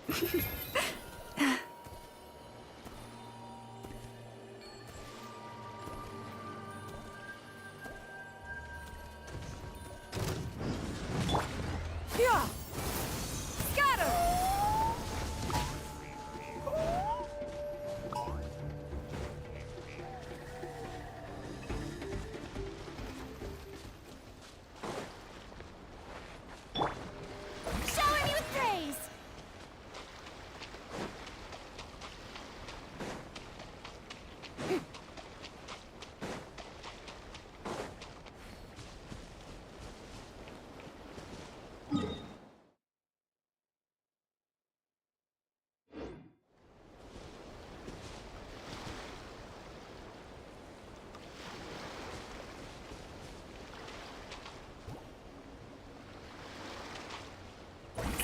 Yeah! Scatter! Shower me with praise!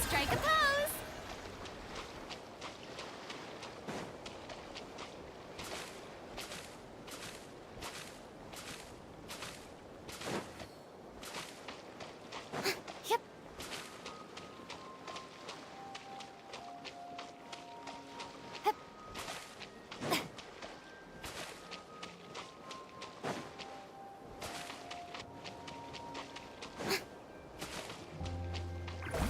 Strike a pose! Yep. Hup.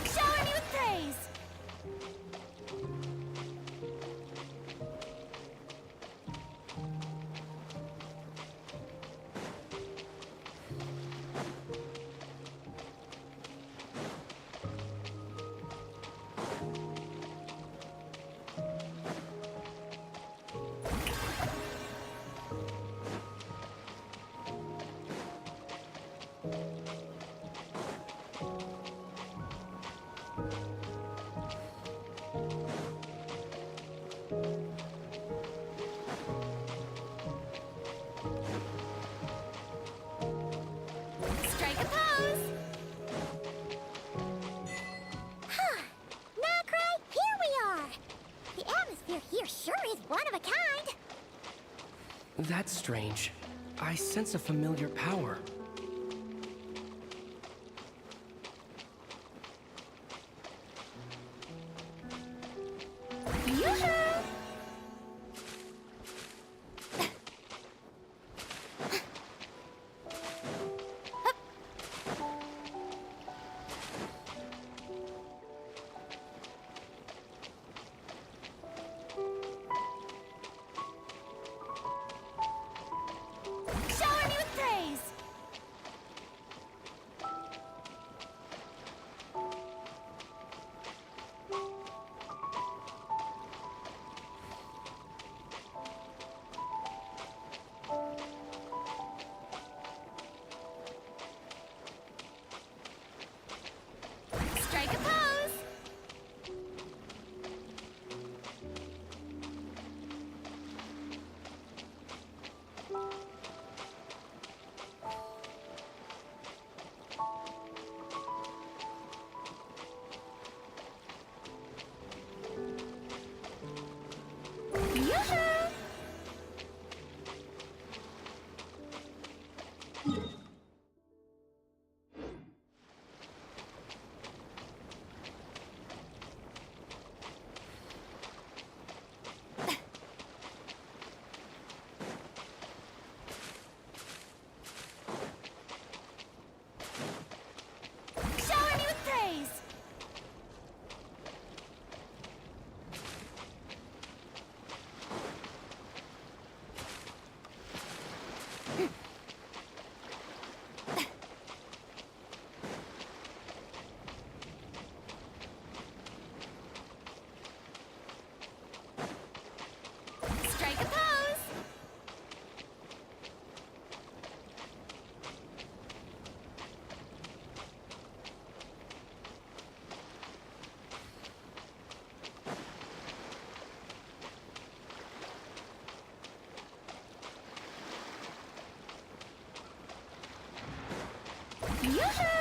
Shower me with praise! Strike a pose! Huh. Nacre, here we are! The atmosphere here sure is one of a kind! That's strange. I sense a familiar power. Yoo-hoo! Shower me with praise! Strike a pose! Yoo-hoo! Shower me with praise! Strike a pose! Yoo-hoo!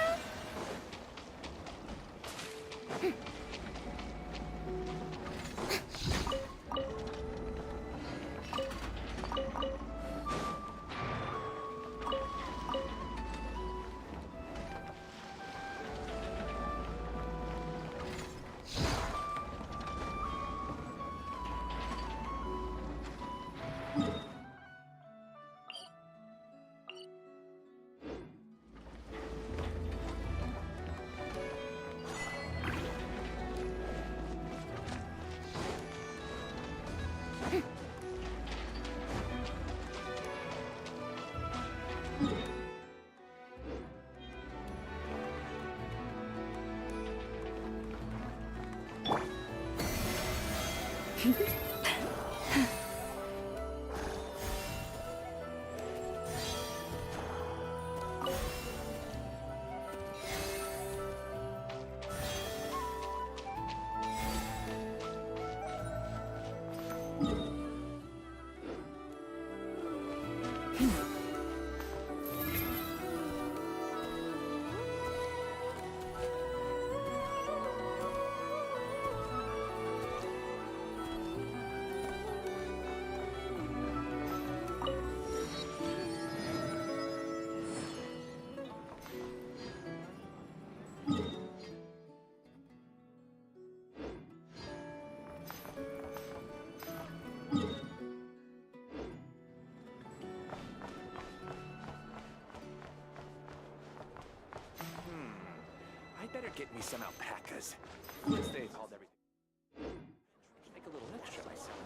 I better get me some alpacas. Once they've hauled everything. Make a little extra myself.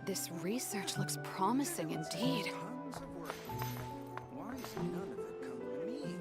This research looks promising indeed. Tons of work. Why is none of it coming to me?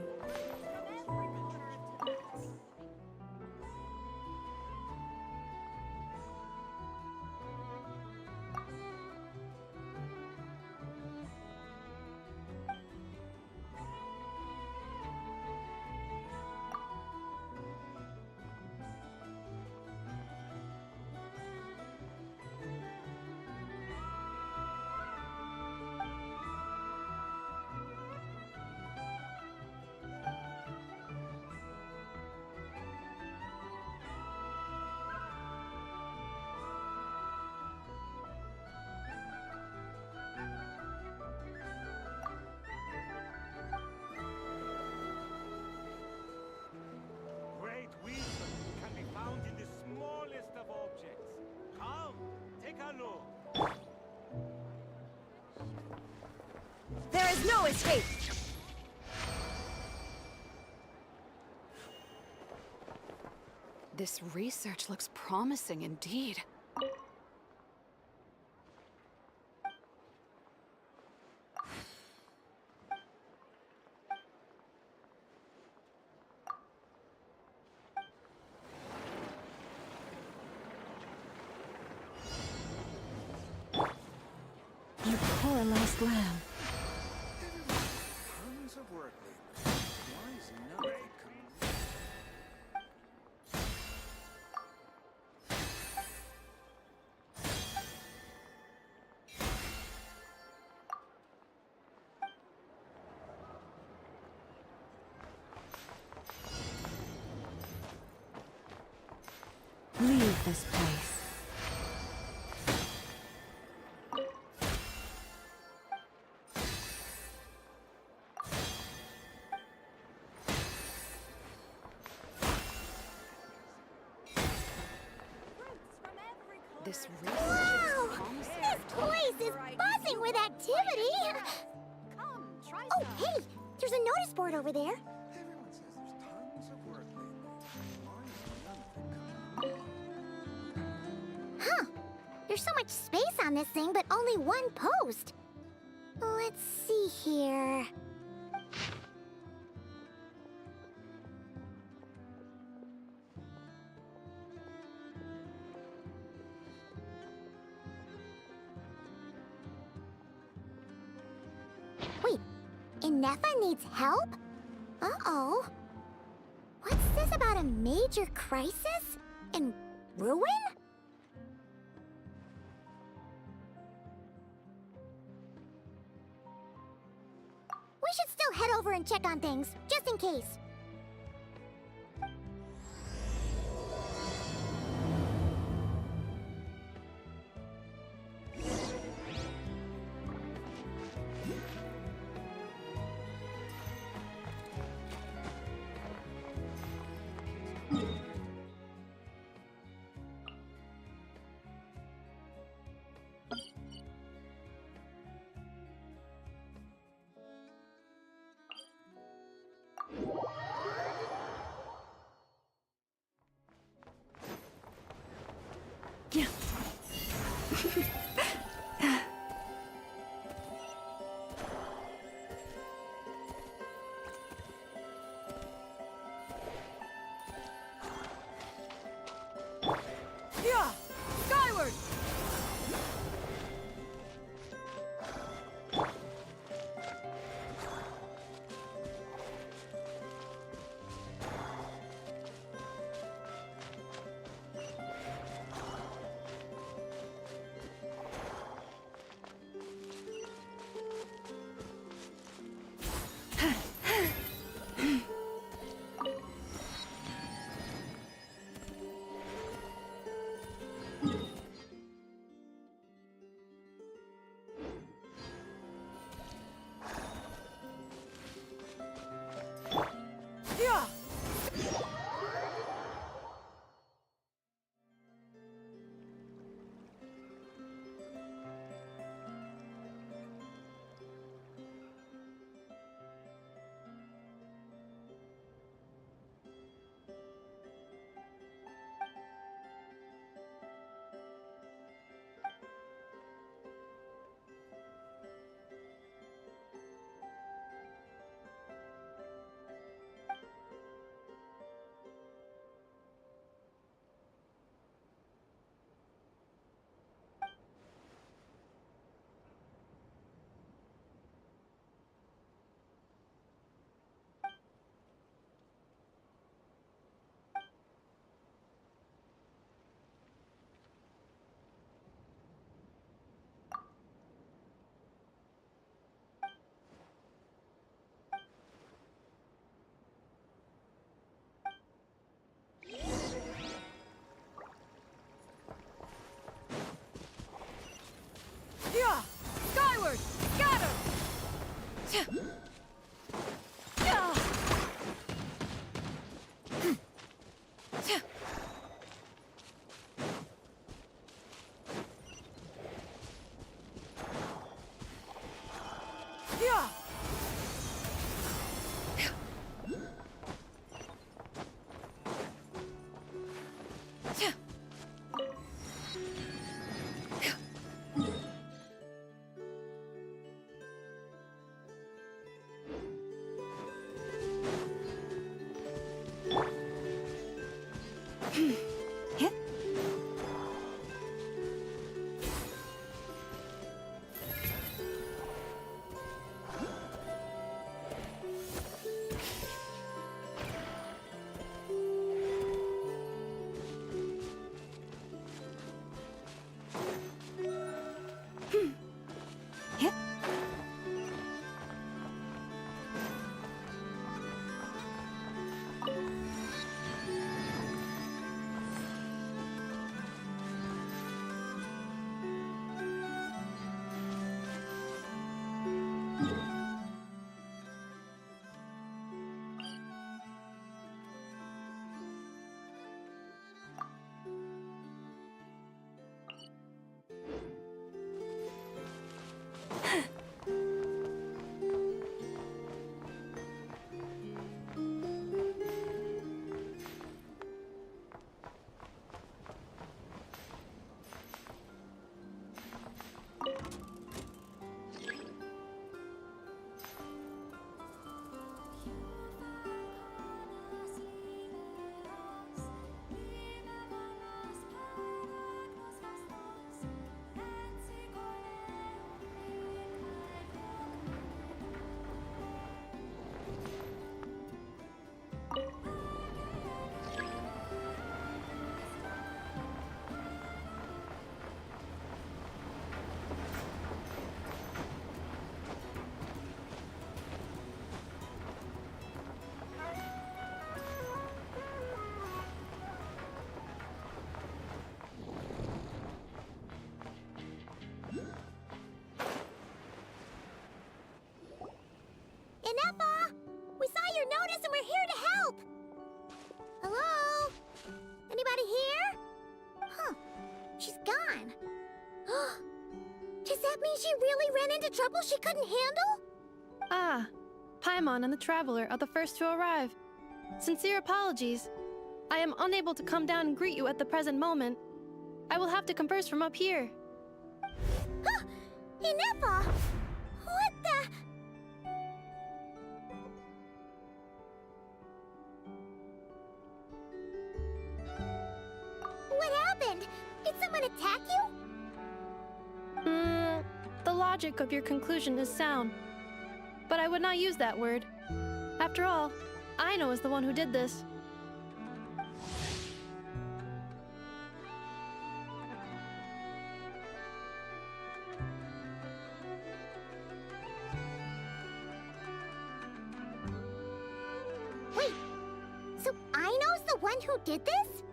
Great wisdom can be found in the smallest of objects. Come, take a look. There is no escape! This research looks promising indeed. the last lamb. Tons of work lately. Why is none of it coming? Leave this place. This research Wow! is promising. This place is buzzing with activity! Come, try Oh, hey! There's a notice board over there. Everyone says there's tons of work lately. Why is none of it coming? Huh. There's so much space on this thing, but only one post. Let's see here. Wait, Inefa needs help? Uh-oh. What's this about a major crisis? And ruin? We should still head over and check on things, just in case. Yeah. Yeah! Skyward! Yeah! Yeah! Skyward! Scatter! Yeah! Yeah! anybody here? Huh. She's gone. Does that mean she really ran into trouble she couldn't handle? Ah, Paimon and the Traveler are the first to arrive. Sincere apologies. I am unable to come down and greet you at the present moment. I will have to converse from up here. Inepa! What the... What happened? Did someone attack you? The logic of your conclusion is sound. But I would not use that word. After all, Aino is the one who did this. Wait, so Aino's the one who did this?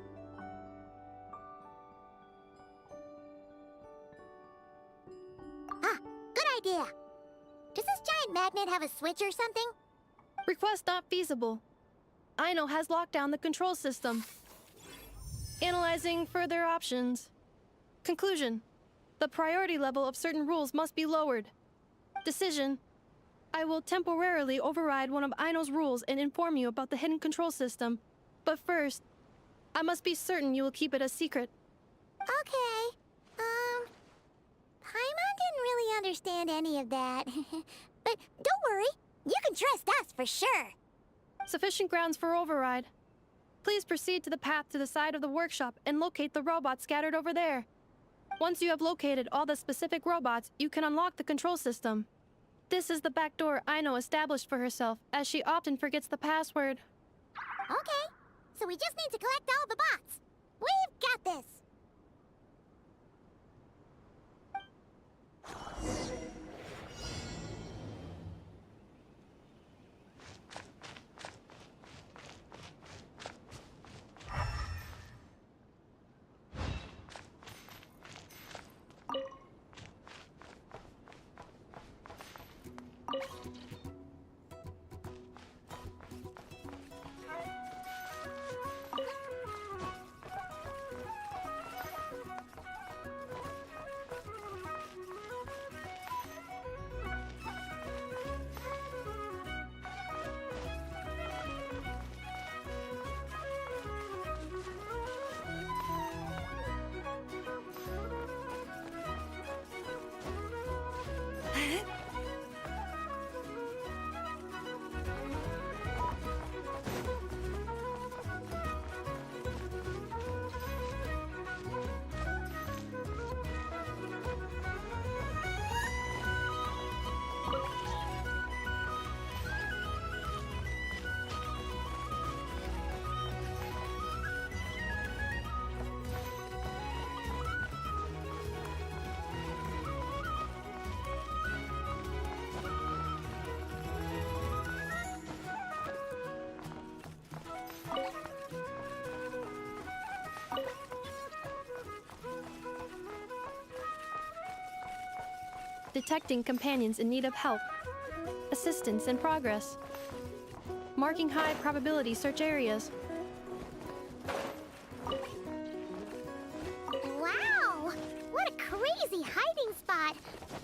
Ah, good idea. Does this giant magnet have a switch or something? Request not feasible. Aino has locked down the control system. Analyzing further options. Conclusion. The priority level of certain rules must be lowered. Decision. I will temporarily override one of Aino's rules and inform you about the hidden control system. But first, I must be certain you will keep it a secret. Okay. Paimon didn't really understand any of that. But don't worry, you can trust us for sure. Sufficient grounds for override. Please proceed to the path to the side of the workshop and locate the robots scattered over there. Once you have located all the specific robots, you can unlock the control system. This is the back door Aino established for herself, as she often forgets the password. Okay, so we just need to collect all the bots. We've got this. Detecting companions in need of help. Assistance in progress. Marking high probability search areas. Wow! What a crazy hiding spot!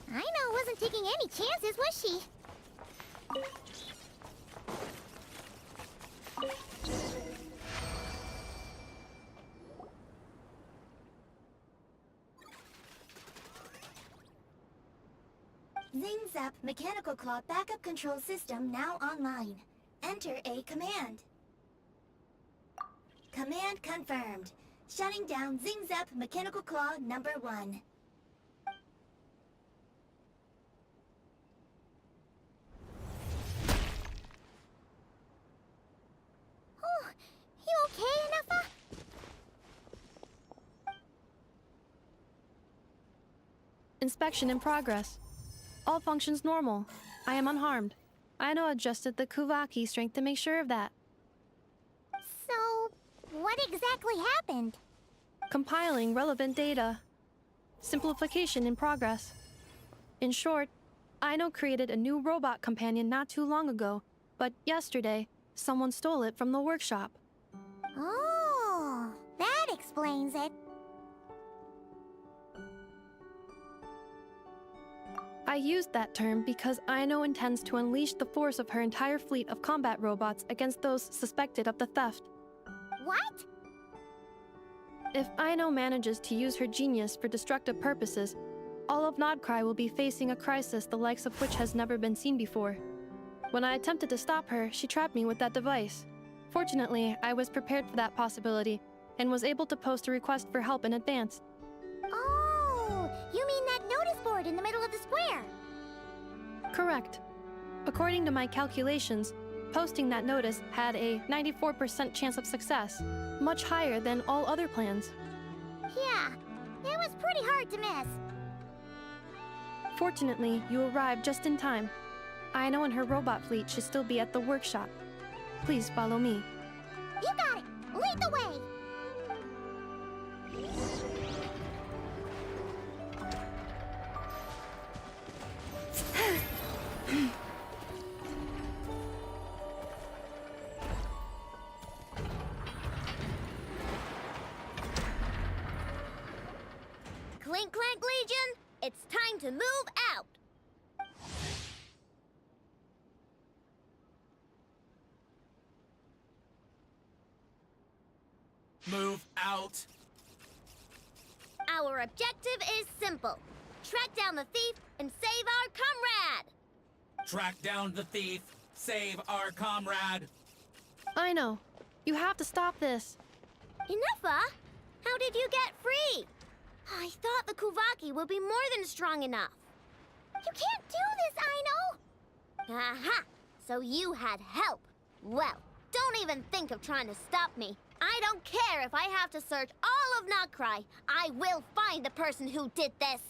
Aino wasn't taking any chances, was she? Zing Zap Mechanical Claw Backup Control System now online. Enter a command. Command confirmed. Shutting down Zing Zap Mechanical Claw number 1. Oh, you okay, Inepa? Inspection in progress. All functions normal. I am unharmed. Aino adjusted the Kuvaki strength to make sure of that. So, what exactly happened? Compiling relevant data. Simplification in progress. In short, Aino created a new robot companion not too long ago, but yesterday, someone stole it from the workshop. Oh, that explains it. I used that term because Aino intends to unleash the force of her entire fleet of combat robots against those suspected of the theft. What? If Aino manages to use her genius for destructive purposes, all of Nodcry will be facing a crisis the likes of which has never been seen before. When I attempted to stop her, she trapped me with that device. Fortunately, I was prepared for that possibility and was able to post a request for help in advance. Oh, you mean that notice board in the middle of the square? Correct. According to my calculations, posting that notice had a 94% chance of success, much higher than all other plans. Yeah, it was pretty hard to miss. Fortunately, you arrived just in time. Aino and her robot fleet should still be at the workshop. Please follow me. You got it! Lead the way! Clink Clank Legion, it's time to move out! Move out! Our objective is simple. Track down the thief and save our comrade! Track down the thief, save our comrade! Aino, you have to stop this. Ineffa, how did you get free? I thought the Kuvaki would be more than strong enough. You can't do this, Aino! Aha! So you had help. Well, don't even think of trying to stop me. I don't care if I have to search all of Nodcry. I will find the person who did this.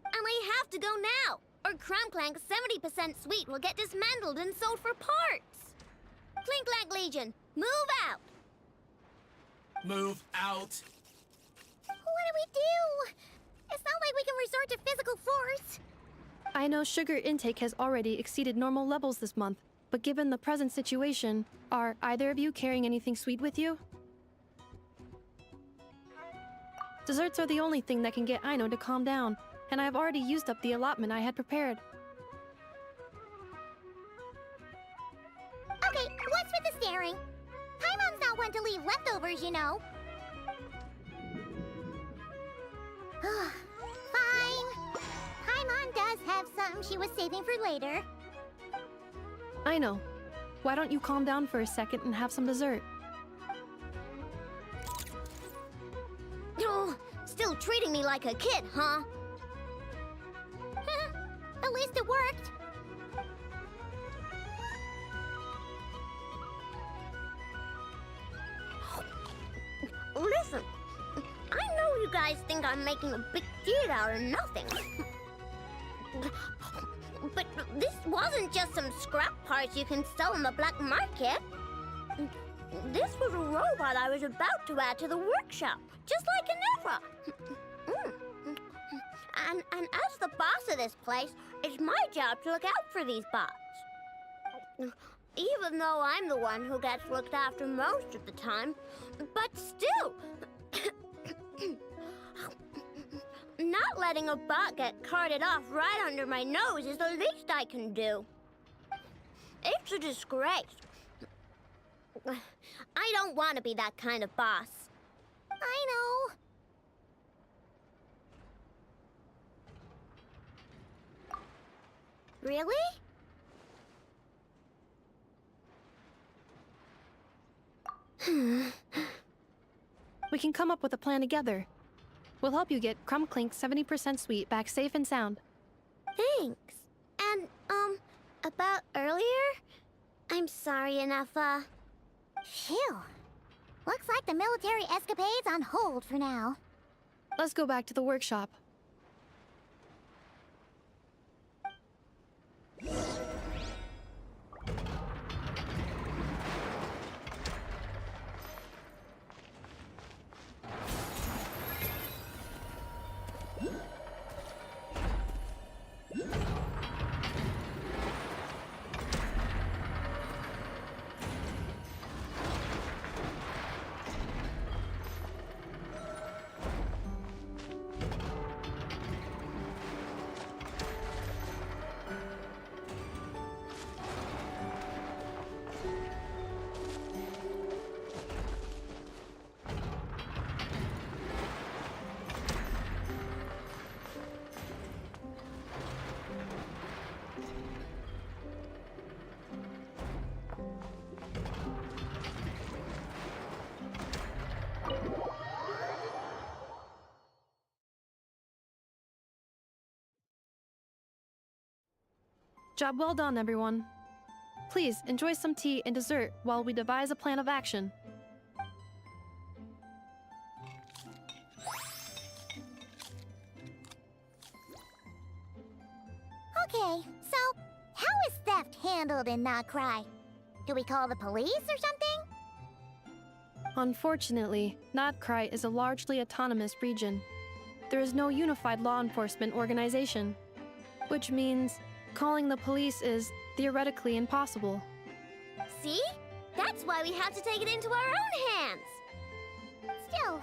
And I have to go now, or Crumclank's 70% suite will get dismantled and sold for parts. Clink Clank Legion, move out! Move out! What do we do? It's not like we can resort to physical force. Aino's sugar intake has already exceeded normal levels this month, but given the present situation, are either of you carrying anything sweet with you? Desserts are the only thing that can get Aino to calm down, and I've already used up the allotment I had prepared. Okay, what's with the staring? Paimon's not one to leave leftovers, you know. Fine. Paimon does have something she was saving for later. Aino, why don't you calm down for a second and have some dessert? Oh, still treating me like a kid, huh? At least it worked. Listen, I know you guys think I'm making a big deal out of nothing. But this wasn't just some scrap parts you can sell on the black market. This was a robot I was about to add to the workshop, just like Ineffa. And as the boss of this place, it's my job to look out for these bots. Even though I'm the one who gets looked after most of the time. But still, not letting a bot get carted off right under my nose is the least I can do. It's a disgrace. I don't want to be that kind of boss. I know. Really? We can come up with a plan together. We'll help you get Crumclink's 70% sweet back safe and sound. Thanks. And, about earlier? I'm sorry, Ineffa. Phew. Looks like the military escapade's on hold for now. Let's go back to the workshop. Job well done, everyone. Please enjoy some tea and dessert while we devise a plan of action. Okay, so how is theft handled in Not Cry? Do we call the police or something? Unfortunately, Notcry is a largely autonomous region. There is no unified law enforcement organization, which means calling the police is theoretically impossible. See? That's why we have to take it into our own hands. Still,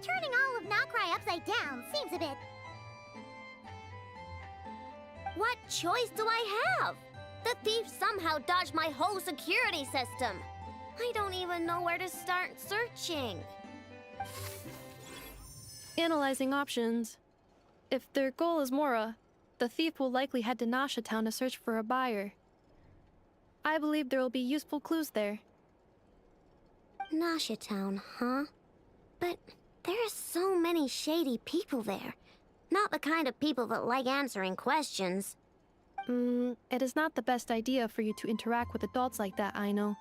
turning all of Not Cry upside down seems a bit... What choice do I have? The thief somehow dodged my whole security system. I don't even know where to start searching. Analyzing options. If their goal is Mora, the thief will likely head to Nasha Town to search for a buyer. I believe there will be useful clues there. Nasha Town, huh? But there are so many shady people there. Not the kind of people that like answering questions. It is not the best idea for you to interact with adults like that, I know.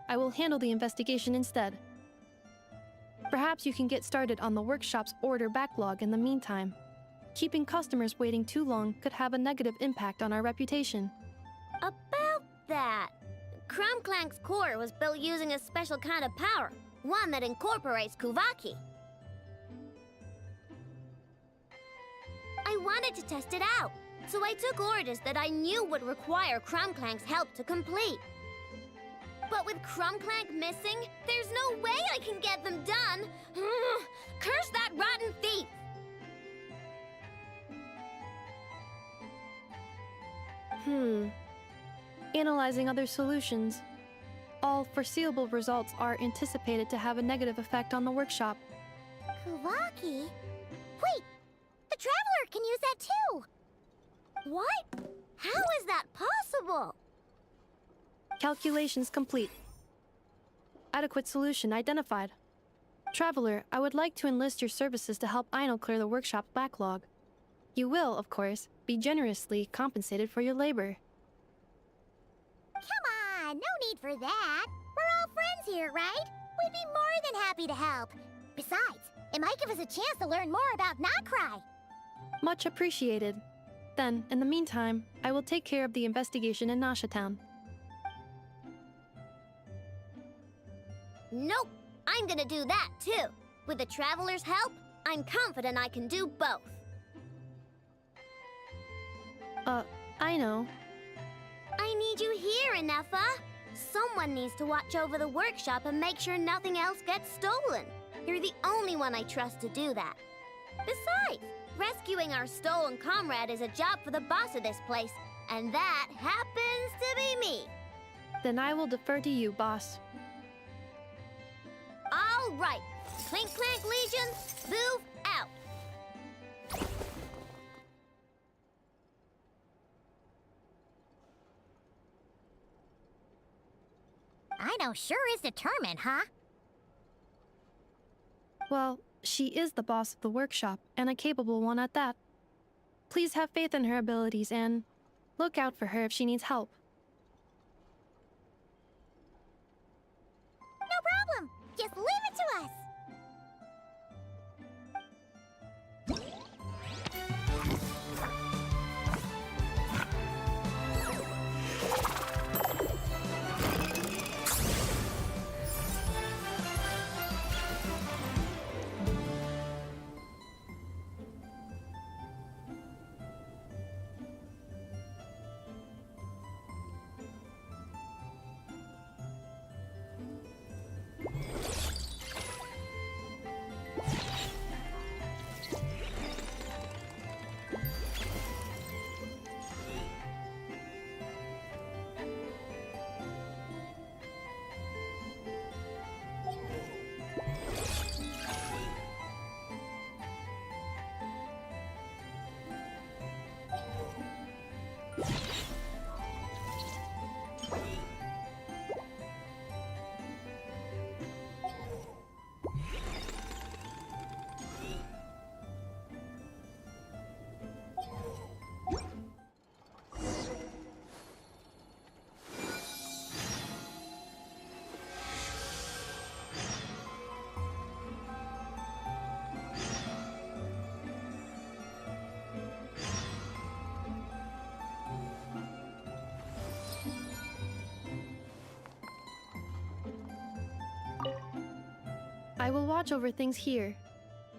I will handle the investigation instead. Perhaps you can get started on the workshop's order backlog in the meantime. Keeping customers waiting too long could have a negative impact on our reputation. About that, Crumclank's core was built using a special kind of power, one that incorporates Kuvaki. I wanted to test it out, so I took orders that I knew would require Crumclank's help to complete. But with Crumclank missing, there's no way I can get them done! Curse that rotten thief! Analyzing other solutions. All foreseeable results are anticipated to have a negative effect on the workshop. Kuvaki? Wait! The Traveler can use that too! What? How is that possible? Calculations complete. Adequate solution identified. Traveler, I would like to enlist your services to help Aino clear the workshop's backlog. You will, of course, be generously compensated for your labor. Come on, no need for that. We're all friends here, right? We'd be more than happy to help. Besides, it might give us a chance to learn more about Not Cry. Much appreciated. Then, in the meantime, I will take care of the investigation in Nasha Town. Nope, I'm gonna do that too. With the Traveler's help, I'm confident I can do both. I know. I need you here, Inefa. Someone needs to watch over the workshop and make sure nothing else gets stolen. You're the only one I trust to do that. Besides, rescuing our stolen comrade is a job for the boss of this place, and that happens to be me. Then I will defer to you, boss. All right, Clink Clank Legion, move out. Aino sure is determined, huh? Well, she is the boss of the workshop, and a capable one at that. Please have faith in her abilities and look out for her if she needs help. No problem. Just leave it to us. I will watch over things here.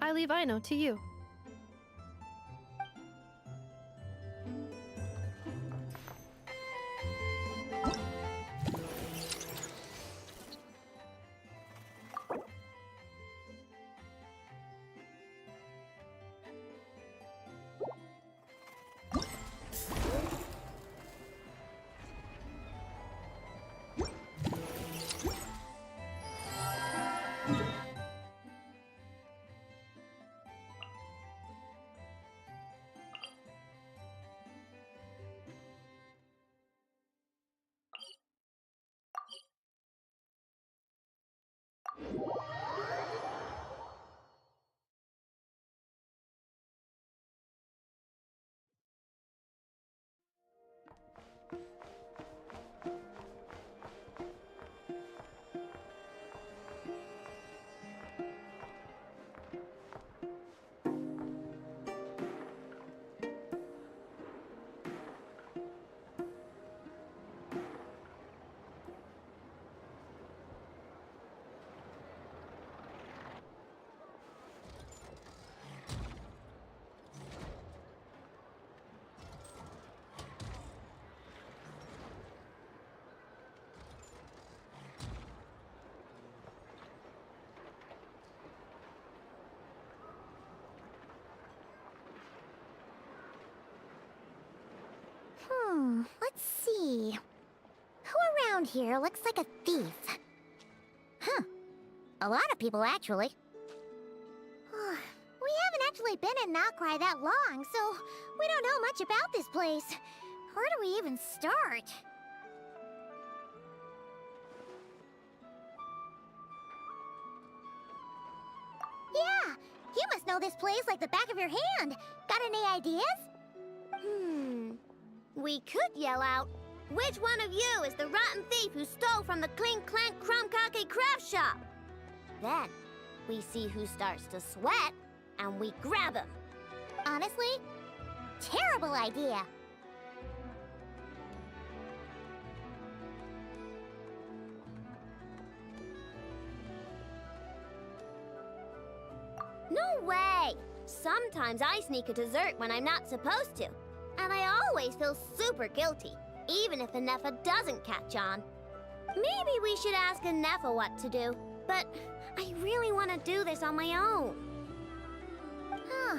I leave Aino to you. Let's see. Who around here looks like a thief? Huh. A lot of people, actually. We haven't actually been in Nokrai that long, so we don't know much about this place. Where do we even start? Yeah, you must know this place like the back of your hand. Got any ideas? We could yell out, which one of you is the rotten thief who stole from the Clink Clank Crumkake craft shop? Then, we see who starts to sweat, and we grab him. Honestly, terrible idea. No way! Sometimes I sneak a dessert when I'm not supposed to. And I always feel super guilty, even if Anefa doesn't catch on. Maybe we should ask Anefa what to do, but I really want to do this on my own. Huh.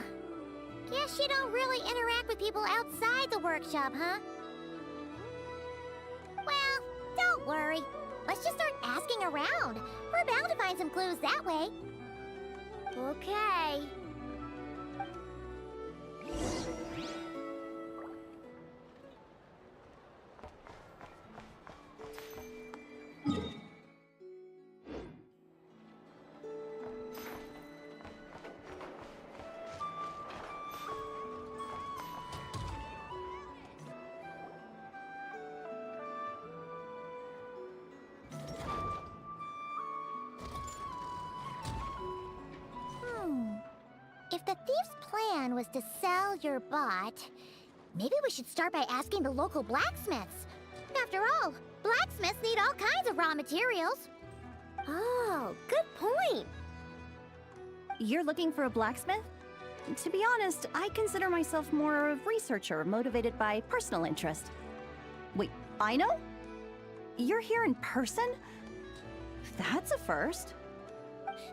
Guess you don't really interact with people outside the workshop, huh? Well, don't worry. Let's just start asking around. We're bound to find some clues that way. Okay. If the thief's plan was to sell your bot, maybe we should start by asking the local blacksmiths. After all, blacksmiths need all kinds of raw materials. Oh, good point. You're looking for a blacksmith? To be honest, I consider myself more a researcher motivated by personal interest. Wait, Aino? You're here in person? That's a first.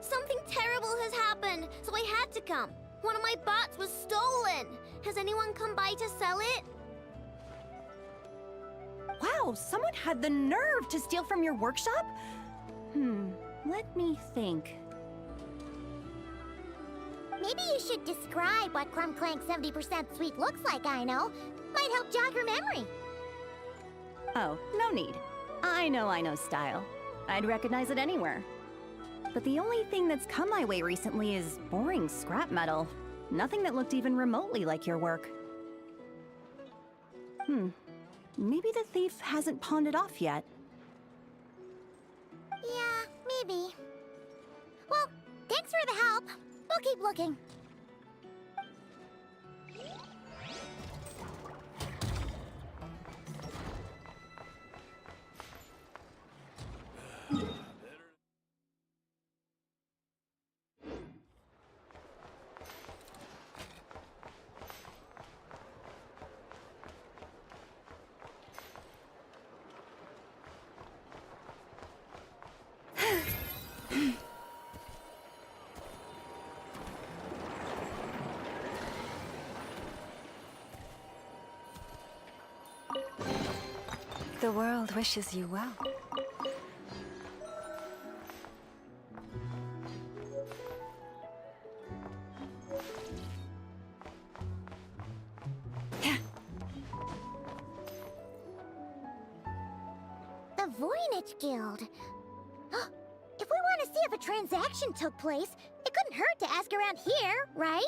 Something terrible has happened, so I had to come. One of my bots was stolen. Has anyone come by to sell it? Wow, someone had the nerve to steal from your workshop? Let me think. Maybe you should describe what Crumb Clank 70% sweet looks like, Aino. Might help jog your memory. Oh, no need. I know Aino's style. I'd recognize it anywhere. But the only thing that's come my way recently is boring scrap metal. Nothing that looked even remotely like your work. Maybe the thief hasn't pawned it off yet. Yeah, maybe. Well, thanks for the help. We'll keep looking. The world wishes you well. The Voynich Guild. If we want to see if a transaction took place, it couldn't hurt to ask around here, right?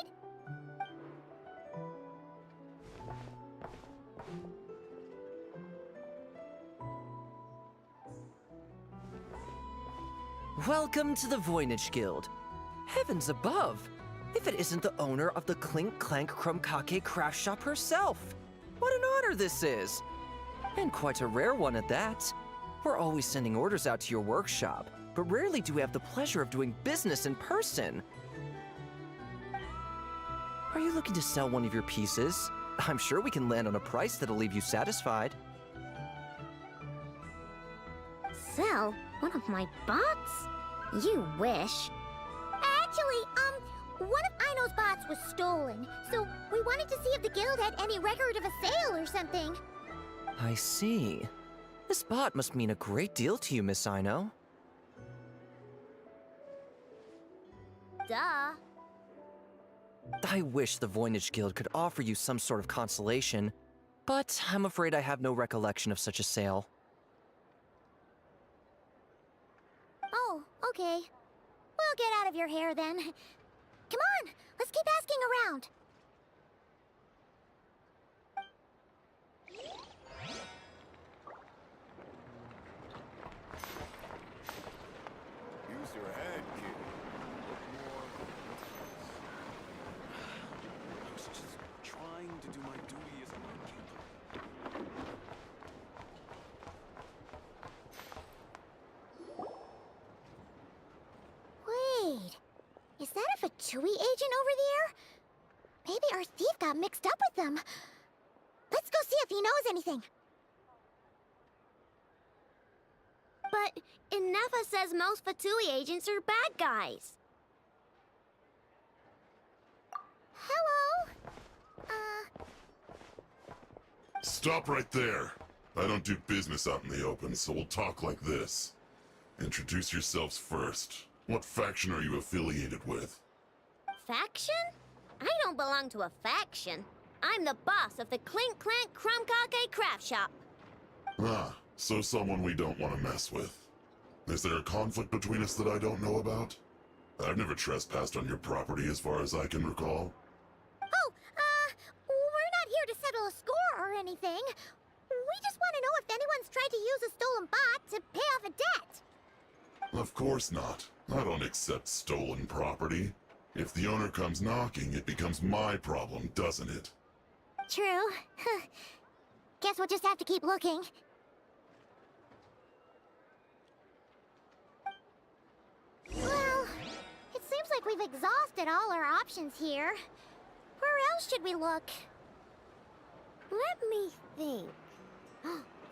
Welcome to the Voynich Guild. Heavens above! If it isn't the owner of the Clink Clank Krumkake craft shop herself! What an honor this is! And quite a rare one at that. We're always sending orders out to your workshop, but rarely do we have the pleasure of doing business in person. Are you looking to sell one of your pieces? I'm sure we can land on a price that'll leave you satisfied. Sell one of my bots? You wish. Actually, one of Aino's bots was stolen, so we wanted to see if the guild had any record of a sale or something. I see. This bot must mean a great deal to you, Miss Aino. Duh. I wish the Voynich Guild could offer you some sort of consolation, but I'm afraid I have no recollection of such a sale. Oh, okay. We'll get out of your hair then. Come on, let's keep asking around. Use your head, kid. Look more. I was just trying to do my duty as a lightkeeper. Wait, is that a Fatui agent over there? Maybe our thief got mixed up with them. Let's go see if he knows anything. But Inefa says most Fatui agents are bad guys. Hello? Stop right there. I don't do business out in the open, so we'll talk like this. Introduce yourselves first. What faction are you affiliated with? Faction? I don't belong to a faction. I'm the boss of the Clink Clank Krumkake craft shop. Ah, so someone we don't want to mess with. Is there a conflict between us that I don't know about? I've never trespassed on your property as far as I can recall. Oh, we're not here to settle a score or anything. We just want to know if anyone's tried to use a stolen bot to pay off a debt. Of course not. I don't accept stolen property. If the owner comes knocking, it becomes my problem, doesn't it? True. Guess we'll just have to keep looking. Well, it seems like we've exhausted all our options here. Where else should we look? Let me think.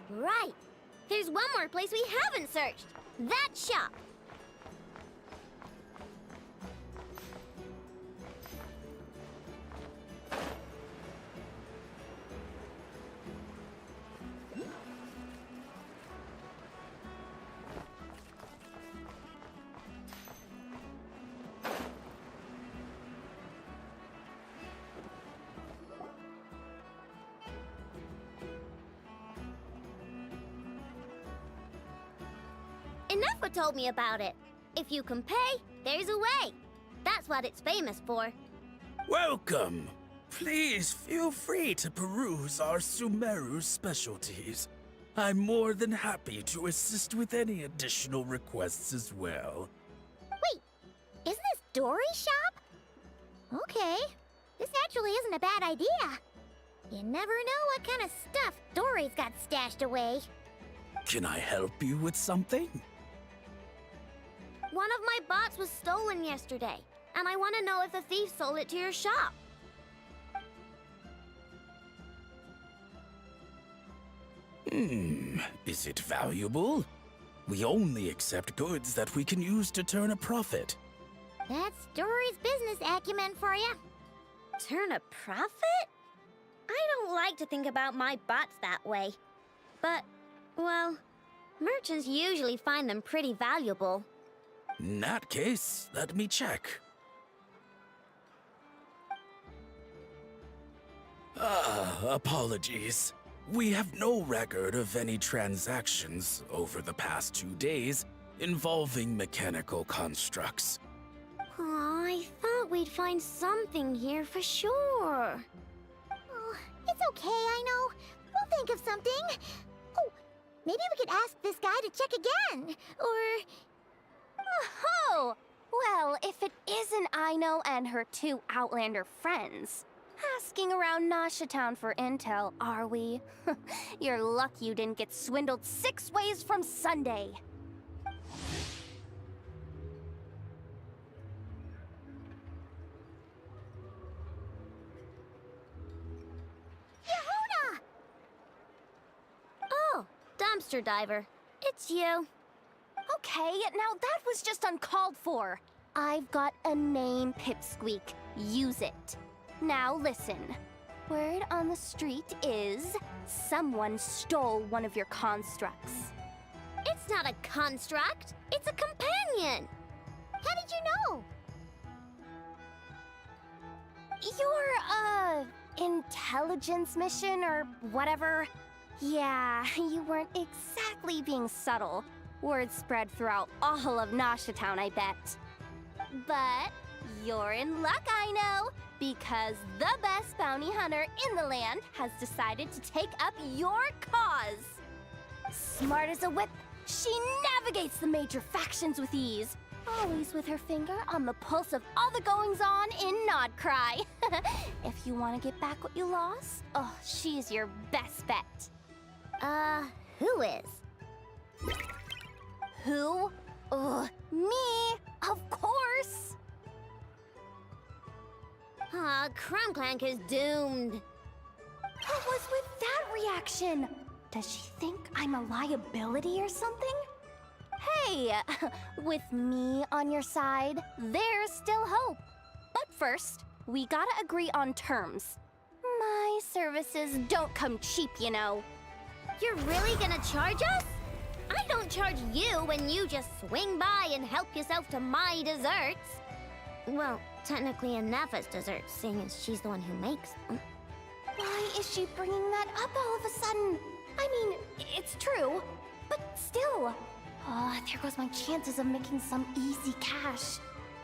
Right. There's one more place we haven't searched. That shop. Inefa told me about it. If you can pay, there's a way. That's what it's famous for. Welcome! Please feel free to peruse our Sumeru specialties. I'm more than happy to assist with any additional requests as well. Wait, isn't this Dory's shop? Okay, this actually isn't a bad idea. You never know what kind of stuff Dory's got stashed away. Can I help you with something? One of my bots was stolen yesterday, and I want to know if the thief sold it to your shop. Is it valuable? We only accept goods that we can use to turn a profit. That's Dory's business acumen for you. Turn a profit? I don't like to think about my bots that way. But Well, merchants usually find them pretty valuable. In that case, let me check. Apologies. We have no record of any transactions over the past 2 days involving mechanical constructs. Aw, I thought we'd find something here for sure. Oh, it's okay, I know. We'll think of something. Oh, maybe we could ask this guy to check again. Or... Oh! Well, if it isn't Aino and her 2 Outlander friends. Asking around Nasha Town for intel, are we? You're lucky you didn't get swindled 6 ways from Sunday. Yehuda! Oh, dumpster diver. It's you. Okay, now that was just uncalled for. I've got a name, Pipsqueak. Use it. Now listen. Word on the street is someone stole one of your constructs. It's not a construct. It's a companion. How did you know? Your, intelligence mission or whatever? Yeah, you weren't exactly being subtle. Word spread throughout all of Nasha Town, I bet. But you're in luck, I know, because the best bounty hunter in the land has decided to take up your cause. Smart as a whip, she navigates the major factions with ease, always with her finger on the pulse of all the goings-on in Nodcry. If you want to get back what you lost, oh, she's your best bet. Who is? Who? Me, of course. Crumclank is doomed. What was with that reaction? Does she think I'm a liability or something? Hey, with me on your side, there's still hope. But first, we gotta agree on terms. My services don't come cheap, you know. You're really gonna charge us? I don't charge you when you just swing by and help yourself to my desserts. Well, technically Anafa's desserts, seeing as she's the one who makes them. Why is she bringing that up all of a sudden? I mean, it's true, but still. Oh, there goes my chances of making some easy cash.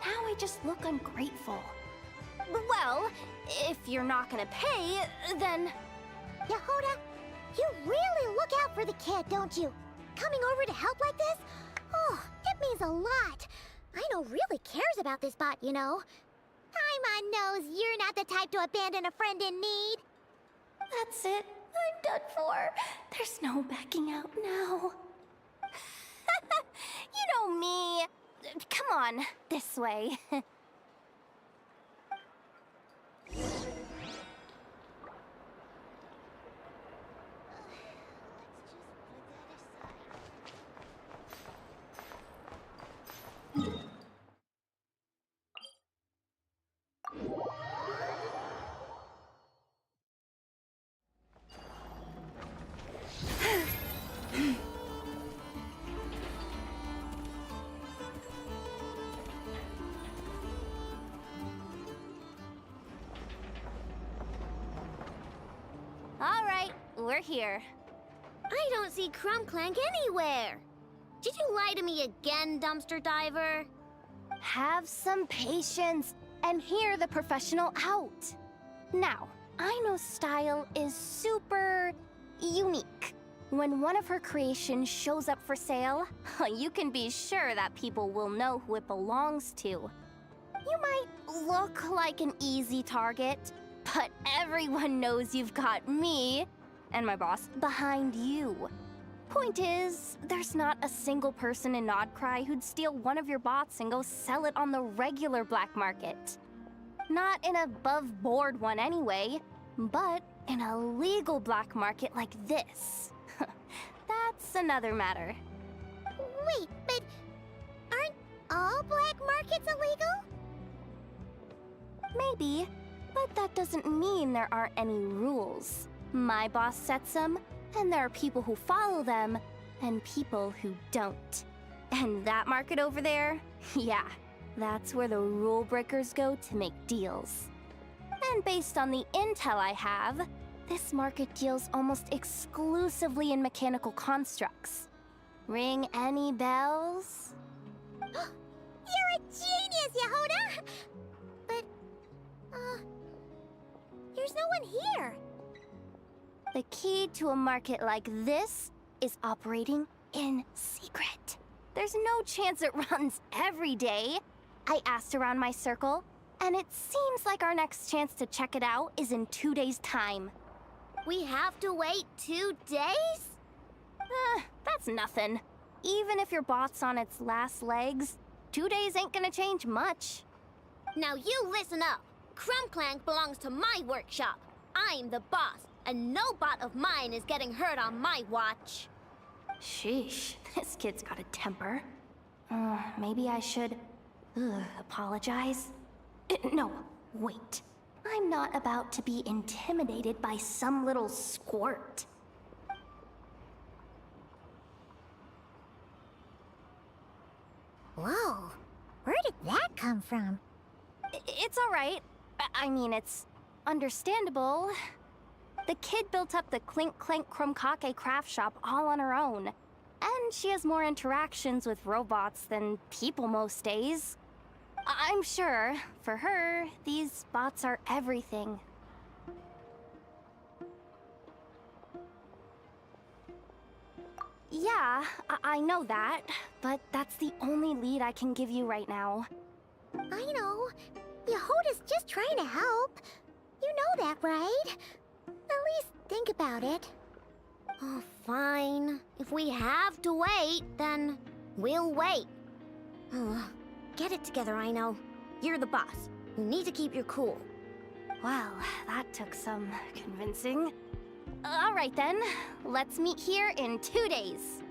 Now I just look ungrateful. Well, if you're not gonna pay, then... Yehuda, you really look out for the kid, don't you? Coming over to help like this? Oh, it means a lot. Aino really cares about this bot, you know. Paimon knows you're not the type to abandon a friend in need. That's it. I'm done for. There's no backing out now. You know me. Come on, this way. All right, we're here. I don't see Crumclank anywhere. Did you lie to me again, dumpster diver? Have some patience and hear the professional out. Now, Aino's style is super unique. When one of her creations shows up for sale, you can be sure that people will know who it belongs to. You might look like an easy target, but everyone knows you've got me and my boss behind you. Point is, there's not a single person in Nodcry who'd steal one of your bots and go sell it on the regular black market. Not an above-board one anyway, but in a legal black market like this. That's another matter. Wait, but aren't all black markets illegal? Maybe, but that doesn't mean there aren't any rules. My boss sets them, And there are people who follow them, and people who don't. And that market over there, yeah, that's where the rule breakers go to make deals. And based on the intel I have, this market deals almost exclusively in mechanical constructs. Ring any bells? You're a genius, Yehuda! But, there's no one here. The key to a market like this is operating in secret. There's no chance it runs every day. I asked around my circle, and it seems like our next chance to check it out is in 2 days' time. We have to wait 2 days? That's nothing. Even if your bot's on its last legs, 2 days ain't gonna change much. Now you listen up. Crumbclank belongs to my workshop. I'm the boss, and no bot of mine is getting hurt on my watch. Sheesh, this kid's got a temper. Maybe I should apologize? No, wait. I'm not about to be intimidated by some little squirt. Whoa, where did that come from? It's all right. I mean, it's understandable. The kid built up the Clink Clank Krumkake craft shop all on her own. And she has more interactions with robots than people most days. I'm sure, for her, these bots are everything. Yeah, I know that, but that's the only lead I can give you right now. I know. Yehuda's just trying to help. You know that, right? At least think about it. Oh, fine. If we have to wait, then we'll wait. Get it together, I know. You're the boss. You need to keep your cool. Well, that took some convincing. All right then, let's meet here in 2 days.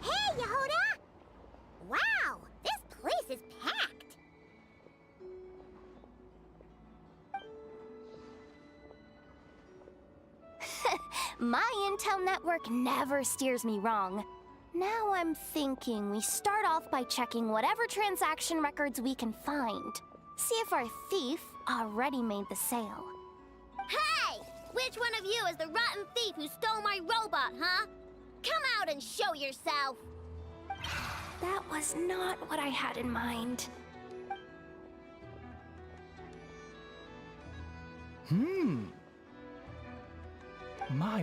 Hey, Yehuda! Wow, this place is packed. My intel network never steers me wrong. Now I'm thinking we start off by checking whatever transaction records we can find. See if our thief already made the sale. Hey! Which one of you is the rotten thief who stole my robot, huh? Come out and show yourself! That was not what I had in mind.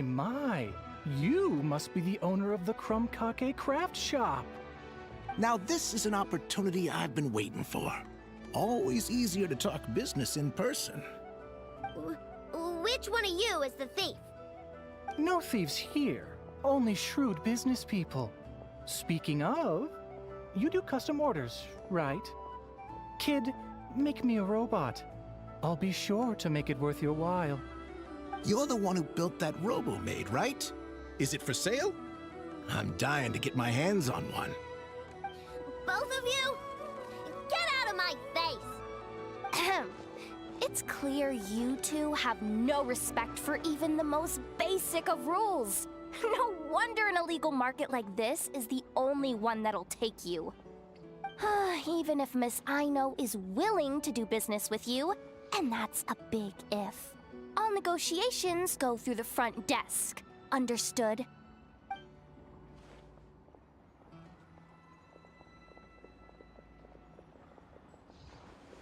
My. You must be the owner of the Krumkake craft shop. Now this is an opportunity I've been waiting for. Always easier to talk business in person. Which one of you is the thief? No thieves here, only shrewd business people. Speaking of, you do custom orders, right? Kid, make me a robot. I'll be sure to make it worth your while. You're the one who built that robo-maid, right? Is it for sale? I'm dying to get my hands on one. Both of you? Get out of my face! It's clear you two have no respect for even the most basic of rules. No wonder an illegal market like this is the only one that'll take you. Even if Miss Aino is willing to do business with you, and that's a big if. All negotiations go through the front desk. Understood?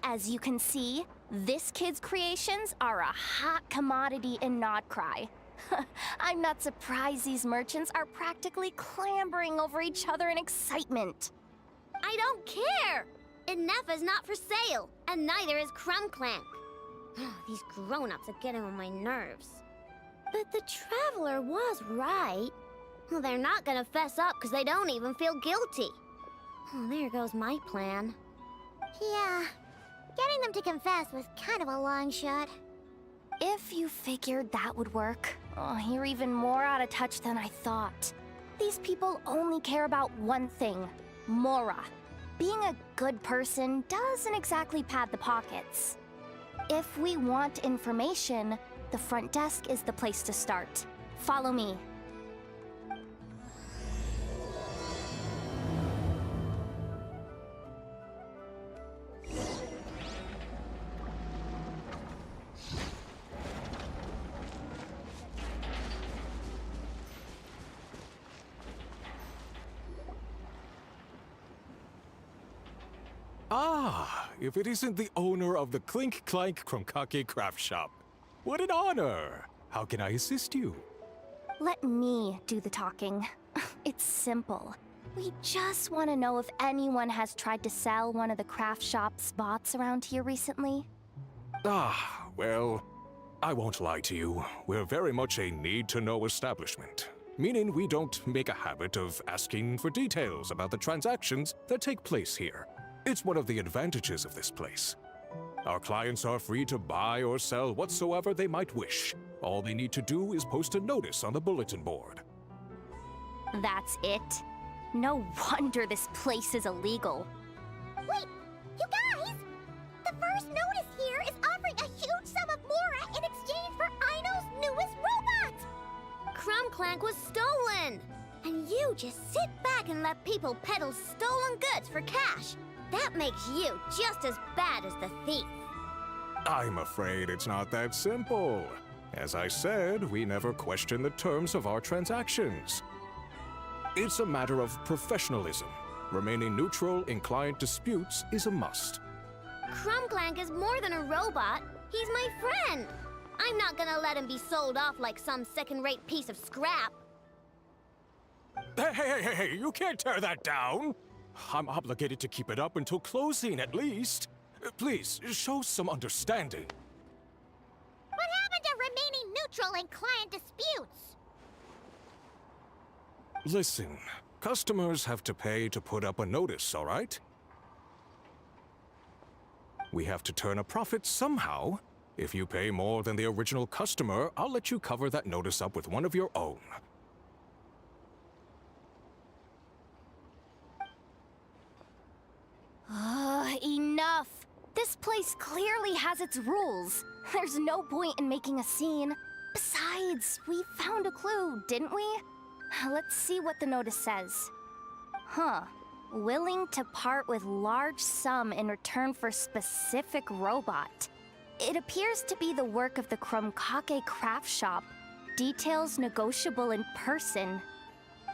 As you can see, this kid's creations are a hot commodity in Nodcry. I'm not surprised these merchants are practically clambering over each other in excitement. I I don't care! Innefa's not for sale, and neither is Krumclank. These grown-ups are getting on my nerves. But the Traveler was right. Well, they're not gonna fess up because they don't even feel guilty. Oh, there goes my plan. Yeah, getting them to confess was kind of a long shot. If you figured that would work, you're even more out of touch than I thought. These people only care about one thing, Mora. Being a good person doesn't exactly pad the pockets. If we want information, the front desk is the place to start. Follow me. Ah, if it isn't the owner of the Clink Clank Krumkake craft shop. What an honor! How can I assist you? Let me do the talking. It's simple. We just want to know if anyone has tried to sell one of the craft shop's bots around here recently. Ah, well, I won't lie to you. We're very much a need-to-know establishment. Meaning we don't make a habit of asking for details about the transactions that take place here. It's one of the advantages of this place. Our clients are free to buy or sell whatsoever they might wish. All they need to do is post a notice on the bulletin board. That's it? No wonder this place is illegal. Wait, you guys! The first notice here is offering a huge sum of Mora in exchange for Aino's newest robot! Krumclank was stolen! And you just sit back and let people peddle stolen goods for cash. That makes you just as bad as the thief. I'm afraid it's not that simple. As I said, we never question the terms of our transactions. It's a matter of professionalism. Remaining neutral in client disputes is a must. Krumclank is more than a robot. He's my friend. I'm not gonna let him be sold off like some second-rate piece of scrap. Hey, you can't tear that down! I'm obligated to keep it up until closing, at least. Please, show some understanding. What happened to remaining neutral in client disputes? Listen, customers have to pay to put up a notice, all right? We have to turn a profit somehow. If you pay more than the original customer, I'll let you cover that notice up with one of your own. Enough! This place clearly has its rules. There's no point in making a scene. Besides, we found a clue, didn't we? Let's see what the notice says. Willing to part with large sum in return for specific robot. It appears to be the work of the Krumkake craft shop. Details negotiable in person.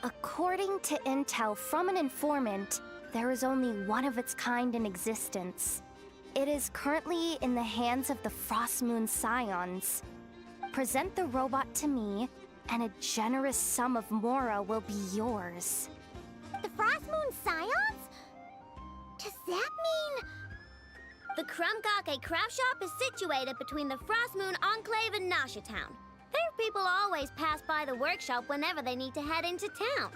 According to intel from an informant, there is only one of its kind in existence. It is currently in the hands of the Frostmoon Scions. Present the robot to me, and a generous sum of Mora will be yours. The Frostmoon Scions? Does that mean... The Krumkake craft shop is situated between the Frostmoon Enclave and Nasha Town. Their people always pass by the workshop whenever they need to head into town.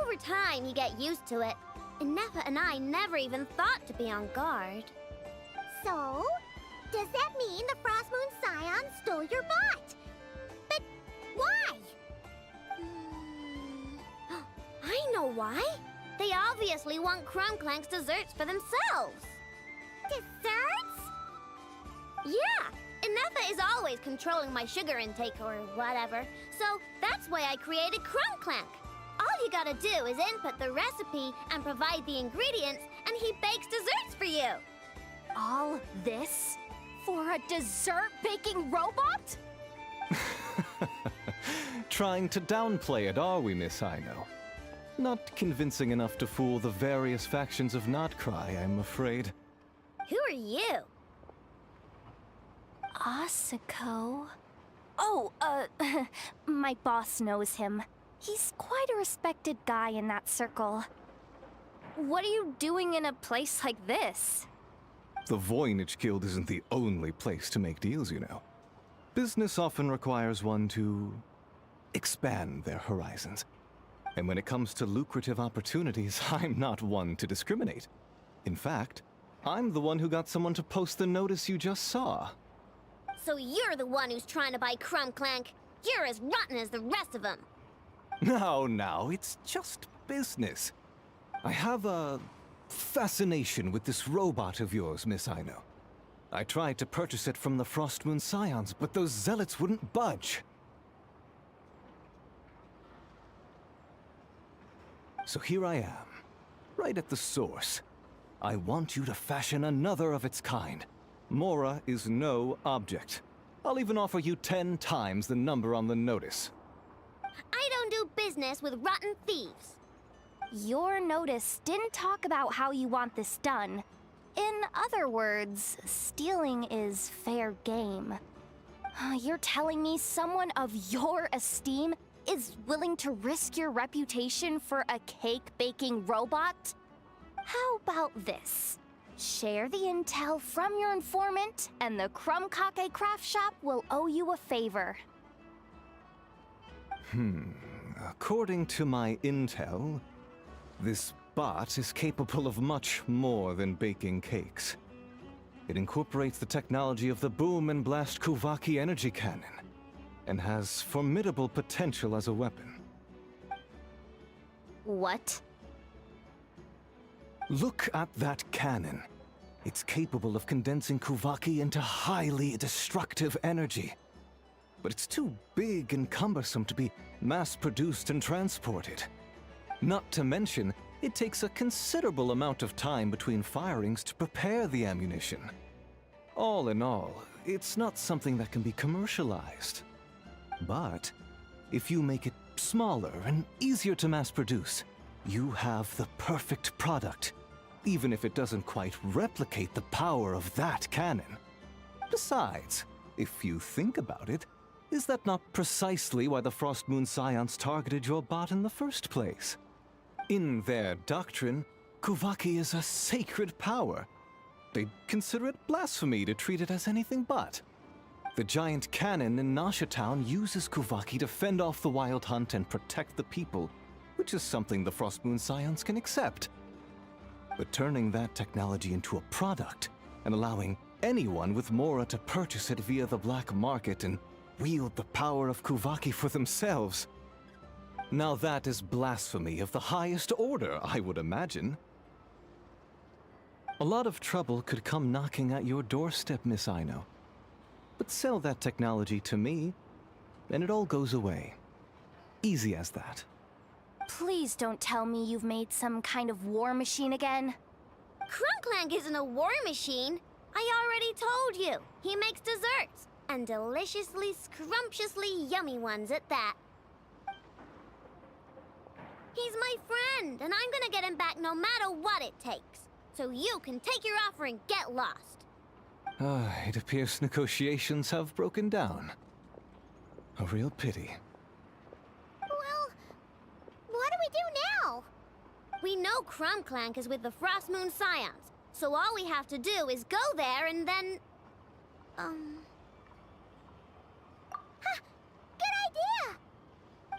Over time, you get used to it. Innefa and I never even thought to be on guard. So, does that mean the Frostmoon Scions stole your bot? But why? I know why. They obviously want Krumclank's desserts for themselves. Desserts? Yeah, Innefa is always controlling my sugar intake or whatever, so that's why I created Krumclank. All you gotta do is input the recipe and provide the ingredients, and he bakes desserts for you. All this for a dessert baking robot? Trying to downplay it, are we, Miss Aino? Not convincing enough to fool the various factions of Notcry, I'm afraid. Who are you? Asako? Oh, my boss knows him. He's quite a respected guy in that circle. what are you doing in a place like this? The Voynich Guild isn't the only place to make deals, you know. Business often requires one to expand their horizons. And when it comes to lucrative opportunities, I'm not one to discriminate. In fact, I'm the one who got someone to post the notice you just saw. So you're the one who's trying to buy Crumb Clank. You're as rotten as the rest of them. No, it's just business. I have a fascination with this robot of yours, Miss Aino. I tried to purchase it from the Frostmoon Scions, but those zealots wouldn't budge. So here I am, right at the source. I want you to fashion another of its kind. Mora is no object. I'll even offer you 10 times the number on the notice. I don't do business with rotten thieves. Your notice didn't talk about how you want this done. In other words, stealing is fair game. You're telling me someone of your esteem is willing to risk your reputation for a cake-baking robot? How about this? Share the intel from your informant, and the Krumkake craft shop will owe you a favor. According to my intel, this bot is capable of much more than baking cakes. It incorporates the technology of the Boom and Blast Kuvaki energy cannon, and has formidable potential as a weapon. What? Look at that cannon. It's capable of condensing Kuvaki into highly destructive energy. But it's too big and cumbersome to be mass-produced and transported. Not to mention, it takes a considerable amount of time between firings to prepare the ammunition. All in all, it's not something that can be commercialized. But if you make it smaller and easier to mass-produce, you have the perfect product, even if it doesn't quite replicate the power of that cannon. Besides, if you think about it, is that not precisely why the Frostmoon Scions targeted your bot in the first place? In their doctrine, Kuvaki is a sacred power. They'd consider it blasphemy to treat it as anything but. The giant cannon in Nasha Town uses Kuvaki to fend off the Wild Hunt and protect the people, which is something the Frostmoon Scions can accept. But turning that technology into a product, and allowing anyone with Mora to purchase it via the black market and wield the power of Kuvaki for themselves. Now that is blasphemy of the highest order, I would imagine. A lot of trouble could come knocking at your doorstep, Miss Aino. But sell that technology to me, and it all goes away. Easy as that. Please don't tell me you've made some kind of war machine again. Krumklank isn't a war machine. I already told you. He makes desserts, and deliciously, scrumptiously yummy ones at that. He's my friend, and I'm gonna get him back no matter what it takes. So you can take your offer and get lost. It appears negotiations have broken down. A real pity. Well, what do we do now? We know Krumklank is with the Frostmoon Scions, so all we have to do is go there and then... Good idea!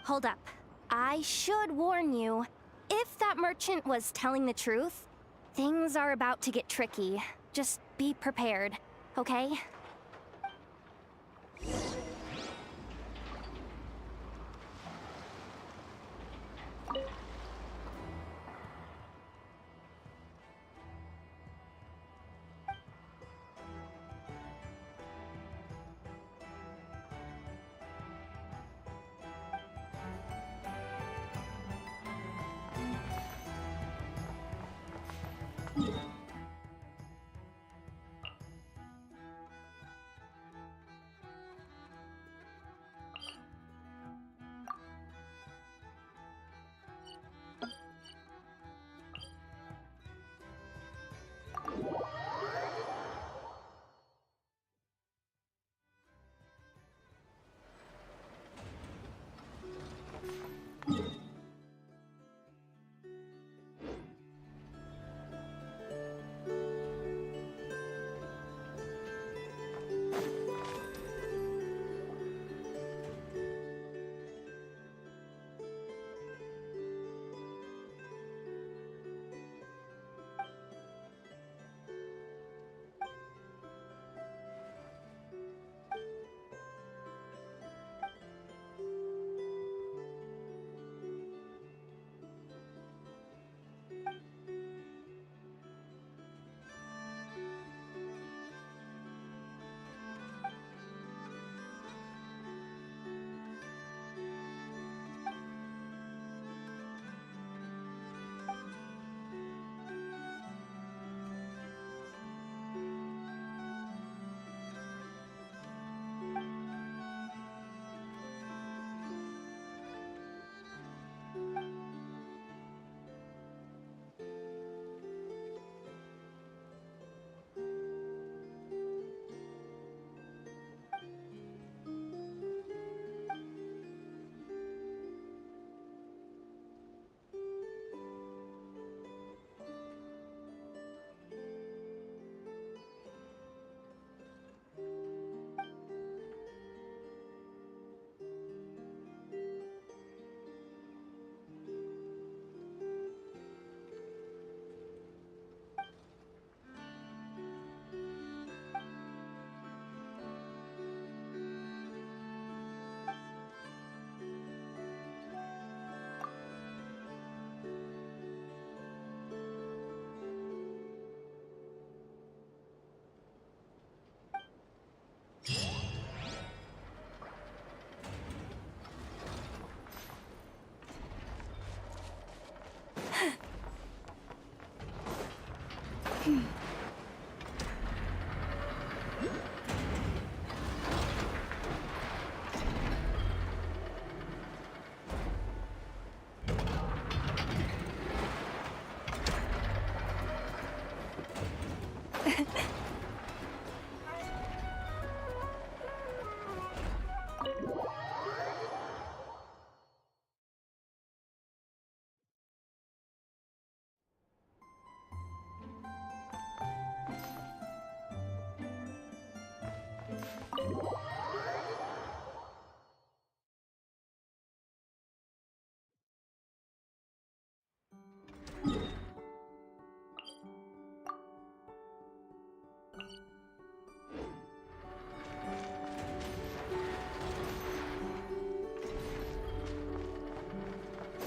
Hold up. I should warn you, if that merchant was telling the truth, things are about to get tricky. Just be prepared, okay?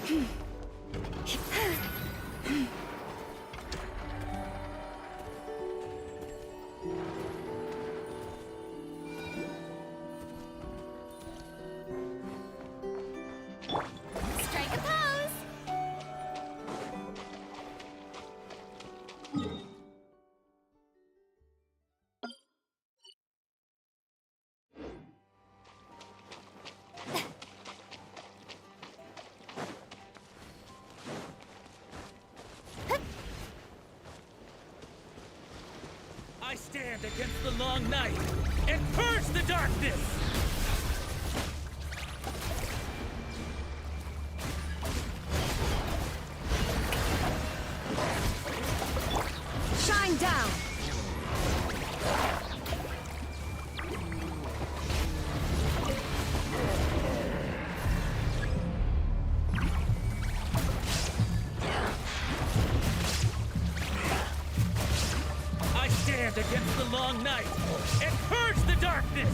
Strike a pose! I stand against the long night and purge the darkness! Shine down! I stand against the long night and purge the darkness!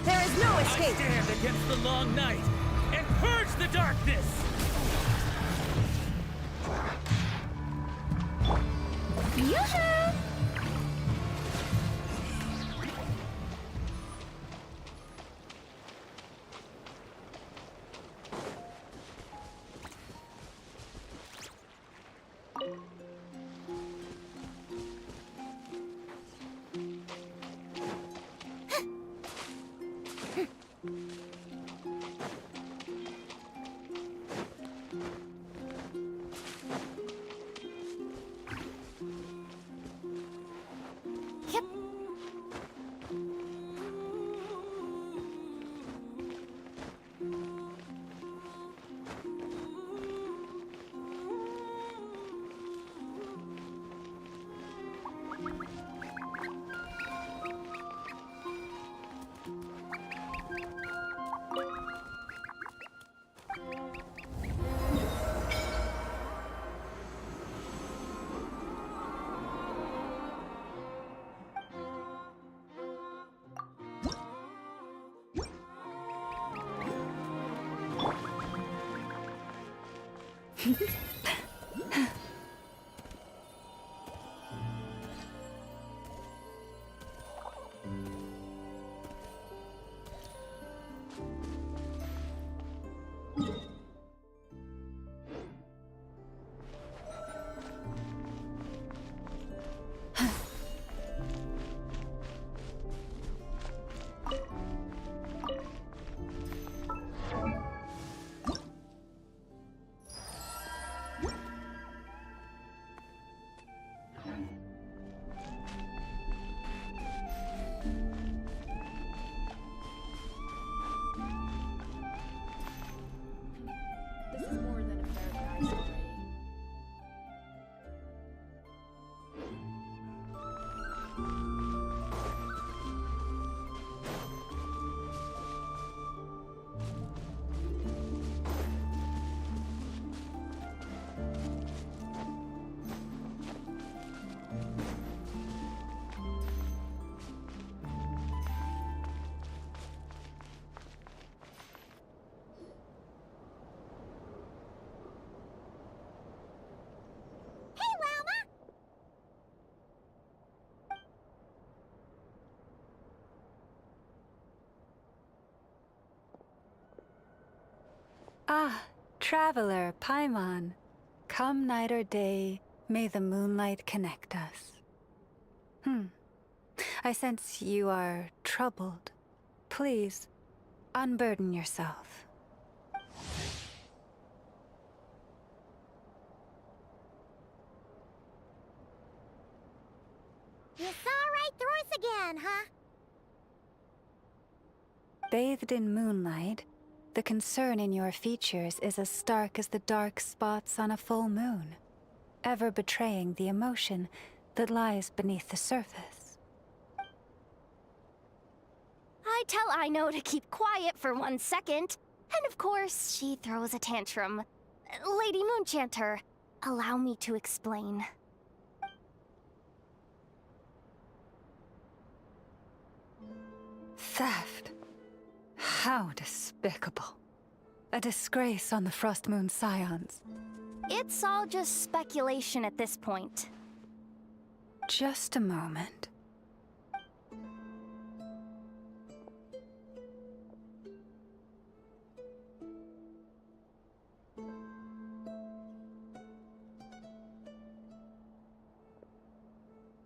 There is no I escape! stand against the long night and purge the darkness! Yoo-hoo! This is more than a fair price already. Ah, traveler, Paimon. Come night or day, may the moonlight connect us. I sense you are troubled. Please, unburden yourself. You saw right through us again, huh? Bathed in moonlight, the concern in your features is as stark as the dark spots on a full moon, ever betraying the emotion that lies beneath the surface. I tell Aino to keep quiet for 1 second. And of course, she throws a tantrum. Lady Moonchanter, allow me to explain. Theft. How despicable. A disgrace on the Frost Moon Scions. It's all just speculation at this point. Just a moment.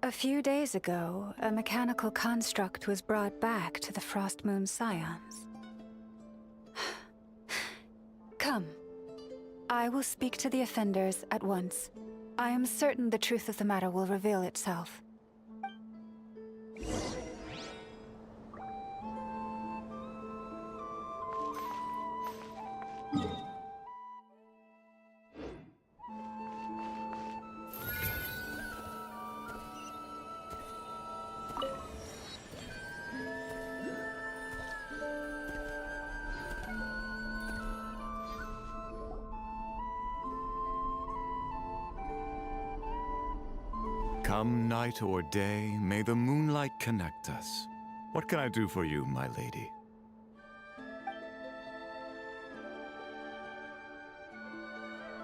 A few days ago, a mechanical construct was brought back to the Frost Moon Scions. Come. I will speak to the offenders at once. I am certain the truth of the matter will reveal itself. Come night or day, may the moonlight connect us. What can I do for you, my lady?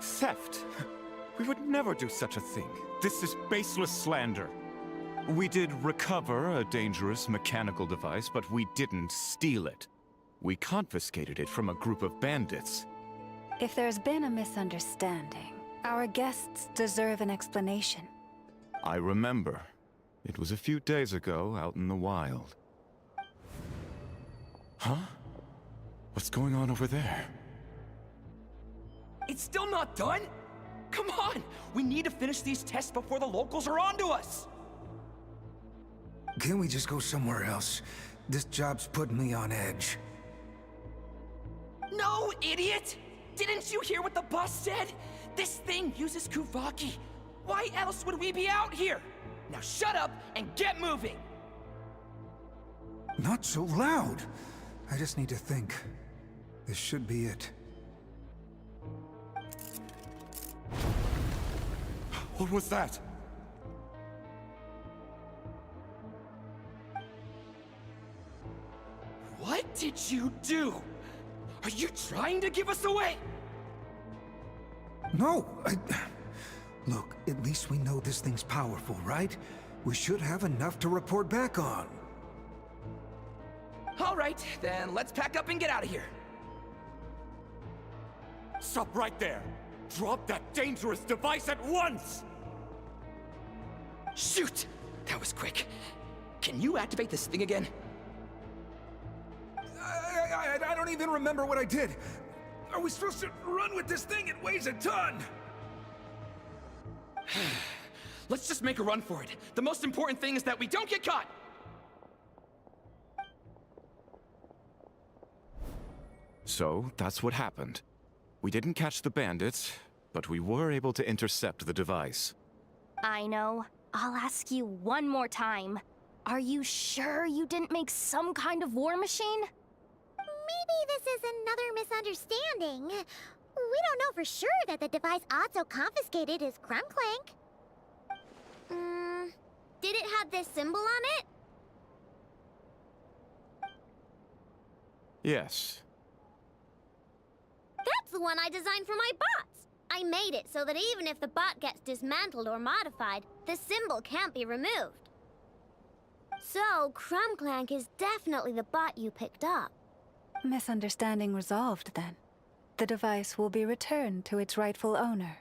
Theft! We would never do such a thing. This is baseless slander. We did recover a dangerous mechanical device, but we didn't steal it. We confiscated it from a group of bandits. If there's been a misunderstanding, our guests deserve an explanation. I remember. It was a few days ago, out in the wild. Huh? What's going on over there? It's still not done? Come on! We need to finish these tests before the locals are onto us! Can't we just go somewhere else? This job's putting me on edge. No, idiot! Didn't you hear what the boss said? This thing uses Kuvaki. Why else would we be out here? Now shut up and get moving! Not so loud! I just need to think. This should be it. What was that? What did you do? Are you trying to give us away? No, Look, at least we know this thing's powerful, right? We should have enough to report back on. All right, then let's pack up and get out of here. Stop right there! Drop that dangerous device at once! Shoot! That was quick. Can you activate this thing again? I don't even remember what I did. Are we supposed to run with this thing? It weighs a ton! Let's just make a run for it. The most important thing is that we don't get caught! So, that's what happened. We didn't catch the bandits, but we were able to intercept the device. I know. I'll ask you one more time. Are you sure you didn't make some kind of war machine? Maybe this is another misunderstanding. We don't know for sure that the device Otso confiscated is Krumklank. Did it have this symbol on it? Yes. That's the one I designed for my bots! I made it so that even if the bot gets dismantled or modified, the symbol can't be removed. So, Krumklank is definitely the bot you picked up. Misunderstanding resolved, then. The device will be returned to its rightful owner.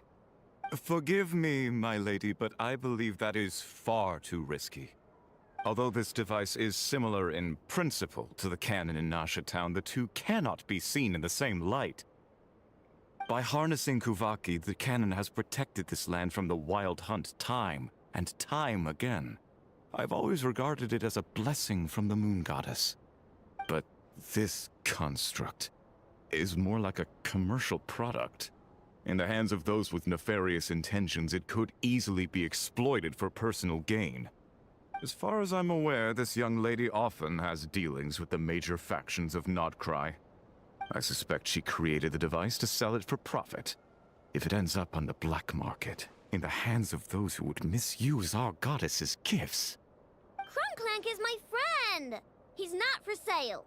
Forgive me, my lady, but I believe that is far too risky. Although this device is similar in principle to the cannon in Nasha Town, the two cannot be seen in the same light. By harnessing Kuvaki, the cannon has protected this land from the wild hunt time and time again. I've always regarded it as a blessing from the moon goddess. But this construct is more like a commercial product. In the hands of those with nefarious intentions, it could easily be exploited for personal gain. As far as I'm aware, this young lady often has dealings with the major factions of Nodcry. I suspect she created the device to sell it for profit. If it ends up on the black market, in the hands of those who would misuse our goddess's gifts... Krumklank is my friend! He's not for sale.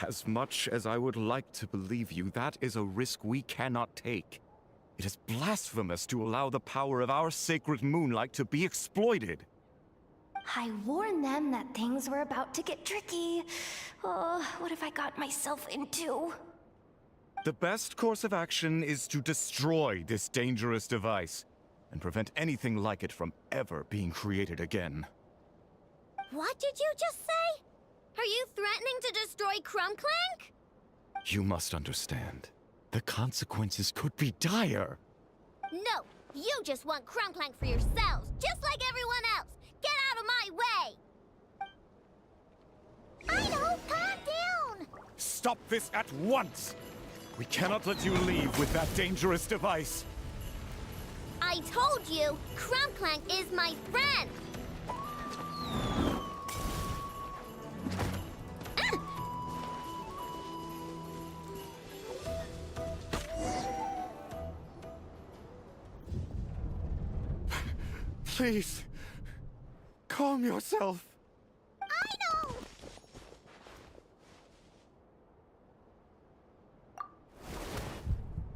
As much as I would like to believe you, that is a risk we cannot take. It is blasphemous to allow the power of our sacred moonlight to be exploited. I warned them that things were about to get tricky. Oh, what have I got myself into? The best course of action is to destroy this dangerous device and prevent anything like it from ever being created again. What did you just say? Are you threatening to destroy Krumklank? You must understand. The consequences could be dire. No, you just want Krumklank for yourselves, just like everyone else. Get out of my way! I know, calm down! Stop this at once! We cannot let you leave with that dangerous device. I told you, Krumklank is my friend! Please, calm yourself. I know!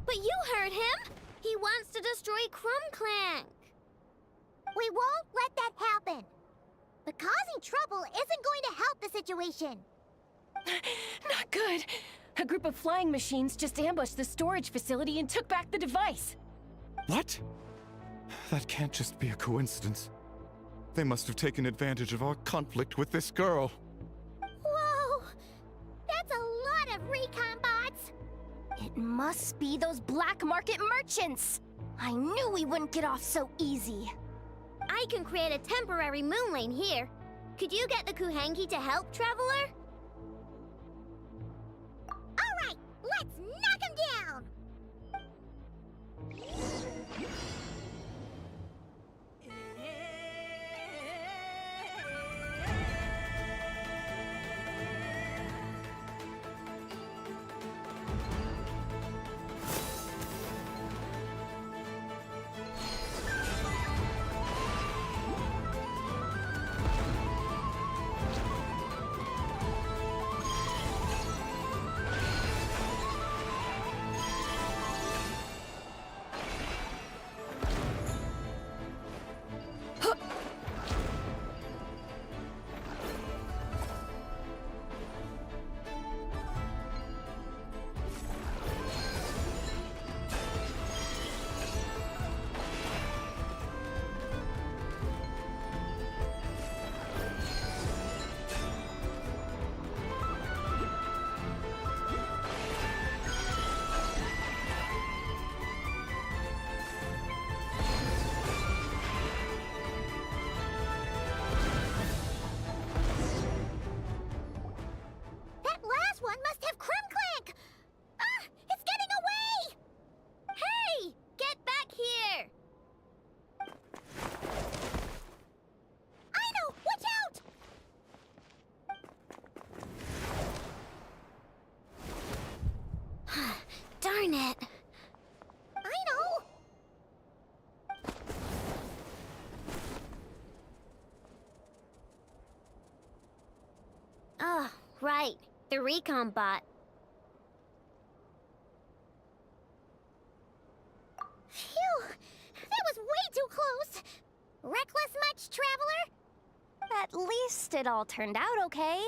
But you heard him! He wants to destroy Krumklank! We won't let that happen! But causing trouble isn't going to help the situation! Not good. A group of flying machines just ambushed the storage facility and took back the device. What? That can't just be a coincidence. They must have taken advantage of our conflict with this girl. Whoa! That's a lot of recon bots! It must be those black market merchants! I knew we wouldn't get off so easy. I can create a temporary moon lane here. Could you get the Kuhangi to help, Traveler? Alright, let's knock him down! Darn it. I know! Oh, right. The recon bot. Phew! That was way too close! Reckless much, Traveler? At least it all turned out okay.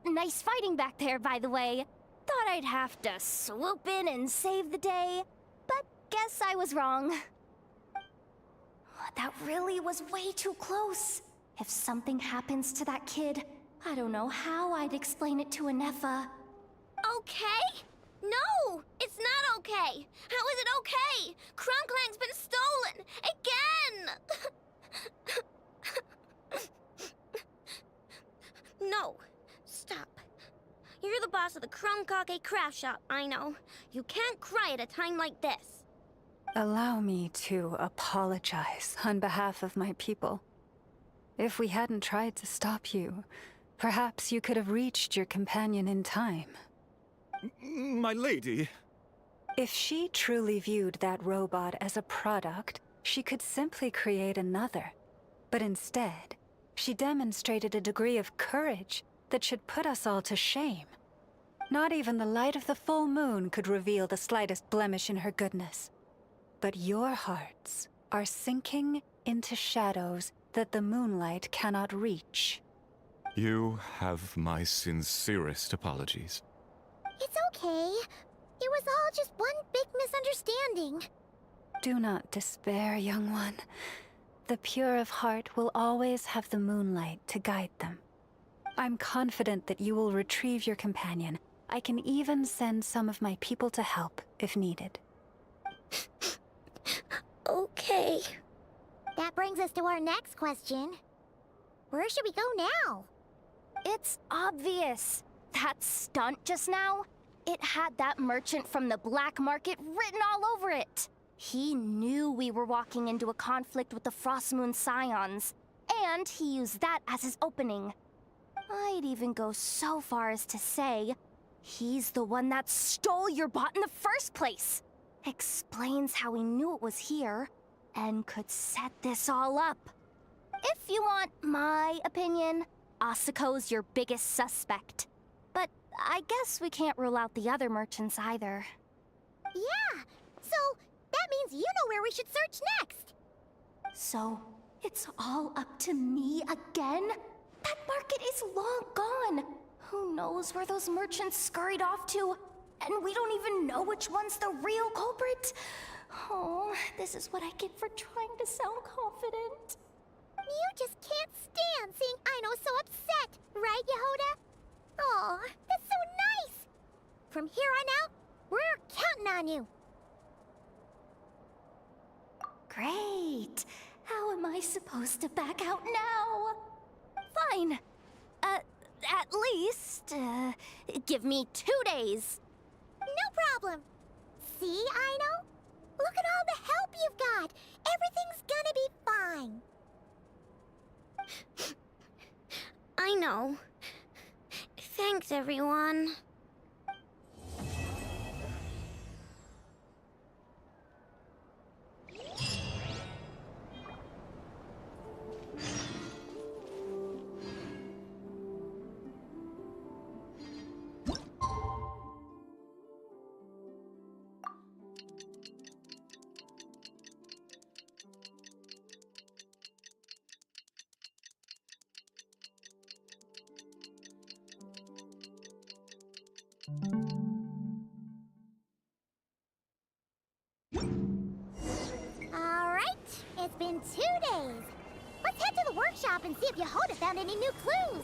Nice fighting back there, by the way. Thought I'd have to swoop in and save the day, but guess I was wrong. That really was way too close. If something happens to that kid, I don't know how I'd explain it to Anefa. Okay? No! It's not okay! How is it okay? Krumklank's been stolen! Again! No. Stop. You're the boss of the Krumkake craft shop, I know. You can't cry at a time like this. Allow me to apologize on behalf of my people. If we hadn't tried to stop you, perhaps you could have reached your companion in time. My lady. If she truly viewed that robot as a product, she could simply create another. But instead, she demonstrated a degree of courage that should put us all to shame. Not even the light of the full moon could reveal the slightest blemish in her goodness. But your hearts are sinking into shadows that the moonlight cannot reach. You have my sincerest apologies. It's okay. It was all just one big misunderstanding. Do not despair, young one. The pure of heart will always have the moonlight to guide them. I'm confident that you will retrieve your companion. I can even send some of my people to help if needed. Okay. That brings us to our next question. Where should we go now? It's obvious. That stunt just now, it had that merchant from the black market written all over it. He knew we were walking into a conflict with the Frostmoon Scions, and he used that as his opening. I'd even go so far as to say, he's the one that stole your bot in the first place. Explains how he knew it was here, and could set this all up. If you want my opinion, Asuko's your biggest suspect. But I guess we can't rule out the other merchants either. Yeah, so that means you know where we should search next. So, it's all up to me again? That market is long gone. Who knows where those merchants scurried off to? And we don't even know which one's the real culprit. Oh, this is what I get for trying to sound confident. You just can't stand seeing Aino so upset, right, Yehoda? Aw, that's so nice! From here on out, we're counting on you. Great. How am I supposed to back out now? Fine. At least, give me 2 days. No problem. See, Aino? Look at all the help you've got. Everything's gonna be fine. I know. Thanks, everyone. Alright, it's been 2 days. Let's head to the workshop and see if Yehoda found any new clues.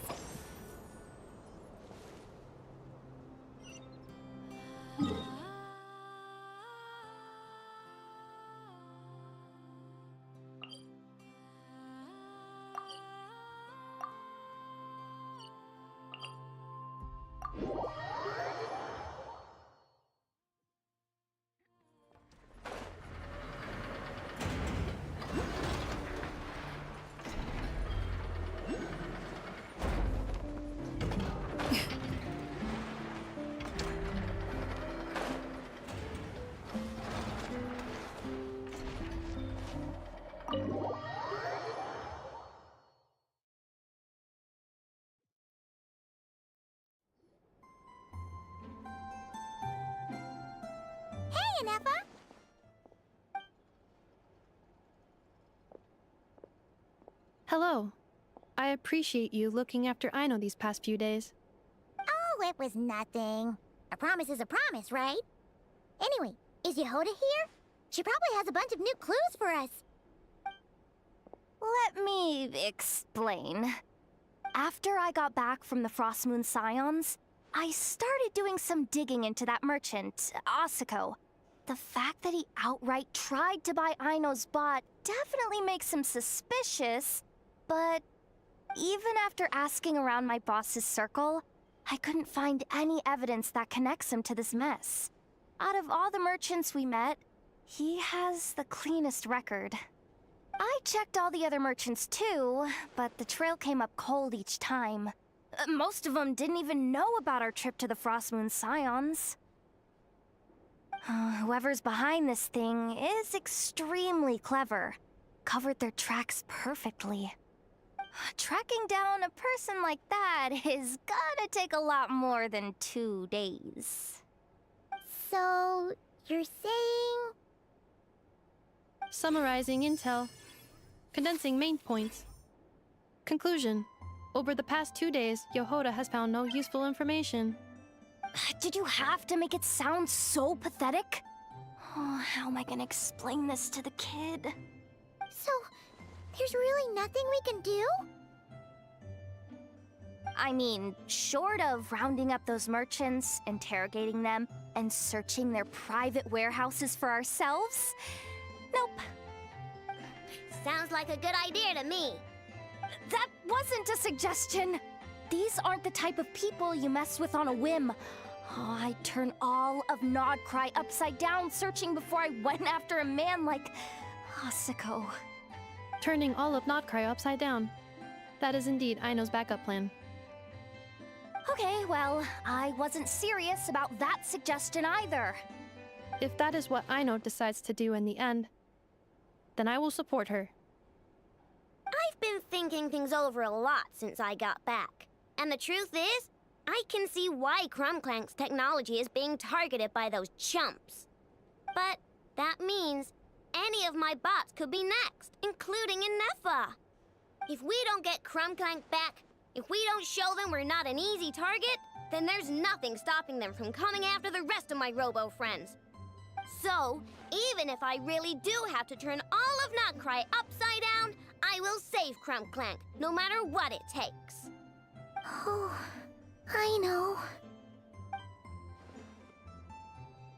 Hey, Anefa! Hello. I appreciate you looking after Aino these past few days. Oh, it was nothing. A promise is a promise, right? Anyway, is Yehoda here? She probably has a bunch of new clues for us. Let me explain. After I got back from the Frostmoon Scions, I started doing some digging into that merchant, Asuko. The fact that he outright tried to buy Aino's bot definitely makes him suspicious, but even after asking around my boss's circle, I couldn't find any evidence that connects him to this mess. Out of all the merchants we met, he has the cleanest record. I checked all the other merchants too, but the trail came up cold each time. Most of them didn't even know about our trip to the Frostmoon Scions. Whoever's behind this thing is extremely clever. Covered their tracks perfectly. Tracking down a person like that is gonna take a lot more than 2 days. So, you're saying... Summarizing intel. Condensing main points. Conclusion. Over the past 2 days, Yohoda has found no useful information. Did you have to make it sound so pathetic? Oh, how am I gonna explain this to the kid? So, there's really nothing we can do? I mean, short of rounding up those merchants, interrogating them, and searching their private warehouses for ourselves? Nope. Sounds like a good idea to me. That wasn't a suggestion! These aren't the type of people you mess with on a whim. Oh, I'd turn all of Nodcry upside down searching before I went after a man like Asako. Turning all of Nodcry upside down. That is indeed Aino's backup plan. Okay, well, I wasn't serious about that suggestion either. If that is what Aino decides to do in the end, then I will support her. I've been thinking things over a lot since I got back. And the truth is, I can see why Crumclank's technology is being targeted by those chumps. But that means any of my bots could be next, including Inefa. If we don't get Crumclank back, if we don't show them we're not an easy target, then there's nothing stopping them from coming after the rest of my robo friends. So, even if I really do have to turn all of Nodcry upside down, I will save Crumclank, no matter what it takes. Oh, I know.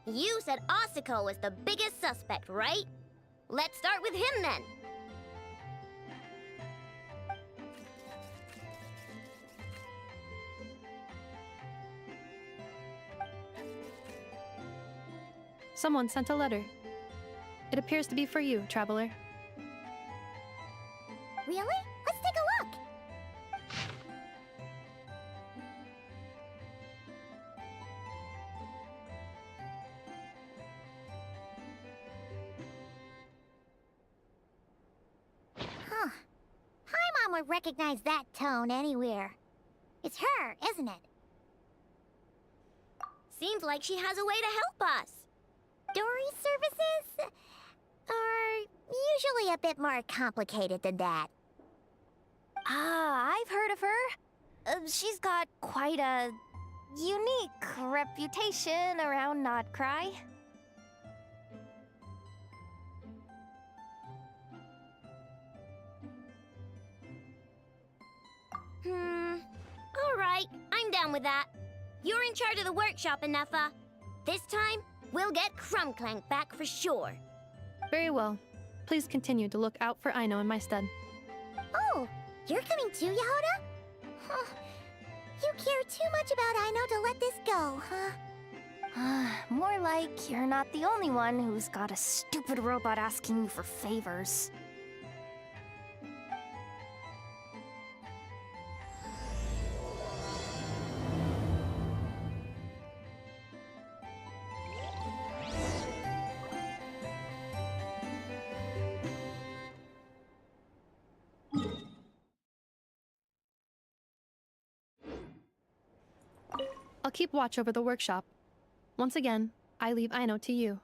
You said Asako was the biggest suspect, right? Let's start with him then. Someone sent a letter. It appears to be for you, traveler. Really? Let's take a look! Huh. Paimon would recognize that tone anywhere. It's her, isn't it? Seems like she has a way to help us. Dory's services are usually a bit more complicated than that. I've heard of her. She's got quite a unique reputation around Nodcry. Alright, I'm down with that. You're in charge of the workshop, Inefa. This time, we'll get Crumclank back for sure. Very well. Please continue to look out for Aino in my stead. Oh, you're coming too, Yehoda? Huh. You care too much about Aino to let this go, huh? More like you're not the only one who's got a stupid robot asking you for favors. I'll keep watch over the workshop. Once again, I leave Aino to you.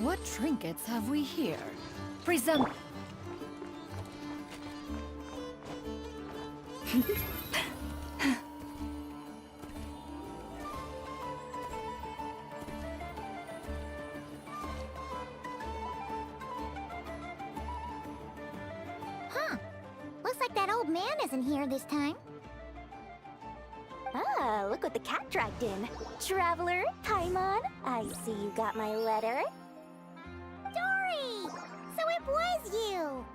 What trinkets have we here? Present. Huh. Looks like that old man isn't here this time. with the cat dragged in. Traveler, Paimon, I see you got my letter. Dory! So it was you!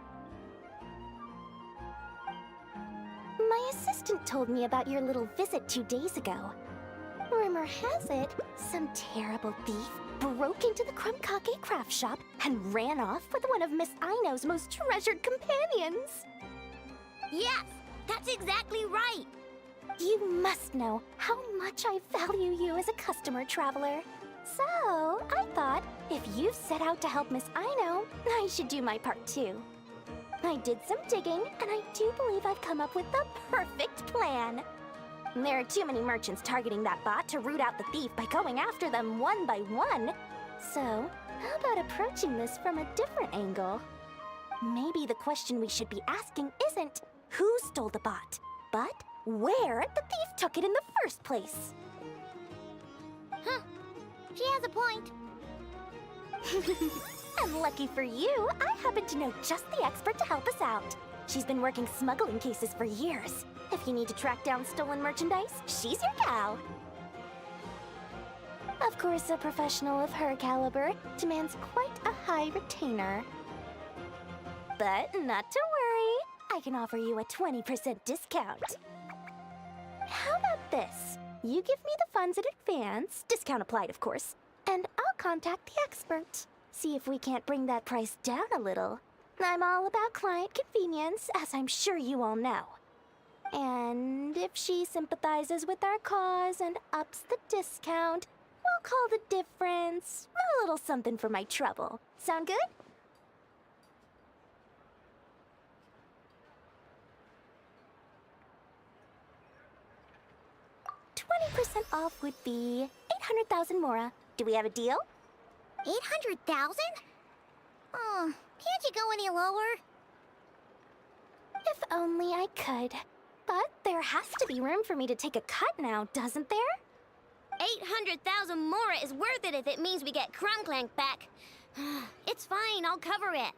My assistant told me about your little visit 2 days ago. Rumor has it, some terrible thief broke into the Krumkake craft shop and ran off with one of Miss Aino's most treasured companions. Yes, that's exactly right. You must know how much I value you as a customer, Traveler. So, I thought, if you've set out to help Miss Aino, I should do my part too. I did some digging, and I do believe I've come up with the perfect plan. There are too many merchants targeting that bot to root out the thief by going after them one by one. So, how about approaching this from a different angle? Maybe the question we should be asking isn't who stole the bot, but where the thief took it in the first place. Huh. She has a point. And lucky for you, I happen to know just the expert to help us out. She's been working smuggling cases for years. If you need to track down stolen merchandise, she's your gal. Of course, a professional of her caliber demands quite a high retainer. But not to worry, I can offer you a 20% discount. How about this? You give me the funds in advance, discount applied of course, and I'll contact the expert. See if we can't bring that price down a little. I'm all about client convenience, as I'm sure you all know. And if she sympathizes with our cause and ups the discount, we'll call the difference a little something for my trouble. Sound good? %20 off would be 800,000 mora. Do we have a deal? 800,000? Oh, can't you go any lower? If only I could. But there has to be room for me to take a cut now, doesn't there? 800,000 mora is worth it if it means we get Krumklank back. It's fine, I'll cover it.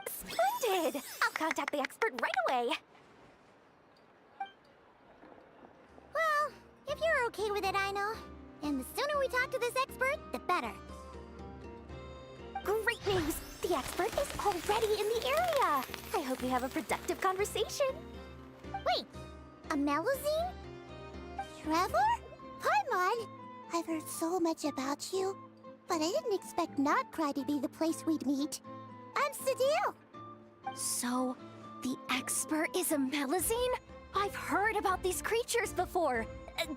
Splendid! I'll contact the expert right away. Well, if you're okay with it, Aino. And the sooner we talk to this expert, the better. Great news! The expert is already in the area. I hope you have a productive conversation. Wait, a Melusine? Trevor? Paimon? I've heard so much about you, but I didn't expect Notcry to be the place we'd meet. I'm Sadil. So, the expert is a Melusine? I've heard about these creatures before.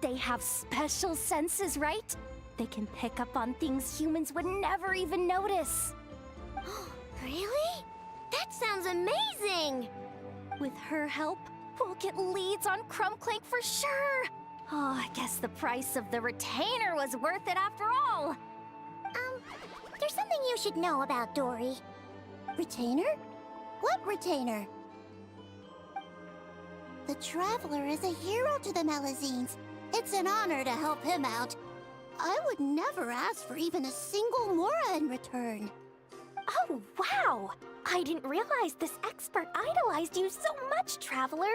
They have special senses, right? They can pick up on things humans would never even notice. Really? That sounds amazing! With her help, we'll get leads on Krumklank for sure. Oh, I guess the price of the retainer was worth it after all. There's something you should know about Dory. Retainer? What retainer? The Traveler is a hero to the Melusines. It's an honor to help him out. I would never ask for even a single mora in return. Oh, wow! I didn't realize this expert idolized you so much, Traveler.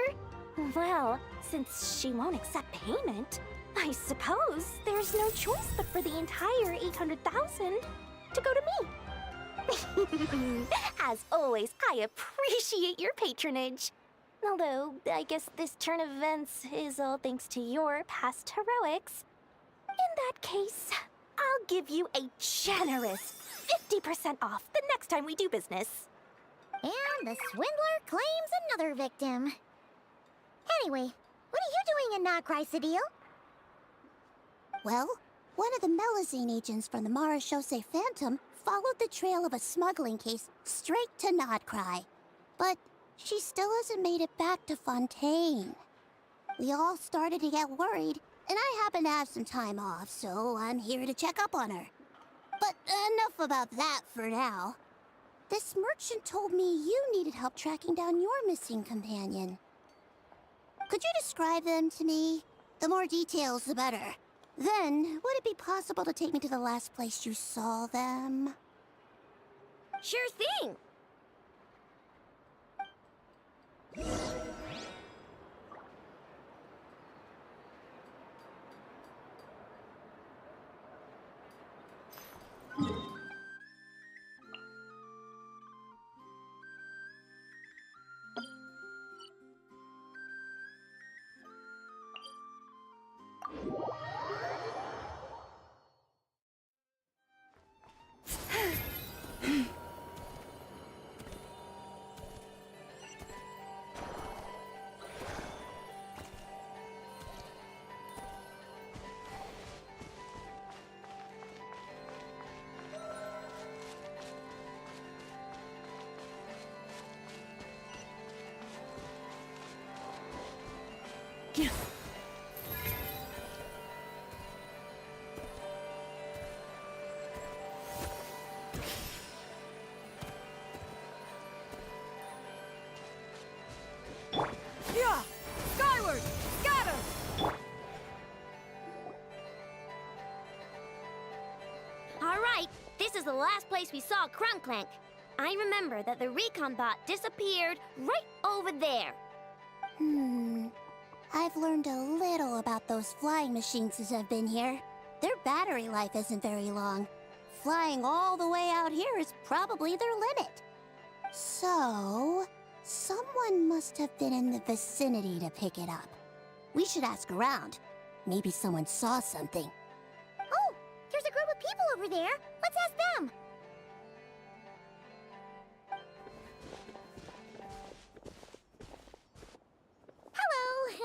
Well, since she won't accept payment, I suppose there's no choice but for the entire 800,000 to go to me. As always, I appreciate your patronage. Although, I guess this turn of events is all thanks to your past heroics. In that case, I'll give you a generous 50% off the next time we do business. And the swindler claims another victim. Anyway, what are you doing in Notcry, Sadil? Well, one of the Melusine agents from the Marechaussee Phantom followed the trail of a smuggling case straight to Notcry. But she still hasn't made it back to Fontaine. We all started to get worried, and I happen to have some time off, so I'm here to check up on her. But enough about that for now. This merchant told me you needed help tracking down your missing companion. Could you describe them to me? The more details, the better. Then, would it be possible to take me to the last place you saw them? Sure thing! Yeah! Skyward! Scatter! All right, this is the last place we saw Crunklank. I remember that the recon bot disappeared right over there. I've learned a little about those flying machines since I've been here. Their battery life isn't very long. Flying all the way out here is probably their limit. So, someone must have been in the vicinity to pick it up. We should ask around. Maybe someone saw something. Oh, there's a group of people over there. Let's ask them. Hello.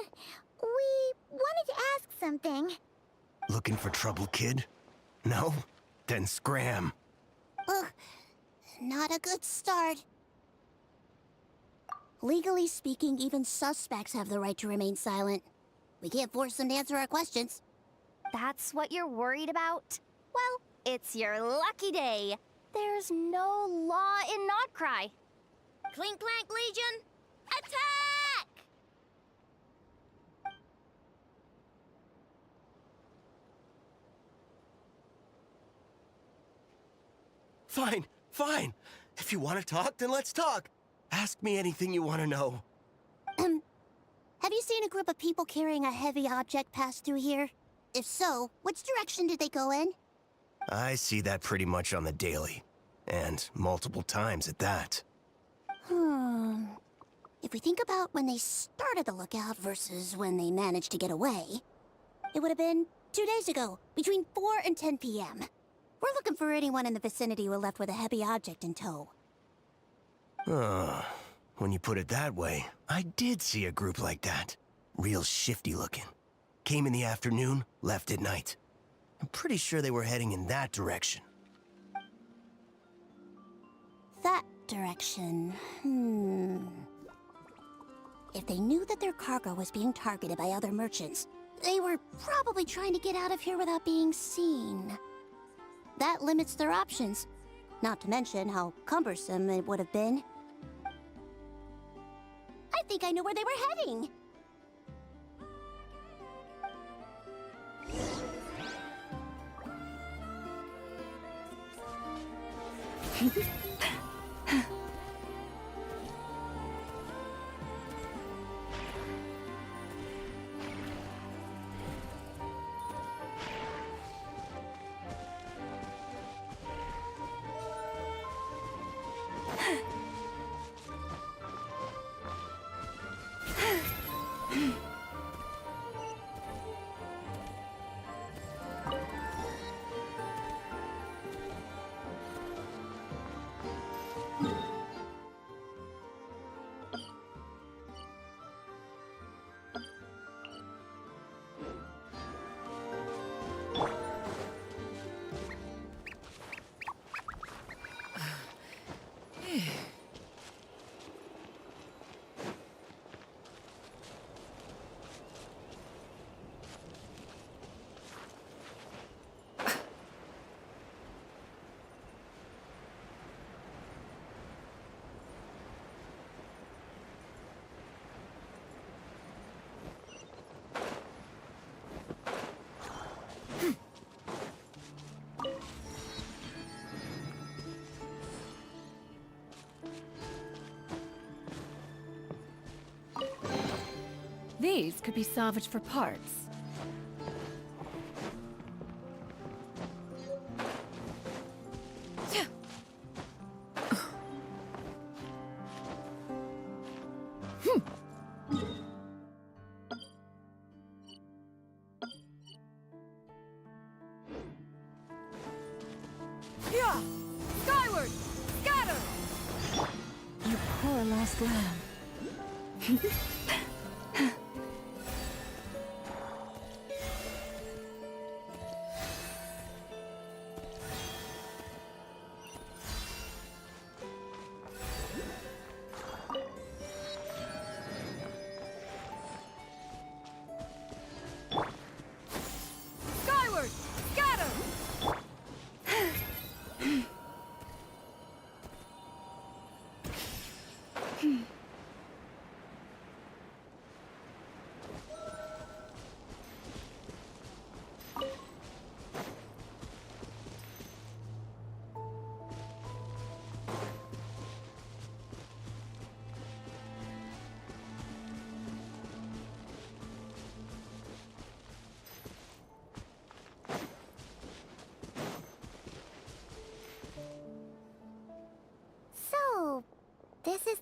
We wanted to ask something. Looking for trouble, kid? No? Then scram. Ugh, not a good start. Legally speaking, even suspects have the right to remain silent. We can't force them to answer our questions. That's what you're worried about? Well, it's your lucky day. There's no law in Notcry. Clink Clank Legion, attack! Fine, fine. If you want to talk, then let's talk. Ask me anything you want to know. Have you seen a group of people carrying a heavy object pass through here? If so, which direction did they go in? I see that pretty much on the daily. And multiple times at that. If we think about when they started the lookout versus when they managed to get away, it would have been 2 days ago, between 4 and 10 p.m. We're looking for anyone in the vicinity who left with a heavy object in tow. When you put it that way, I did see a group like that. Real shifty looking. Came in the afternoon, left at night. I'm pretty sure they were heading in that direction. That direction, If they knew that their cargo was being targeted by other merchants, they were probably trying to get out of here without being seen. That limits their options, not to mention how cumbersome it would have been. I think I know where they were heading. These could be salvaged for parts. Yeah! Skyward! Scatter! You poor lost lamb.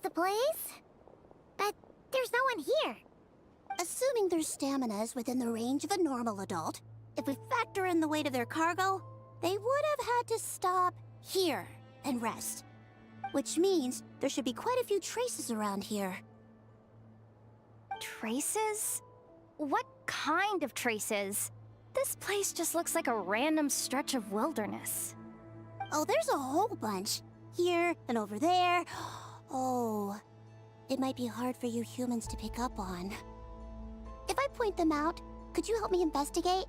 the place. But there's no one here. Assuming their stamina is within the range of a normal adult, if we factor in the weight of their cargo, they would have had to stop here and rest. Which means there should be quite a few traces around here. Traces? What kind of traces? This place just looks like a random stretch of wilderness. Oh, there's a whole bunch. Here and over there. Oh, it might be hard for you humans to pick up on. If I point them out, could you help me investigate?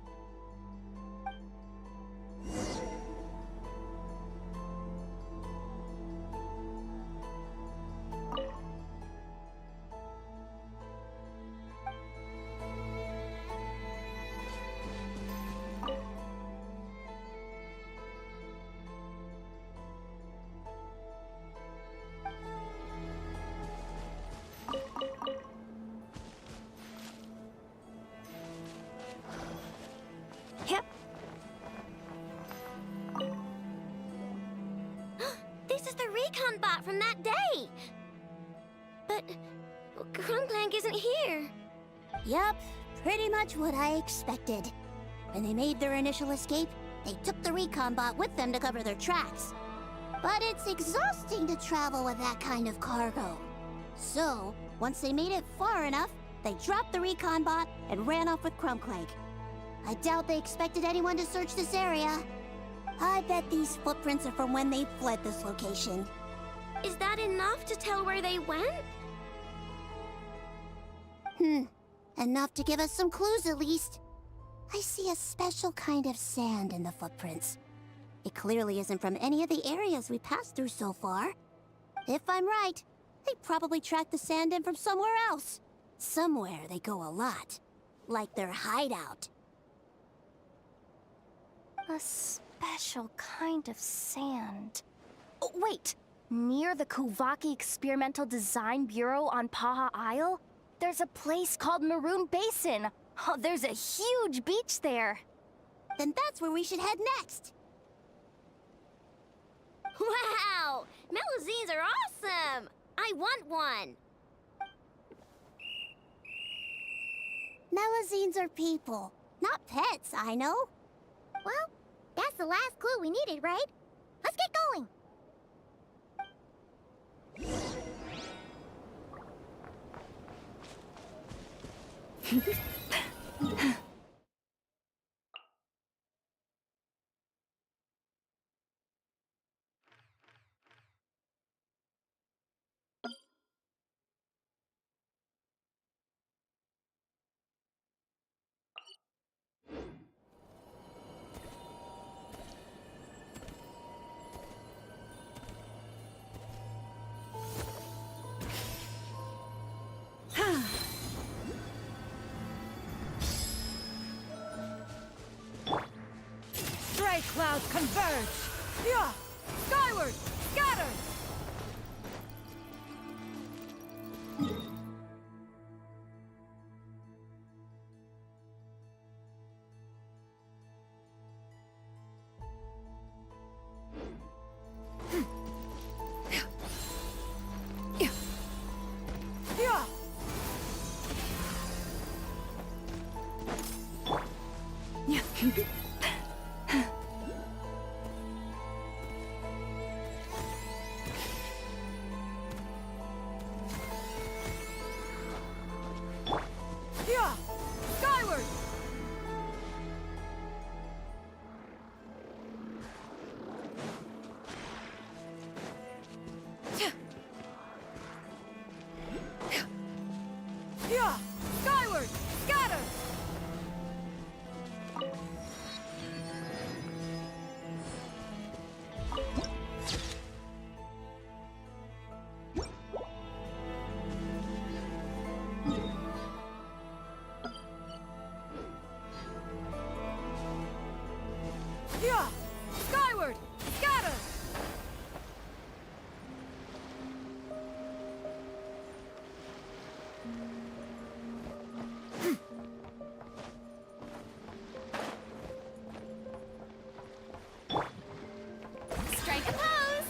Yep. This is the recon bot from that day! But Crumbclank isn't here. Yup, pretty much what I expected. When they made their initial escape, they took the recon bot with them to cover their tracks. But it's exhausting to travel with that kind of cargo. So, once they made it far enough, they dropped the recon bot and ran off with Crumbclank. I doubt they expected anyone to search this area. I bet these footprints are from when they fled this location. Is that enough to tell where they went? Enough to give us some clues at least. I see a special kind of sand in the footprints. It clearly isn't from any of the areas we passed through so far. If I'm right, they probably tracked the sand in from somewhere else. Somewhere they go a lot. Like their hideout. A special kind of sand. Oh, wait! Near the Kuvaki Experimental Design Bureau on Paha Isle, there's a place called Maroon Basin. Oh, there's a huge beach there. Then that's where we should head next. Wow! Melusines are awesome! I want one! Melusines are people, not pets, I know. Well, that's the last clue we needed, right? Let's get going! Stray clouds converge! Yeah! Skyward! Scatter! Yeah! Yeah! Skyward! Yeah! Skyward! Scatter! Yeah! Skyward! Scatter! Strike a pose!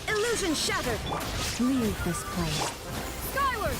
Illusion shattered! Leave this place. Skyward!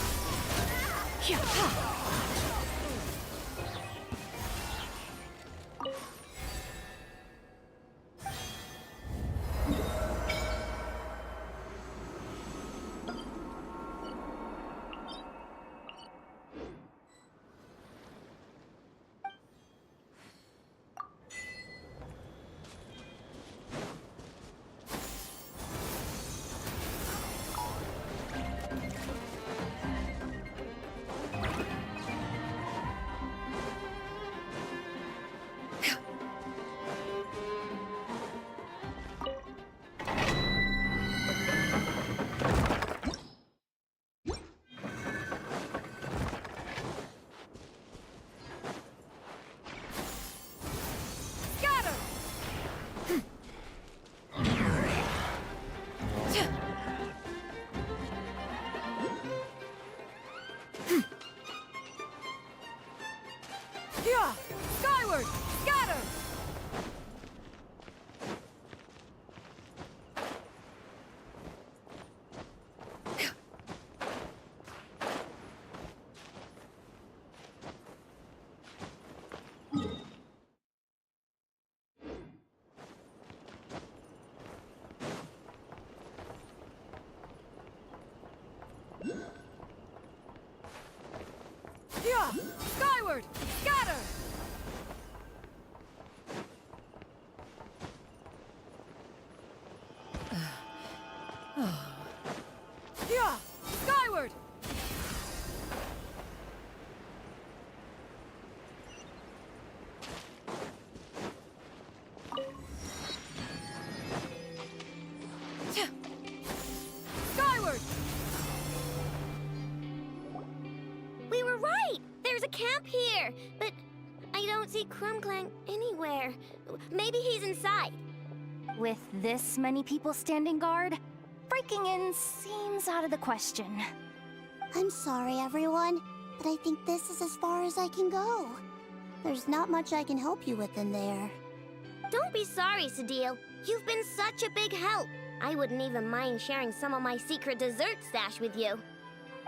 Skyward! Scatter! Skyward! Scatter! Skyward! Skyward! We were right! There's a camp here! But I don't see Krumklang anywhere. Maybe he's inside. With this many people standing guard, breaking in seems out of the question. I'm sorry, everyone, but I think this is as far as I can go. There's not much I can help you with in there. Don't be sorry, Sadil. You've been such a big help. I wouldn't even mind sharing some of my secret dessert stash with you.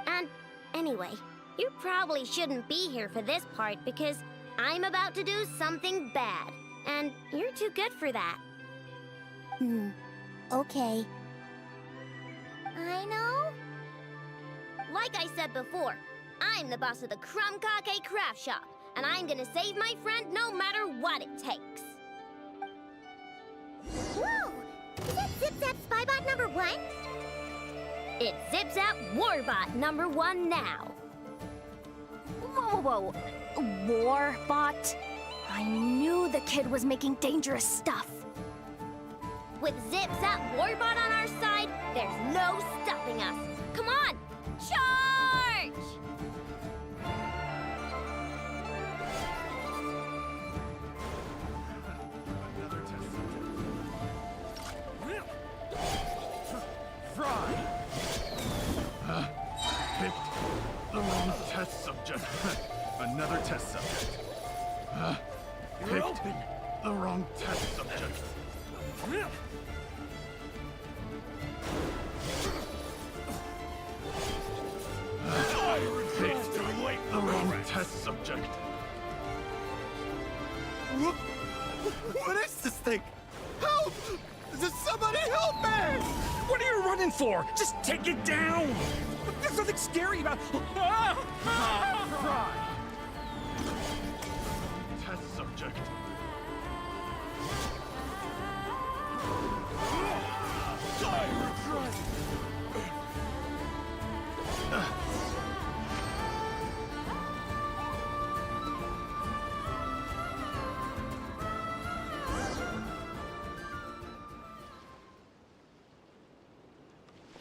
And anyway, you probably shouldn't be here for this part because I'm about to do something bad. And you're too good for that. Okay. I know. Like I said before, I'm the boss of the Krumkake Craft Shop, and I'm gonna save my friend no matter what it takes. Whoa! Is that Zip-Zap Spybot number 1? It's Zip-Zap Warbot number 1 now. Whoa. Warbot? I knew the kid was making dangerous stuff. With Zip-Zap Warbot on our side, there's no stopping us. Come on, charge! Fry! Picked the wrong test subject. Another test subject. Picked the wrong test subject. Picked the wrong test subject. What is this thing? Help! Does somebody help me? What are you running for? Just take it down! There's nothing scary about... Fry! Test subject.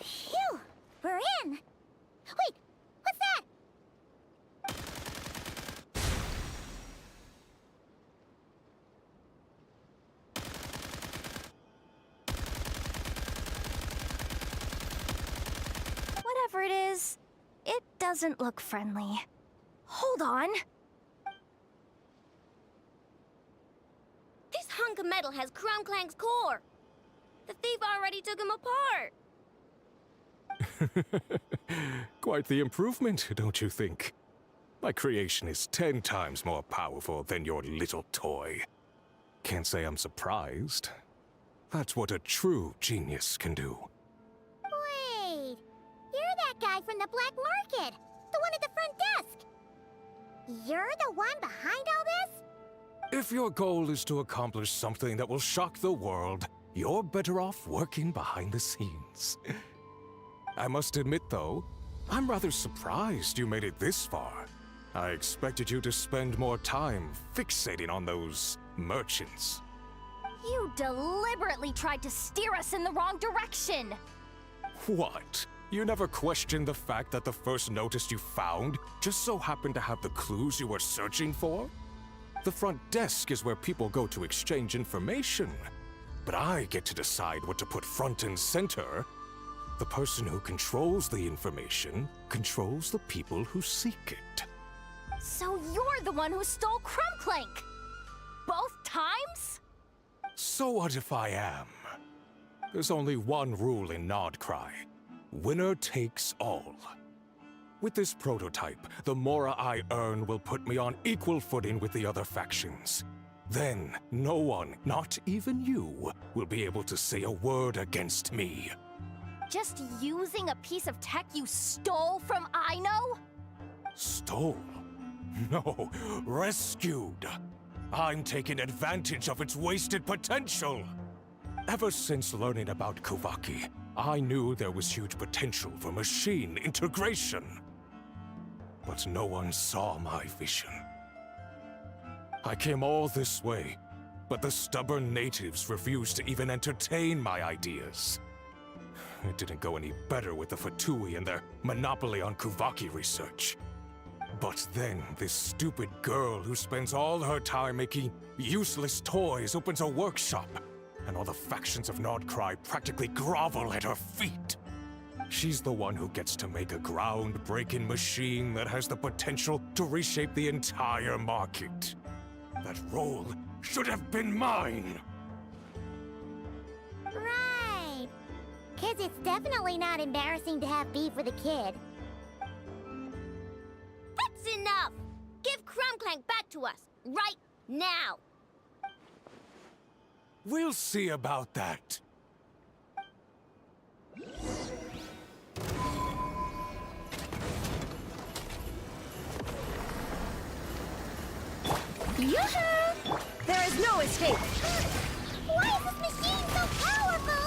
Phew! We're in! Wait! What's that? Whatever it is, it doesn't look friendly. Hold on. hunk of metal has Clank's core. The thief already took him apart. Quite the improvement, don't you think? My creation is 10 times more powerful than your little toy. Can't say I'm surprised. That's what a true genius can do. Wait, you're that guy from the black market, the one at the front desk. You're the one behind all this? If your goal is to accomplish something that will shock the world, you're better off working behind the scenes. I must admit, though, I'm rather surprised you made it this far. I expected you to spend more time fixating on those merchants. You deliberately tried to steer us in the wrong direction! What? You never questioned the fact that the first notice you found just so happened to have the clues you were searching for? The front desk is where people go to exchange information. But I get to decide what to put front and center. The person who controls the information controls the people who seek it. So you're the one who stole Clank! Both times? So what if I am? There's only one rule in Nodcry. Winner takes all. With this prototype, the mora I earn will put me on equal footing with the other factions. Then, no one, not even you, will be able to say a word against me. Just using a piece of tech you stole from Aino? Stole? No, rescued. I'm taking advantage of its wasted potential. Ever since learning about Kuvaki, I knew there was huge potential for machine integration. But no one saw my vision. I came all this way, but the stubborn natives refused to even entertain my ideas. It didn't go any better with the Fatui and their monopoly on Kuvaki research. But then, this stupid girl who spends all her time making useless toys opens a workshop, and all the factions of Nodcry practically grovel at her feet. She's the one who gets to make a groundbreaking machine that has the potential to reshape the entire market. That role should have been mine! Right. 'Cause it's definitely not embarrassing to have beef with a kid. That's enough! Give Clank back to us, right now! We'll see about that. Yoo-hoo! There is no escape! Why is this machine so powerful?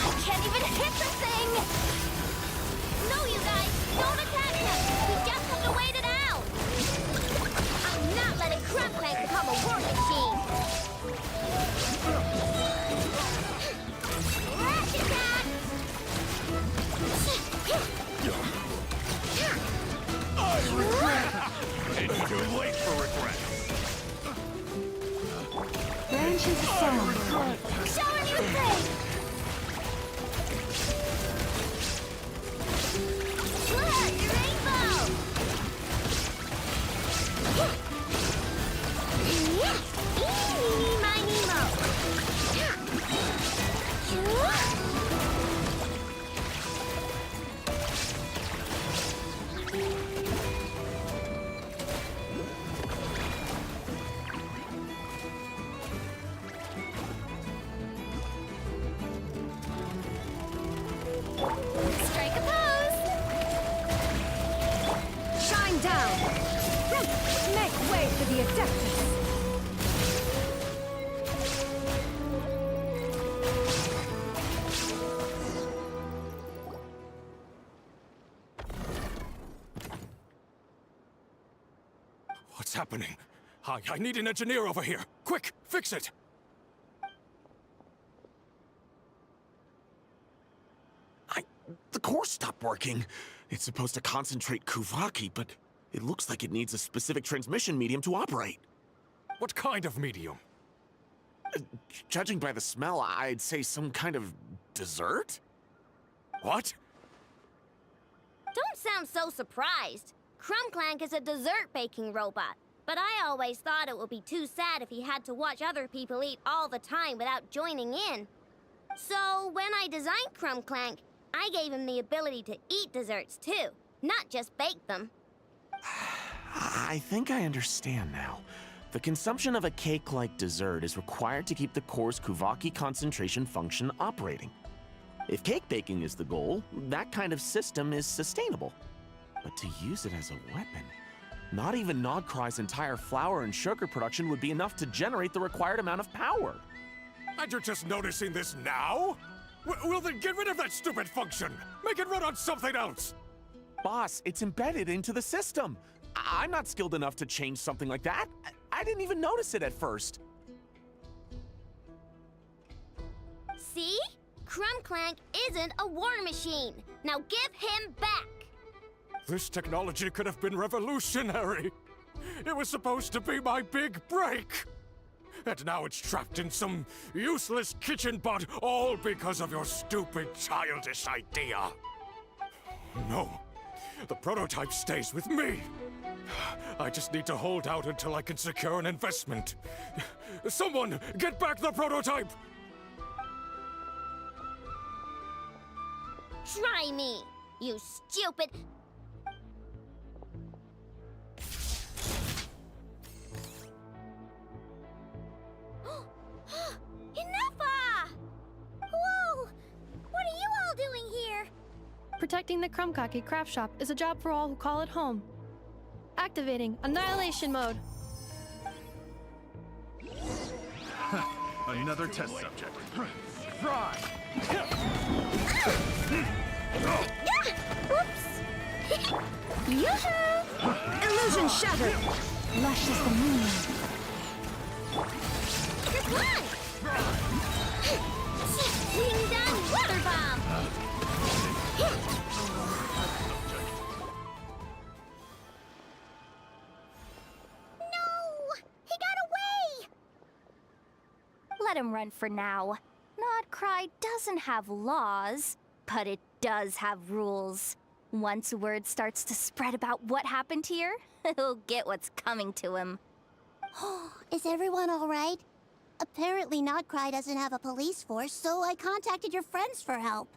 I can't even hit the thing! No, you guys, don't attack him! We just have to wait it out! I'm not letting Clank become a war machine! Ratchet Cat! I regret! It's too late for regret! Branches of song. Show a new thing! Look, your rainbow! Eeny, miny, mo! Strike a pose! Shine down! Make way for the Adeptus! What's happening? I need an engineer over here. Quick, fix it! The core stopped working. It's supposed to concentrate Kuvaki, but it looks like it needs a specific transmission medium to operate. What kind of medium? Judging by the smell, I'd say some kind of dessert? What? Don't sound so surprised. Clank is a dessert baking robot. But I always thought it would be too sad if he had to watch other people eat all the time without joining in. So when I designed Crumb Clank, I gave him the ability to eat desserts too, not just bake them. I think I understand now. The consumption of a cake-like dessert is required to keep the core's Kuvaki concentration function operating. If cake baking is the goal, that kind of system is sustainable. But to use it as a weapon, not even Nodcry's entire flour and sugar production would be enough to generate the required amount of power. And you're just noticing this now? Well then get rid of that stupid function! Make it run on something else! Boss, it's embedded into the system. I'm not skilled enough to change something like that. I didn't even notice it at first. See? Crumb Clank isn't a war machine. Now give him back! This technology could have been revolutionary. It was supposed to be my big break. And now it's trapped in some useless kitchen bot, all because of your stupid childish idea. No, the prototype stays with me. I just need to hold out until I can secure an investment. Someone, get back the prototype! Try me, you stupid... Enough! Whoa! What are you all doing here? Protecting the Krumkake craft shop is a job for all who call it home. Activating Annihilation Mode. Another test subject. Fry! Oops! Yoo-hoo! Illusion shattered! Lush as the moon. One! Wing done water bomb! No! He got away! Let him run for now. Nodcry doesn't have laws, but it does have rules. Once word starts to spread about what happened here, he'll get what's coming to him. Is everyone all right? Apparently Nodcry doesn't have a police force, so I contacted your friends for help.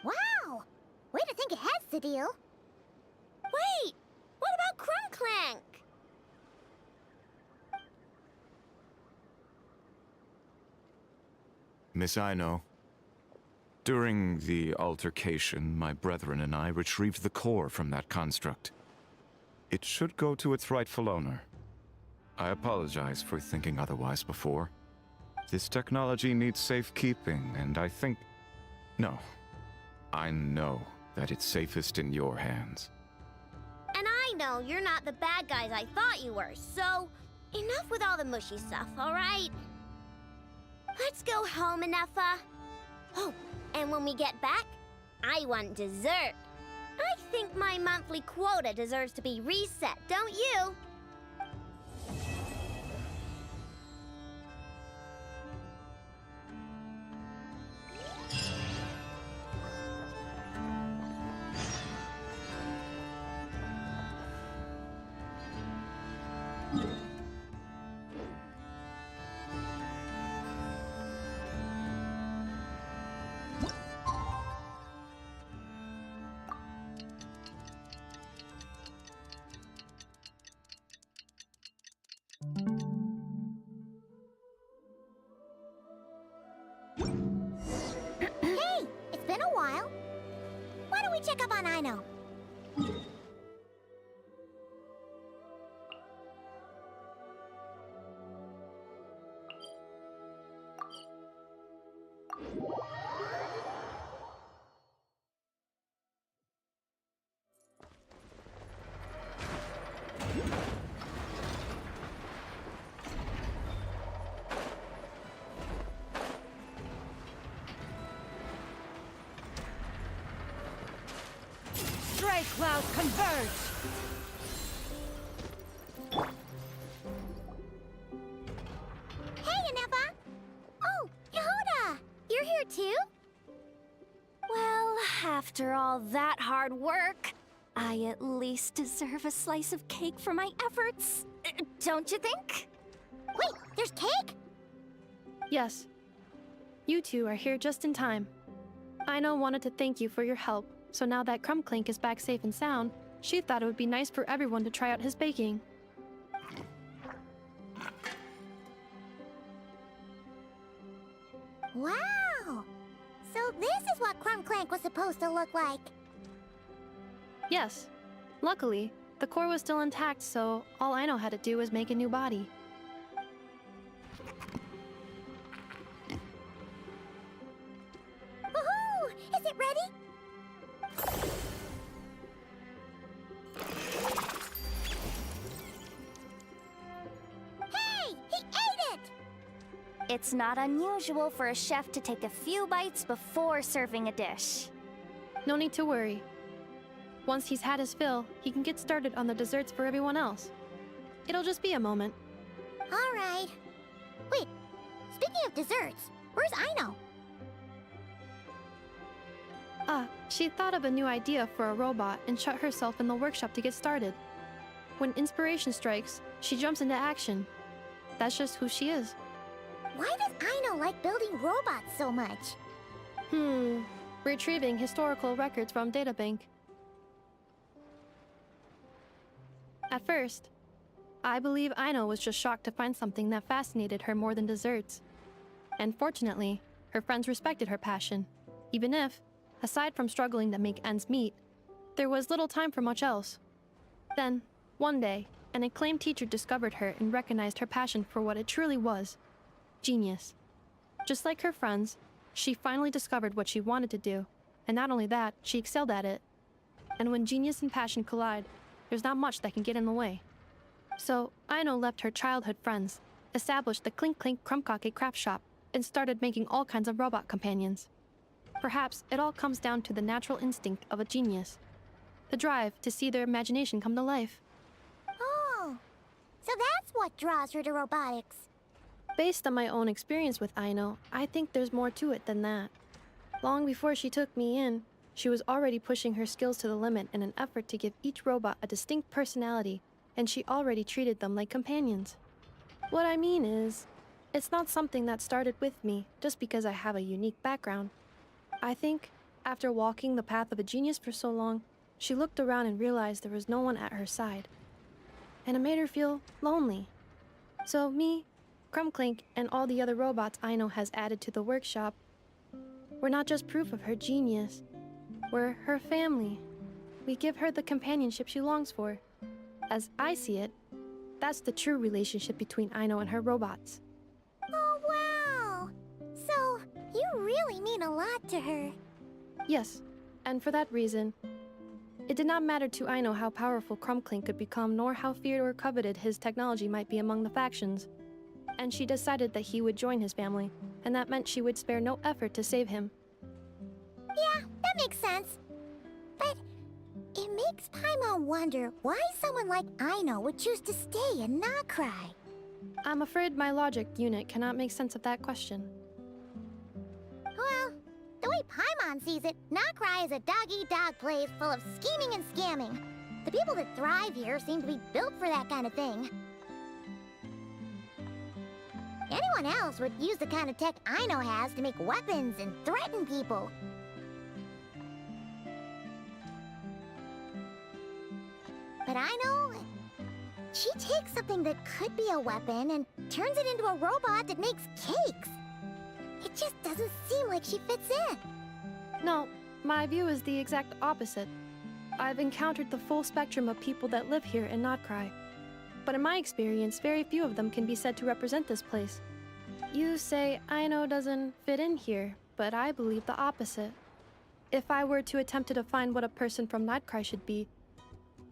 Wow! Way to think ahead, Cedille. Wait! What about Crumb Clank? Miss Aino, during the altercation, my brethren and I retrieved the core from that construct. It should go to its rightful owner. I apologize for thinking otherwise before. This technology needs safekeeping, and I think... No. I know that it's safest in your hands. And I know you're not the bad guys I thought you were, so... enough with all the mushy stuff, alright? Let's go home, Ineffa. Oh, and when we get back, I want dessert. I think my monthly quota deserves to be reset, don't you? Hey, it's been a while. Why don't we check up on Aino? Stray cloud converge! Hey, Ineffa! Oh, Yehuda! You're here too? Well, after all that hard work, I at least deserve a slice of cake for my efforts. Don't you think? Wait, there's cake? Yes. You two are here just in time. Aino wanted to thank you for your help, so now that Crumbclink is back safe and sound, she thought it would be nice for everyone to try out his baking. Wow! So this is what Crumbclank was supposed to look like. Yes. Luckily, the core was still intact, so all Aino had to do was make a new body. Woohoo! Is it ready? Hey! He ate it! It's not unusual for a chef to take a few bites before serving a dish. No need to worry. Once he's had his fill, he can get started on the desserts for everyone else. It'll just be a moment. All right. Wait, speaking of desserts, where's Aino? She thought of a new idea for a robot and shut herself in the workshop to get started. When inspiration strikes, she jumps into action. That's just who she is. Why does Aino like building robots so much? Retrieving historical records from databank. At first, I believe Aino was just shocked to find something that fascinated her more than desserts. And fortunately, her friends respected her passion, even if, aside from struggling to make ends meet, there was little time for much else. Then, one day, an acclaimed teacher discovered her and recognized her passion for what it truly was: genius. Just like her friends, she finally discovered what she wanted to do, and not only that, she excelled at it. And when genius and passion collide, there's not much that can get in the way. So, Aino left her childhood friends, established the Clink Clink Crumbkake craft shop, and started making all kinds of robot companions. Perhaps it all comes down to the natural instinct of a genius. The drive to see their imagination come to life. Oh, so that's what draws her to robotics. Based on my own experience with Aino, I think there's more to it than that. Long before she took me in, she was already pushing her skills to the limit in an effort to give each robot a distinct personality, and she already treated them like companions. What I mean is, it's not something that started with me just because I have a unique background. I think, after walking the path of a genius for so long, she looked around and realized there was no one at her side. And it made her feel lonely. So me, Crumbclink, and all the other robots Aino has added to the workshop, we're not just proof of her genius. We're her family. We give her the companionship she longs for. As I see it, that's the true relationship between Aino and her robots. Oh, wow! So, you really mean a lot to her. Yes, and for that reason, it did not matter to Aino how powerful Crumbclink could become, nor how feared or coveted his technology might be among the factions. And she decided that he would join his family, and that meant she would spare no effort to save him. Yeah, that makes sense. But it makes Paimon wonder why someone like Aino would choose to stay and not cry. I'm afraid my logic unit cannot make sense of that question. Well, the way Paimon sees it, Nokrai is a dog-eat-dog place full of scheming and scamming. The people that thrive here seem to be built for that kind of thing. Anyone else would use the kind of tech Aino has to make weapons and threaten people. But Aino, she takes something that could be a weapon and turns it into a robot that makes cakes. It just doesn't seem like she fits in. No, my view is the exact opposite. I've encountered the full spectrum of people that live here in Nokrai. But in my experience, very few of them can be said to represent this place. You say Aino doesn't fit in here, but I believe the opposite. If I were to attempt to define what a person from Nokrai should be,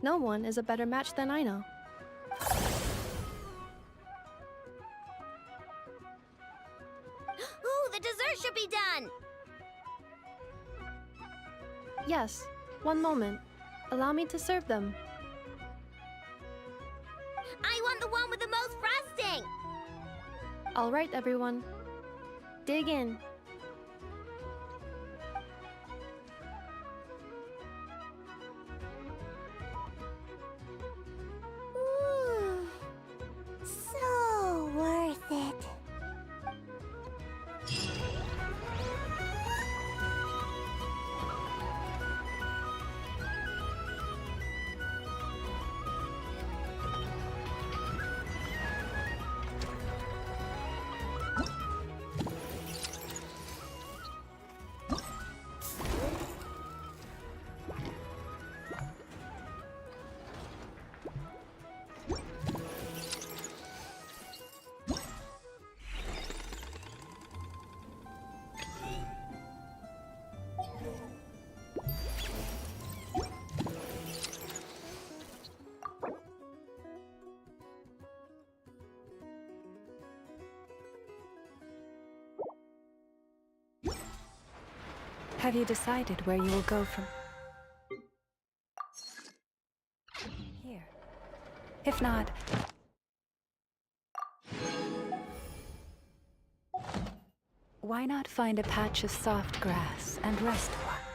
no one is a better match than Aino. Ooh, the dessert should be done! Yes, one moment. Allow me to serve them. I want the one with the most frosting! All right, everyone. Dig in. Ooh, Have you decided where you will go from here? If not, why not find a patch of soft grass and rest a while?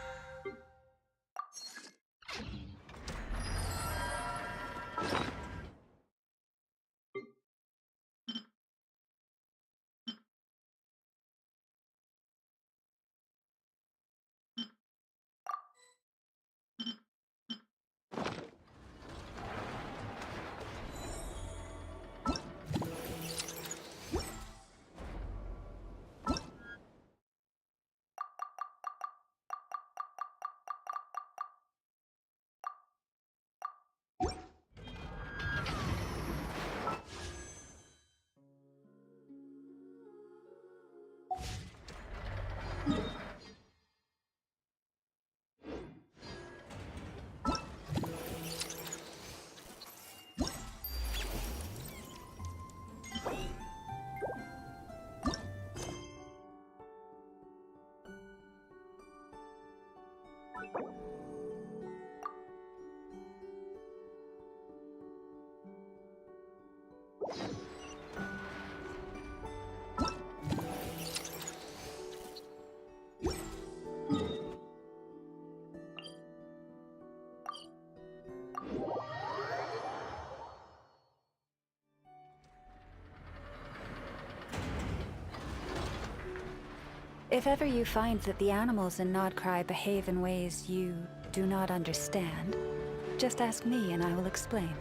If ever you find that the animals in Nodcry behave in ways you do not understand, just ask me and I will explain.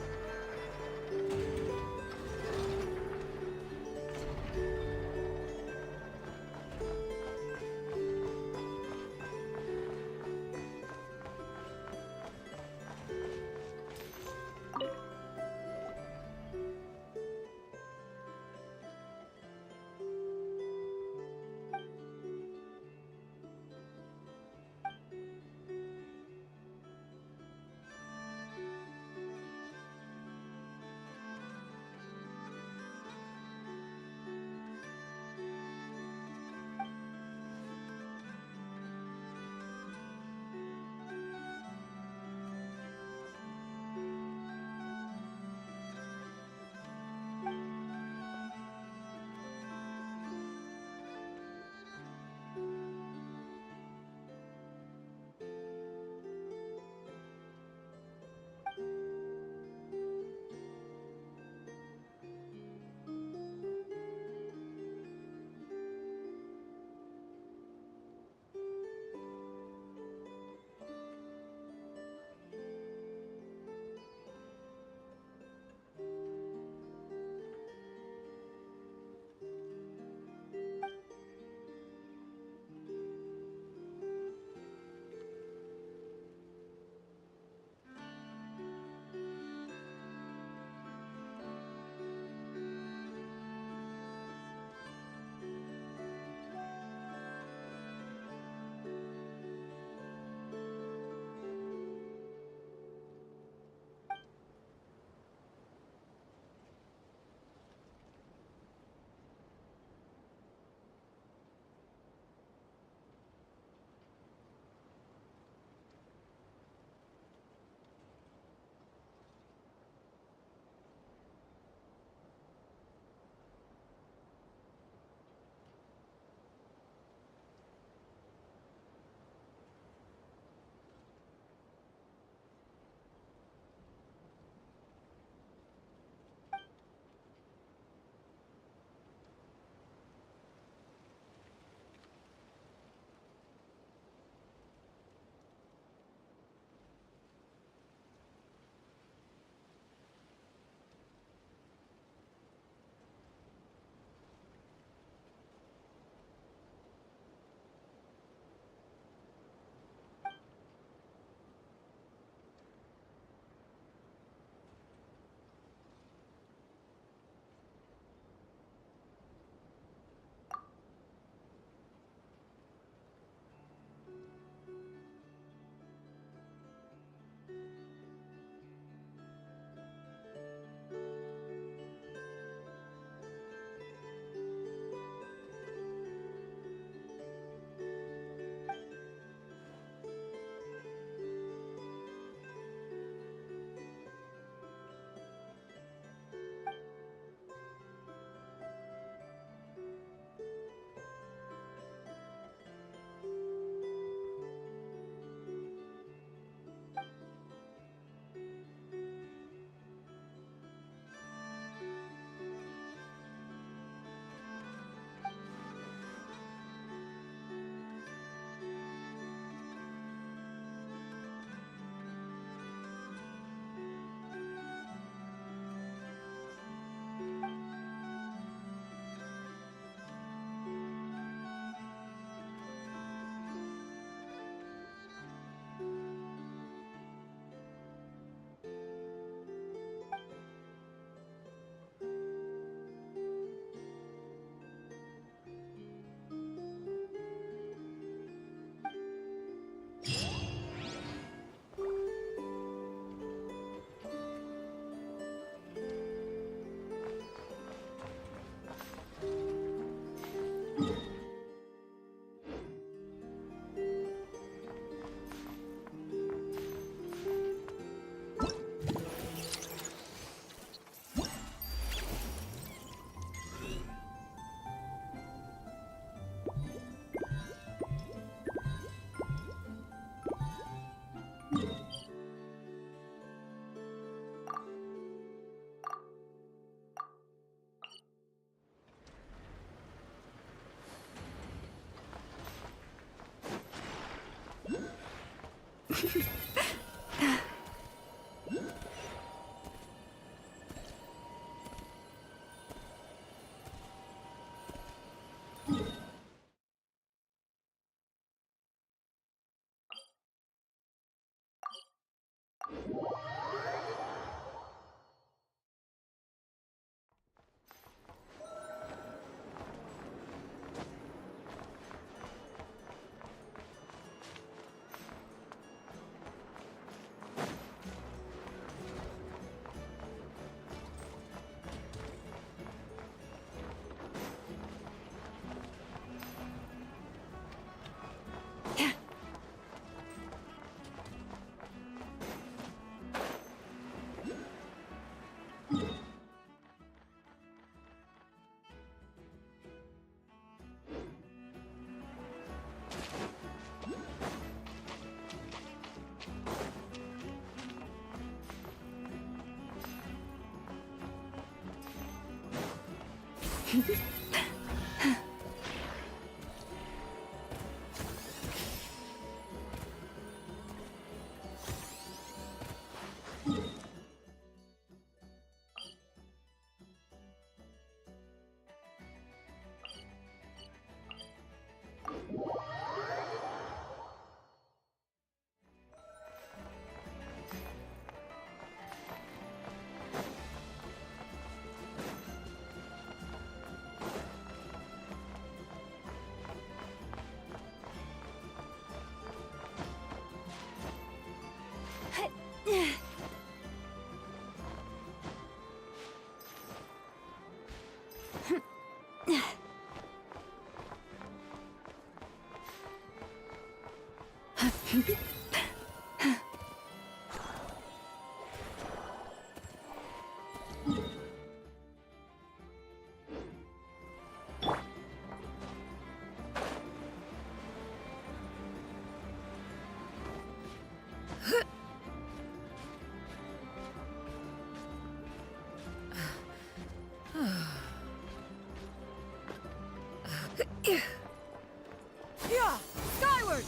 Yeah! Skyward!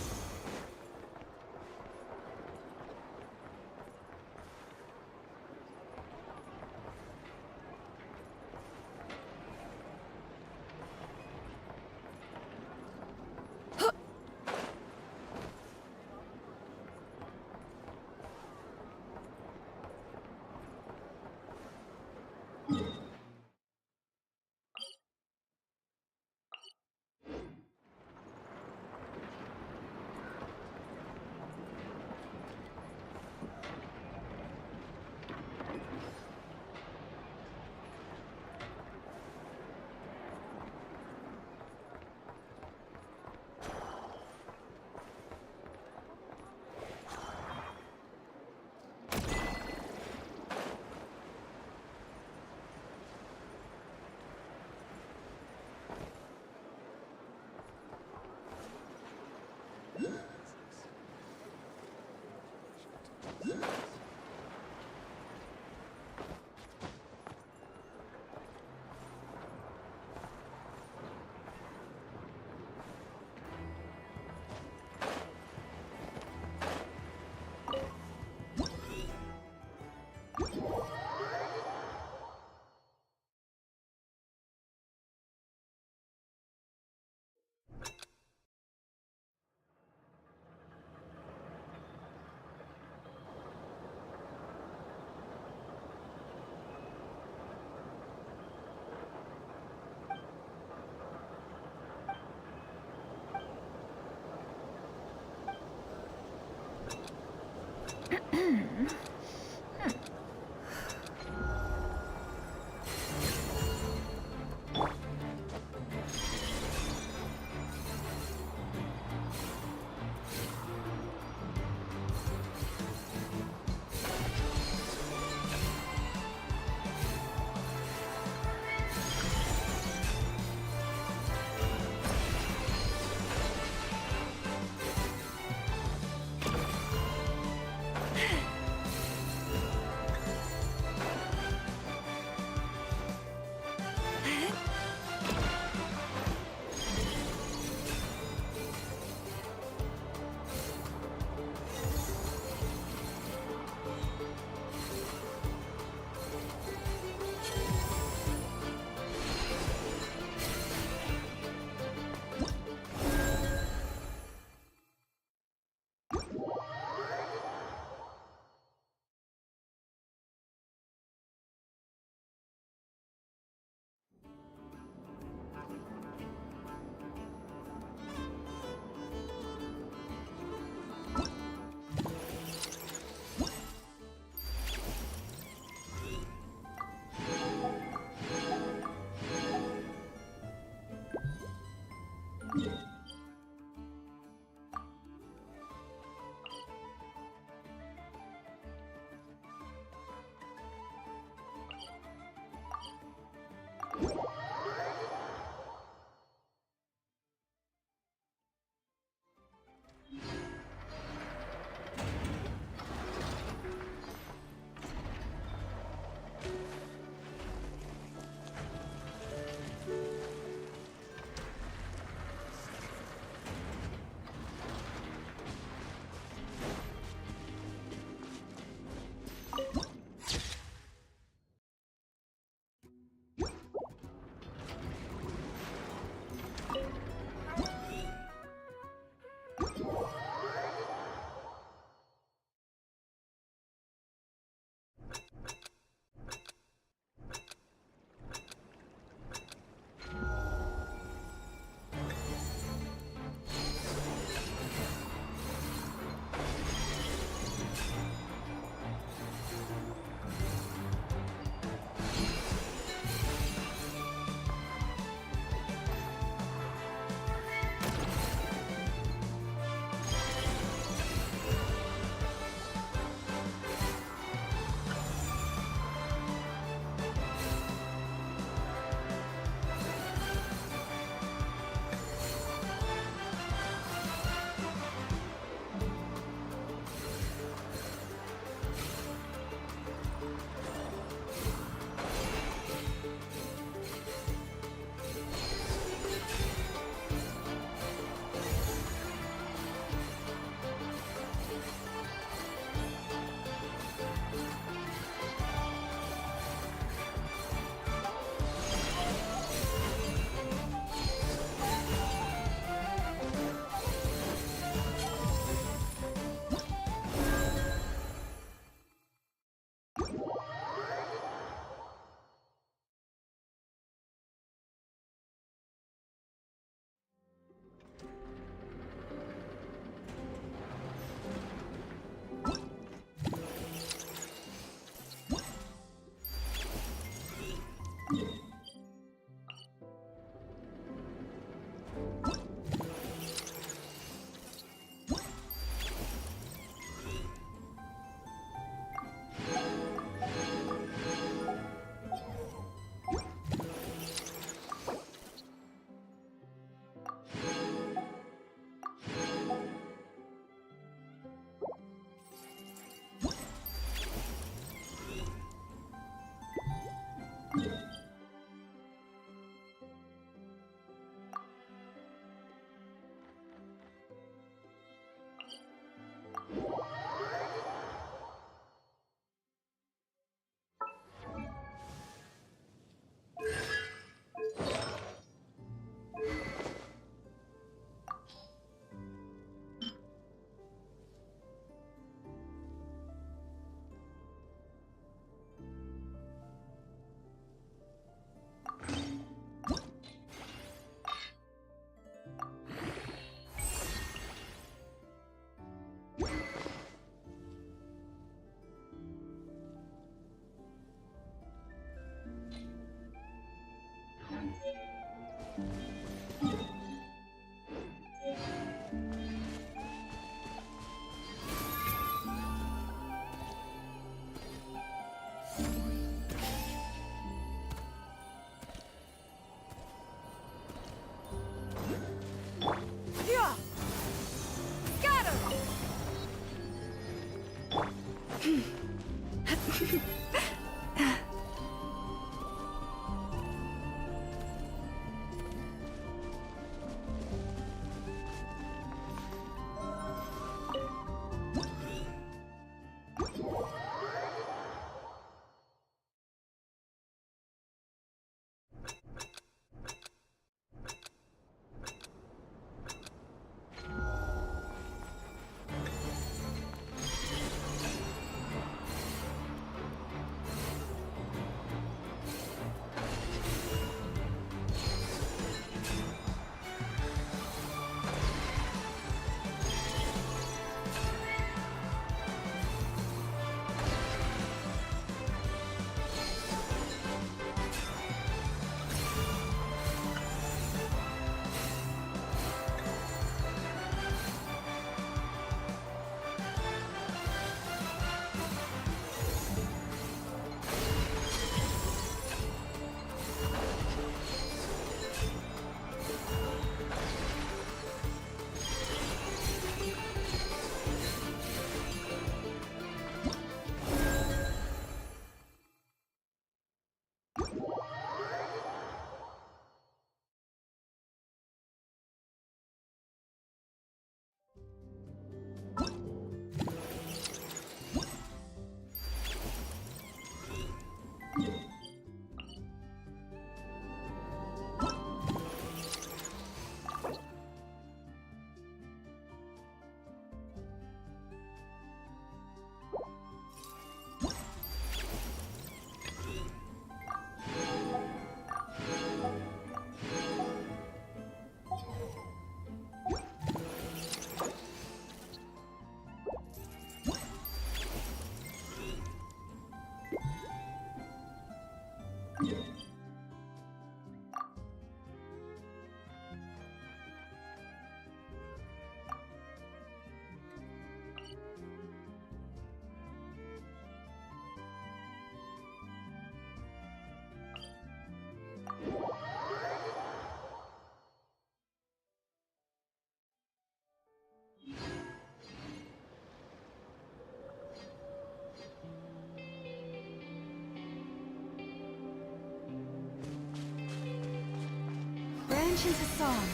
Branch into song.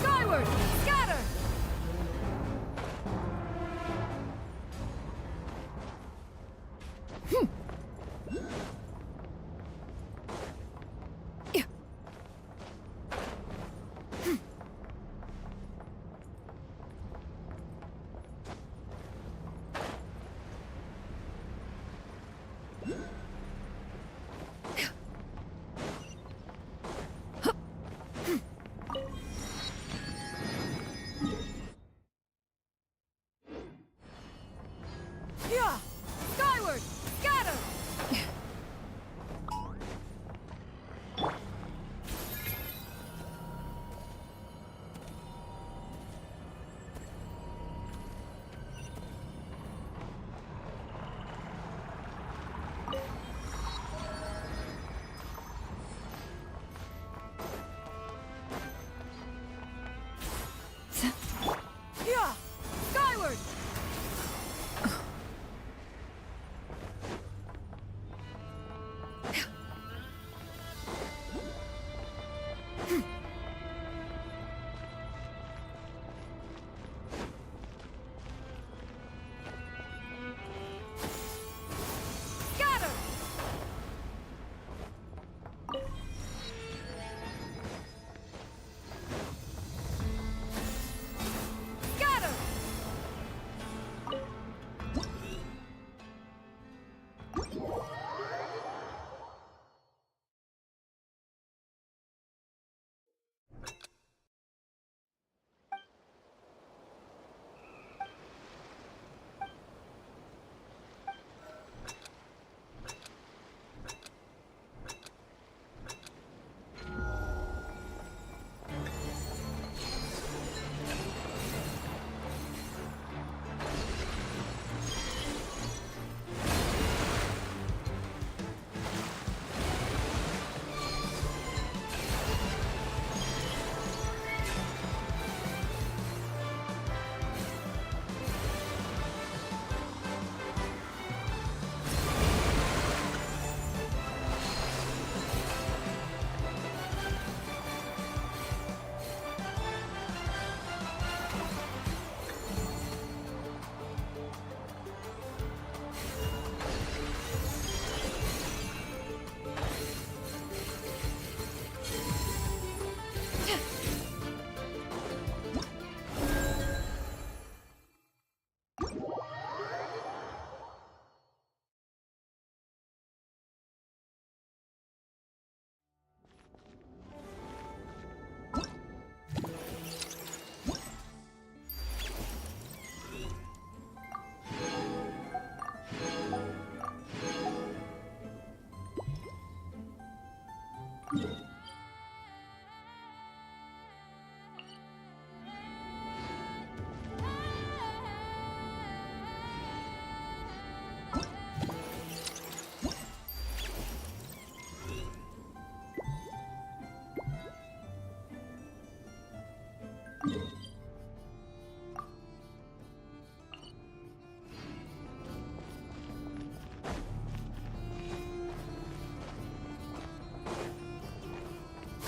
Skyward! Scatter! Yeah! Skyward! Scatter! Yeah! Skyward! Scatter! Scatter!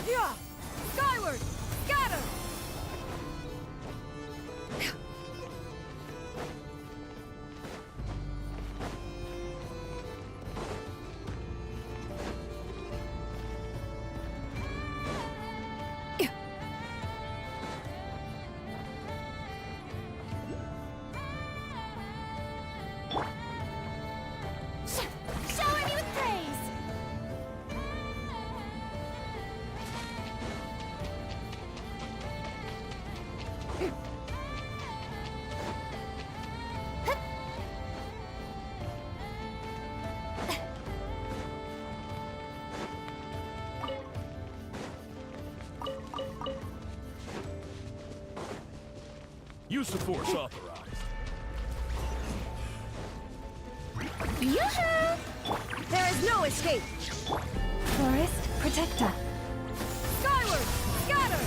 Yeah! Skyward! Scatter! Use of force authorized. Yoo-hoo! There is no escape! Forest Protector. Skyward! Scatter!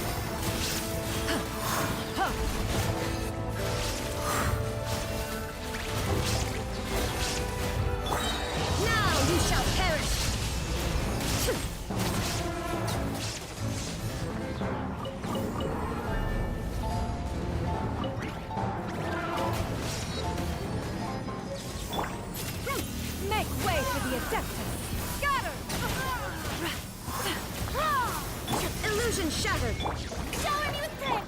Now you shall perish! Make way for the Adeptus! Scatter! Illusion shattered! Shower me with prayer!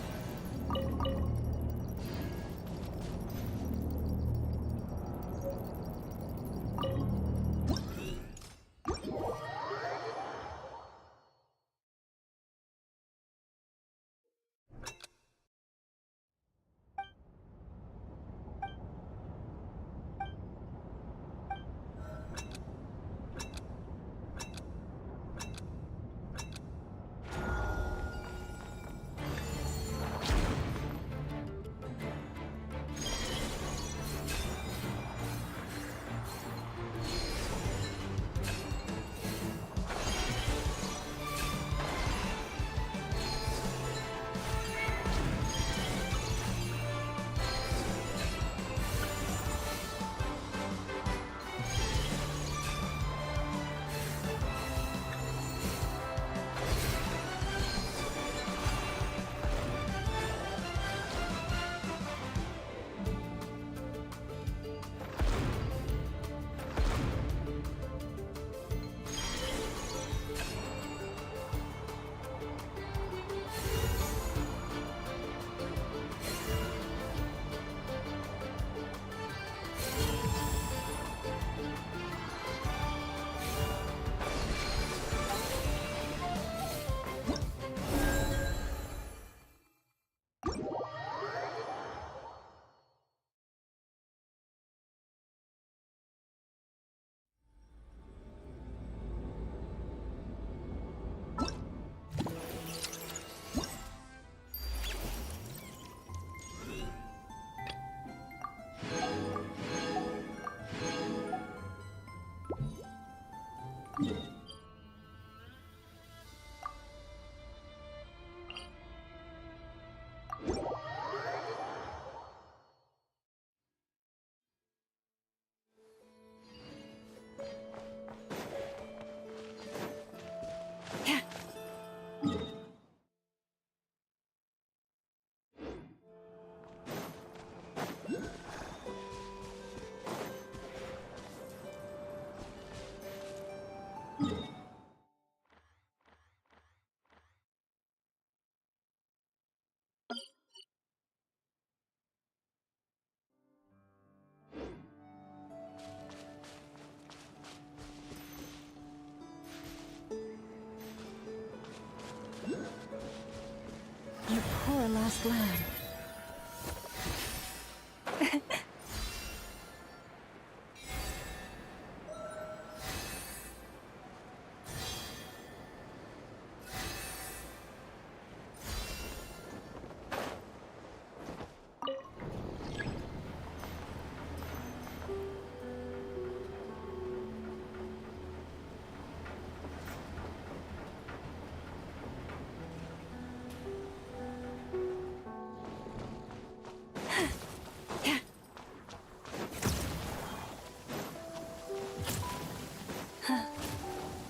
You poor lost lamb.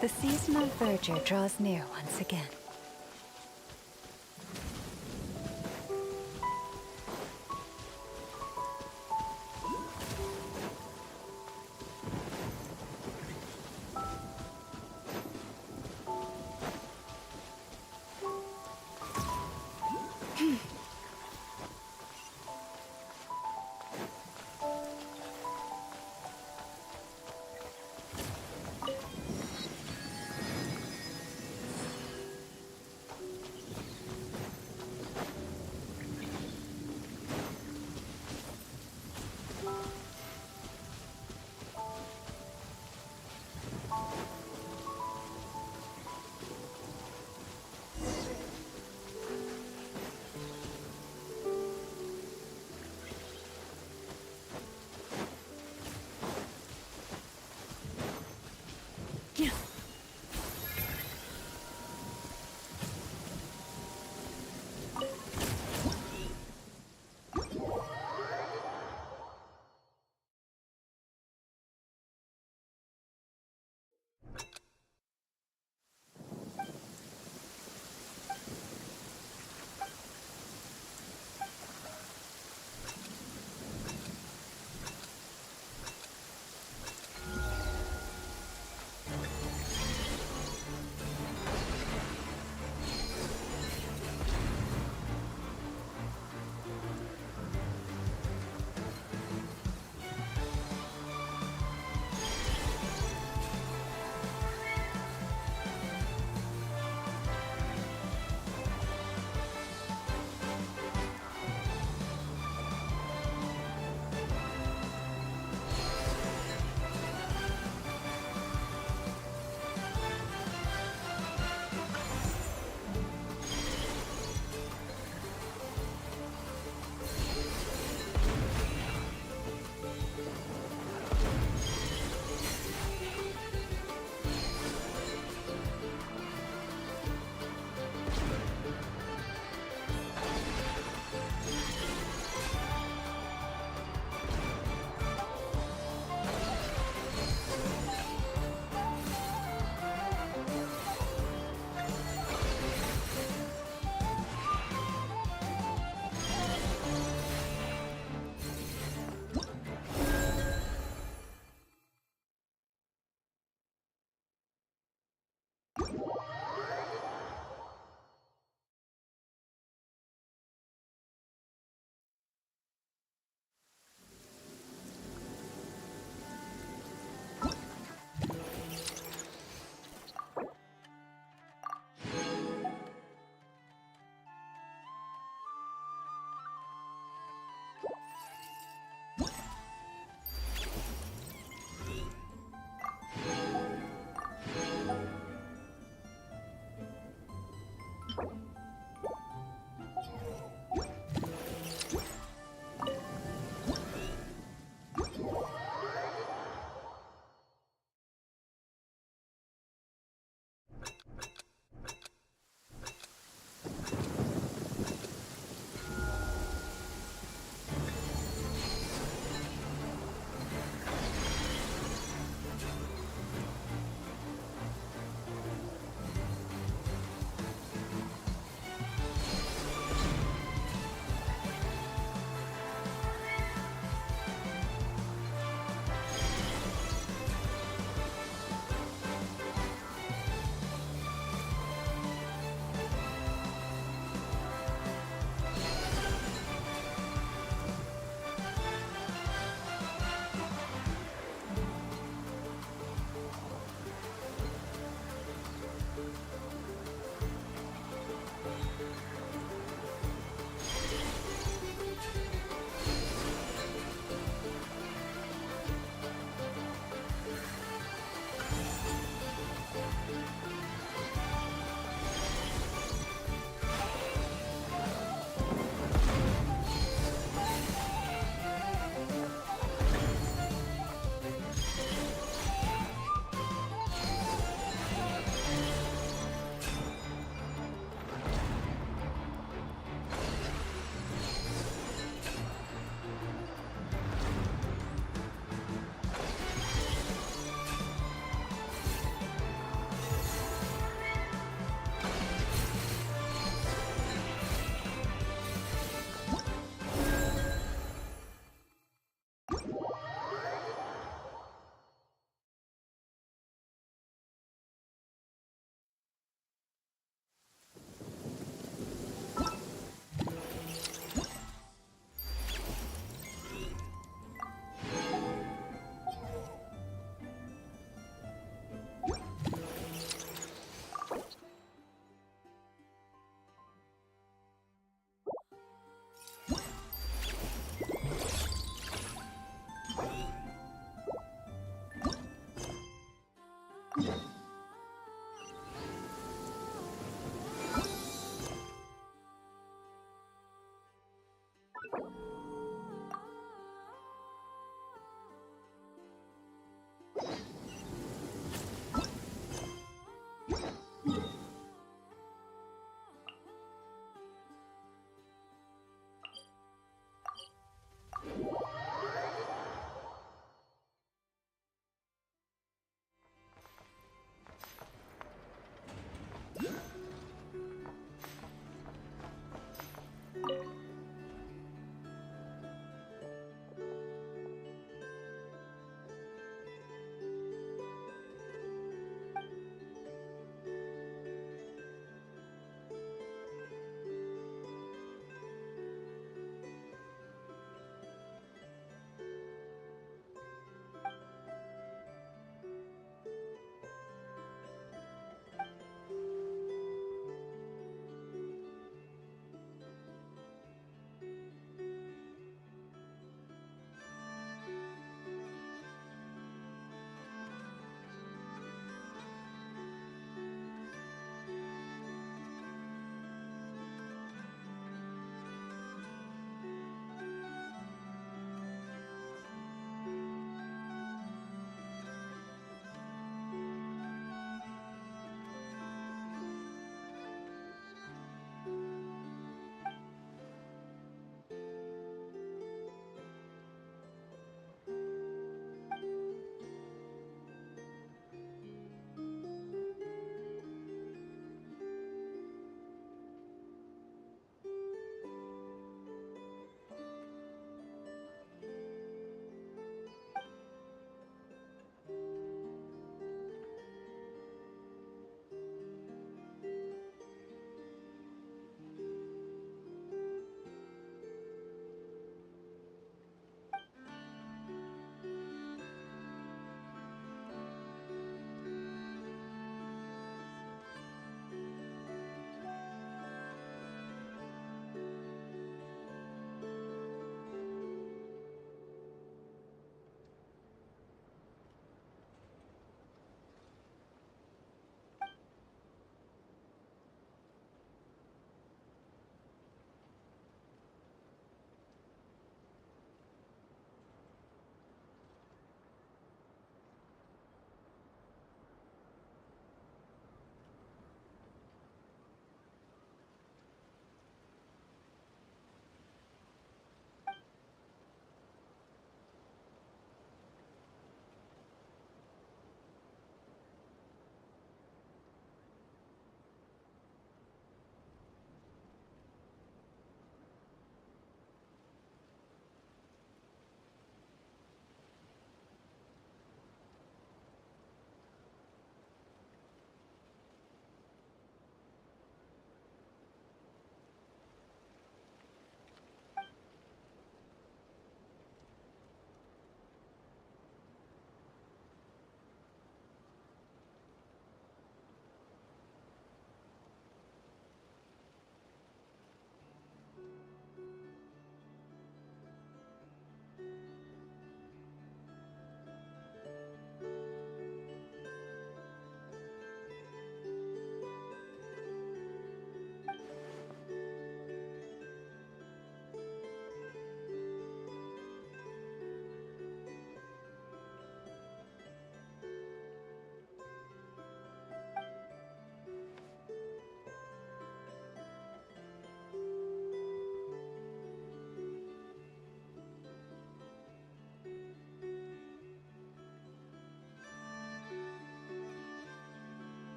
The seasonal verdure draws near once again.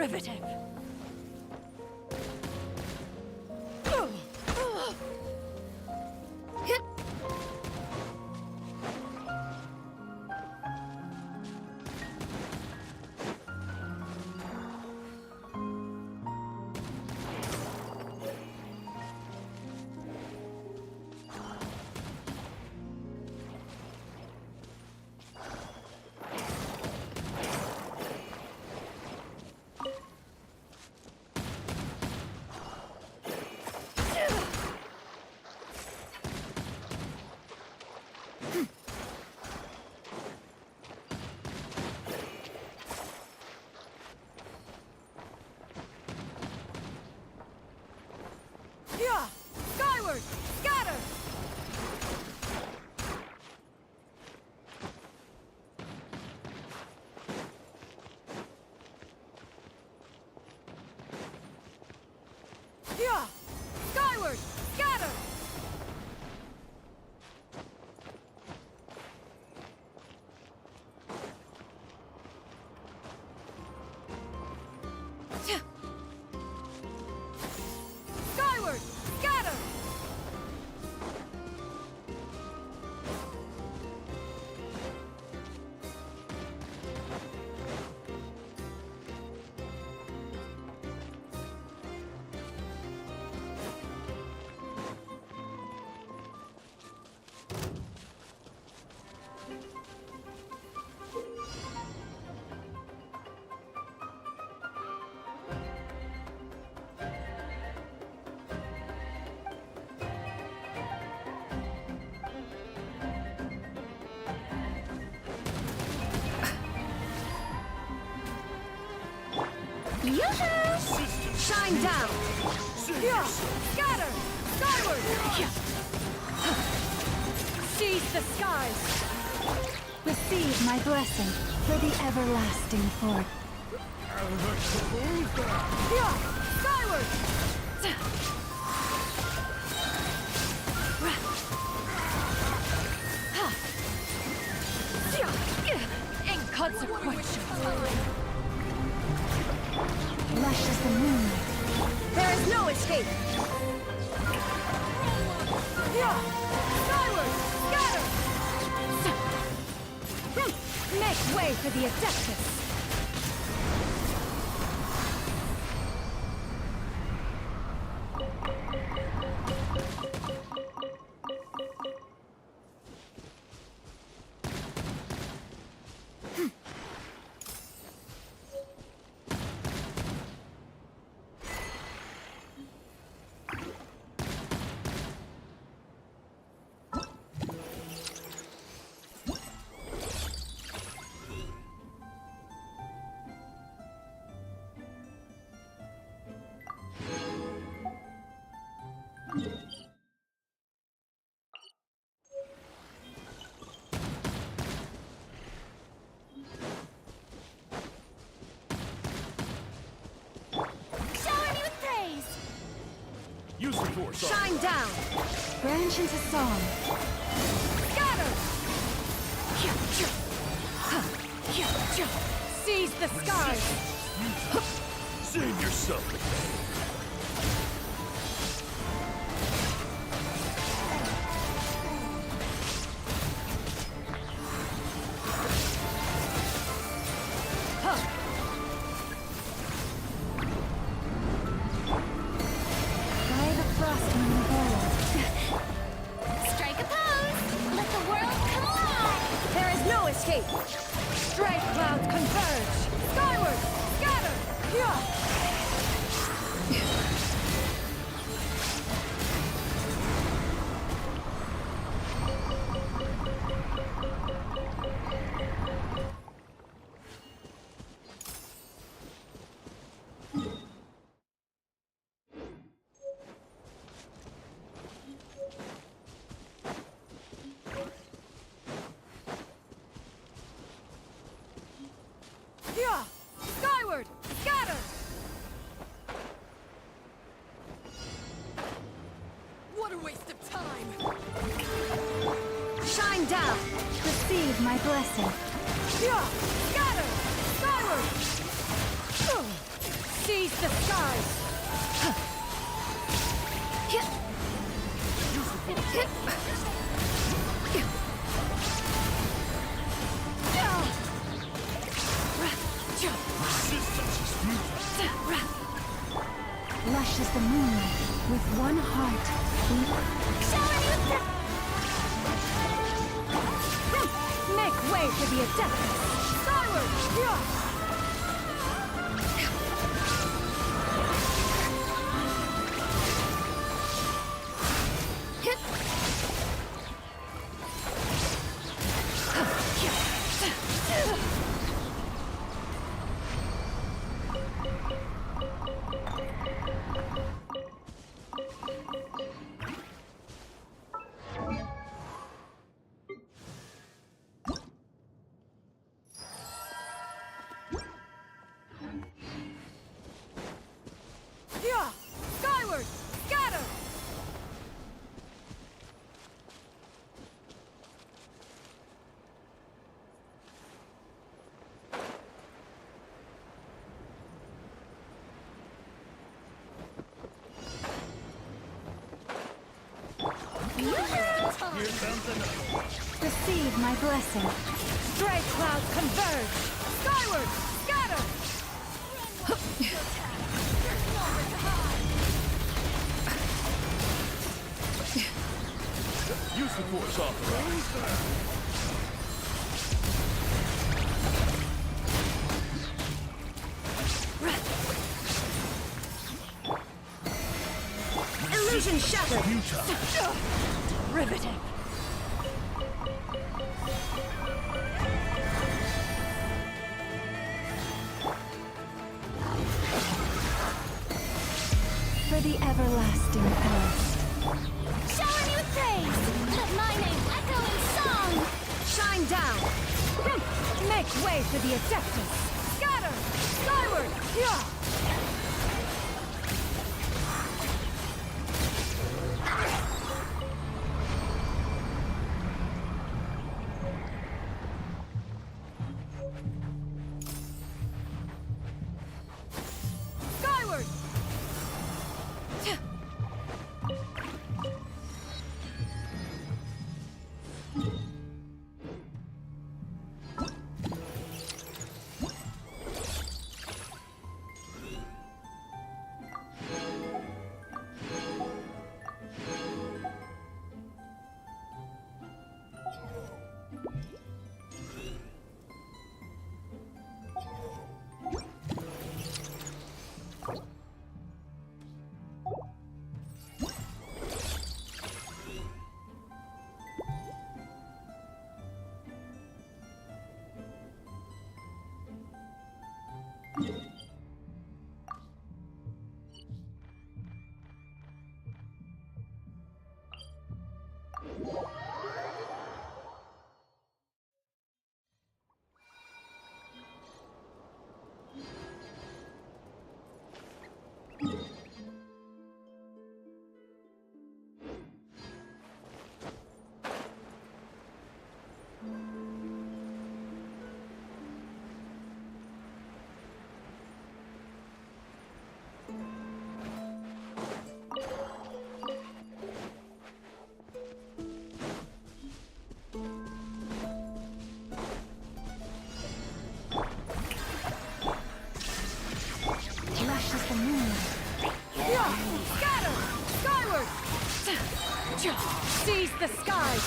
derivative. Skyward! Scatter! Yeah! Skyward! Scatter! Skyward! Scatter! Yoo-hoo! Shine down! Yeah! Scatter! Skyward! Yeah. Seize the skies! Receive my blessing for the everlasting fort. Yeah! Skyward! Inconsequential! Lush as the moonlight. There is no escape! Yeah! Skyward! Scatter! Make way for the Adeptus! Use the force. Shine down! Branch into song. Scatter! Seize the skies! Save yourself. Strike a pose! Let the world come alive! There is no escape! Strike clouds converge! Skyward! Scatter! Yeah! Yeah! Skyward! Scatter! What a waste of time! Shine down! Receive my blessing. Yeah! Scatter! Skyward! Seize the skies! Lush as the moonlight, with one heart. Make way for the Adeptus! Skyward! Skyward! Scatter! Receive my blessing. Stray clouds converge! Skyward! Scatter! Use the force off. Illusion shattered! Riveting! For the everlasting past. Shower me with praise! Let my name echo in song! Shine down! Make way for the Adeptus! Scatter! Skyward! Yeah! Skyward! Lush as the moonlight. Scatter! Skyward! Seize the skies!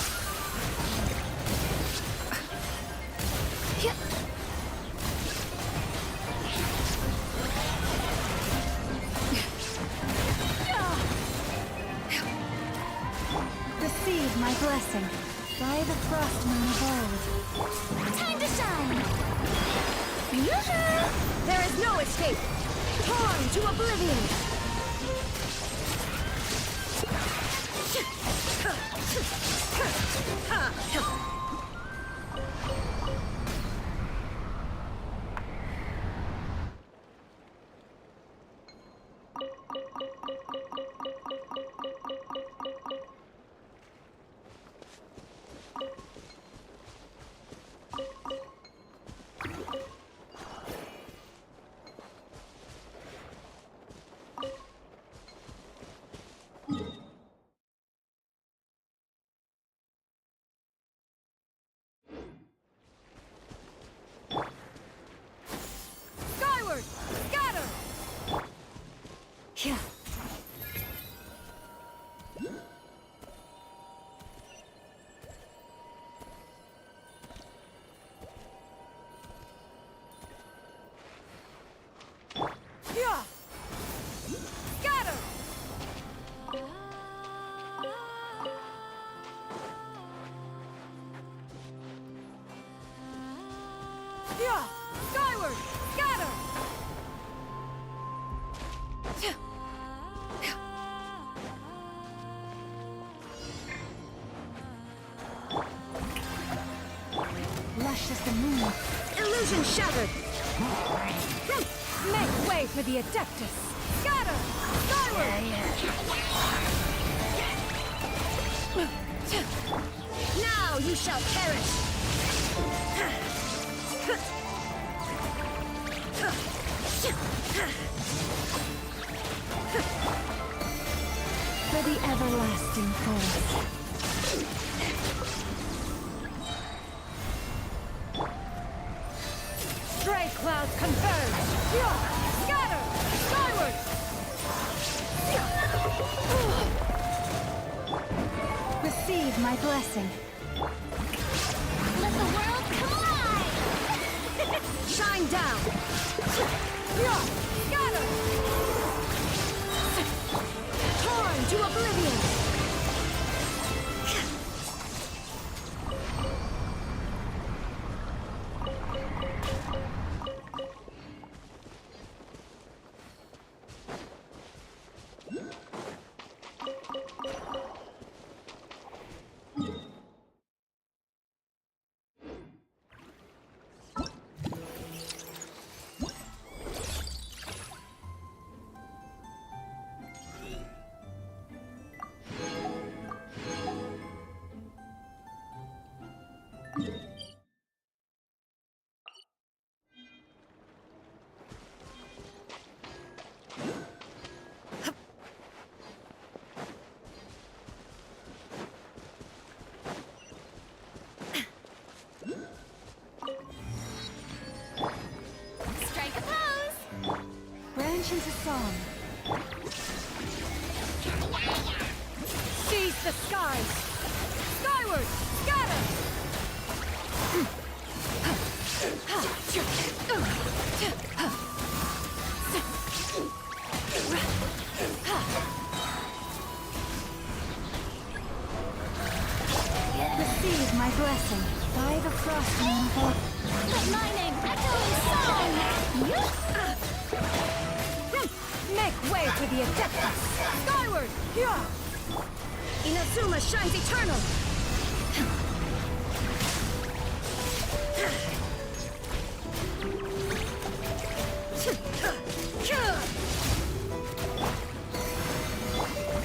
Receive my blessing. By the frost moon of old. Time to shine! There is no escape! Torn to oblivion! Yeah! Skyward! Scatter! Lush as the moon. Illusion shattered! Make way for the Adeptus! Scatter! Skyward! Now you shall perish! For the everlasting forest. Stray clouds converge! Scatter! Skyward! Receive my blessing. Let the world come alive! Shine down! Scatter! Torn to oblivion! Strike a pose! Branch into song. Seize the skies! Skyward! Scatter! Receive my blessing. By the frost moon for... Let my name echo in song! Make way for the Adeptus! Skyward! Inazuma shines eternal!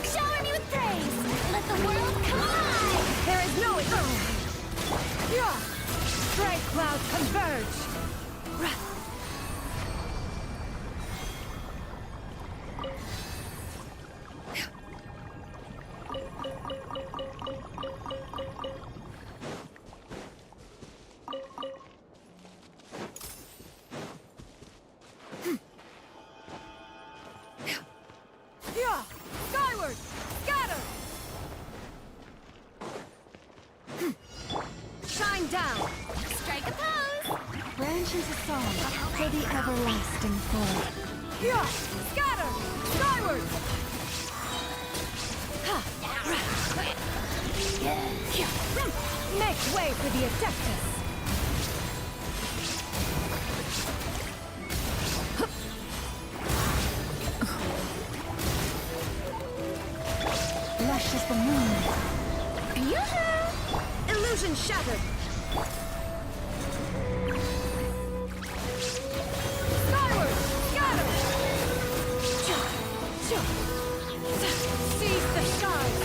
Shower me with praise! Let the world come alive! There is no Stray clouds converge! Skyward! Scatter! Shine down! Strike a pose! Branch into song for the everlasting forest. Scatter! Skyward! Make way for the Adeptus! Lush as the moon. Yoo-hoo! Illusion shattered! Skyward! Scatter! Seize the skies!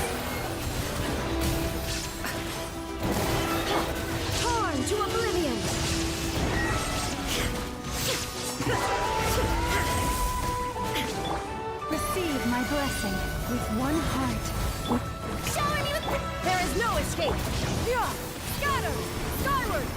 Torn to oblivion! Receive my blessing with one heart. Shower me with... There is no escape! Scatter! Skyward!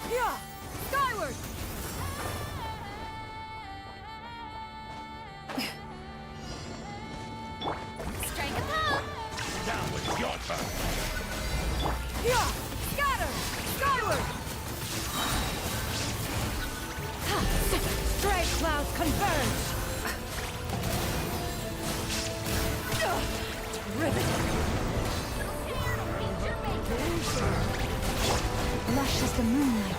Yeah! Skyward! Strike a pose! Down with your turn. Yeah! Scatter! Skyward! Stray clouds converge! Lush as the moonlight.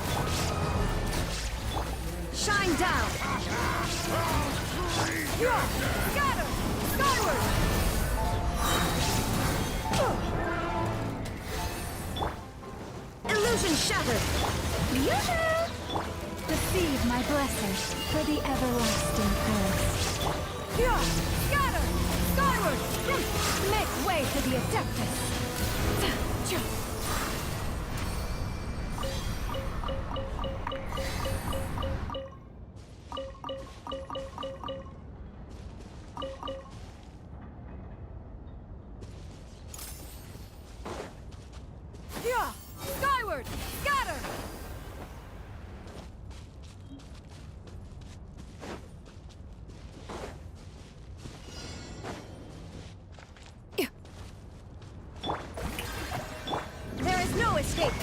Shine down! Yeah! Scatter! Skyward! Illusion shattered! Yoo-hoo! Receive my blessing for the everlasting curse. Yeah! Scatter! Skyward! Make way for the Adeptus! Yeah! Skyward! Scatter! There is no escape!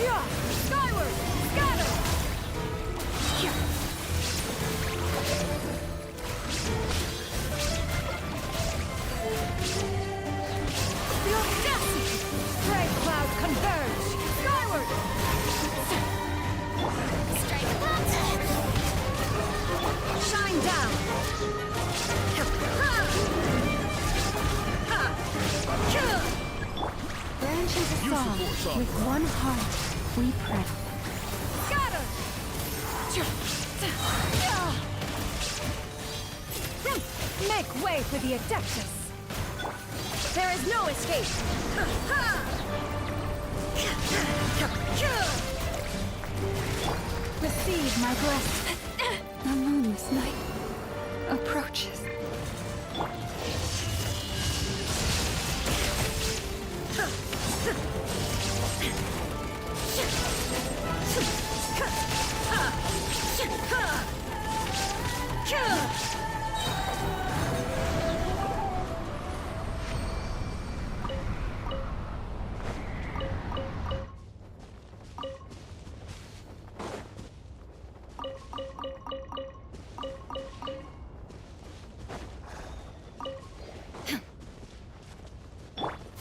Yeah! Skyward! Scatter! The audacity! Stray clouds converge! Skyward! Strike a pose! Shine down! Branch into song. With one heart, we pray. Scatter! Make way for the Adeptus! There is no escape! Receive my blessing. The moonless night approaches.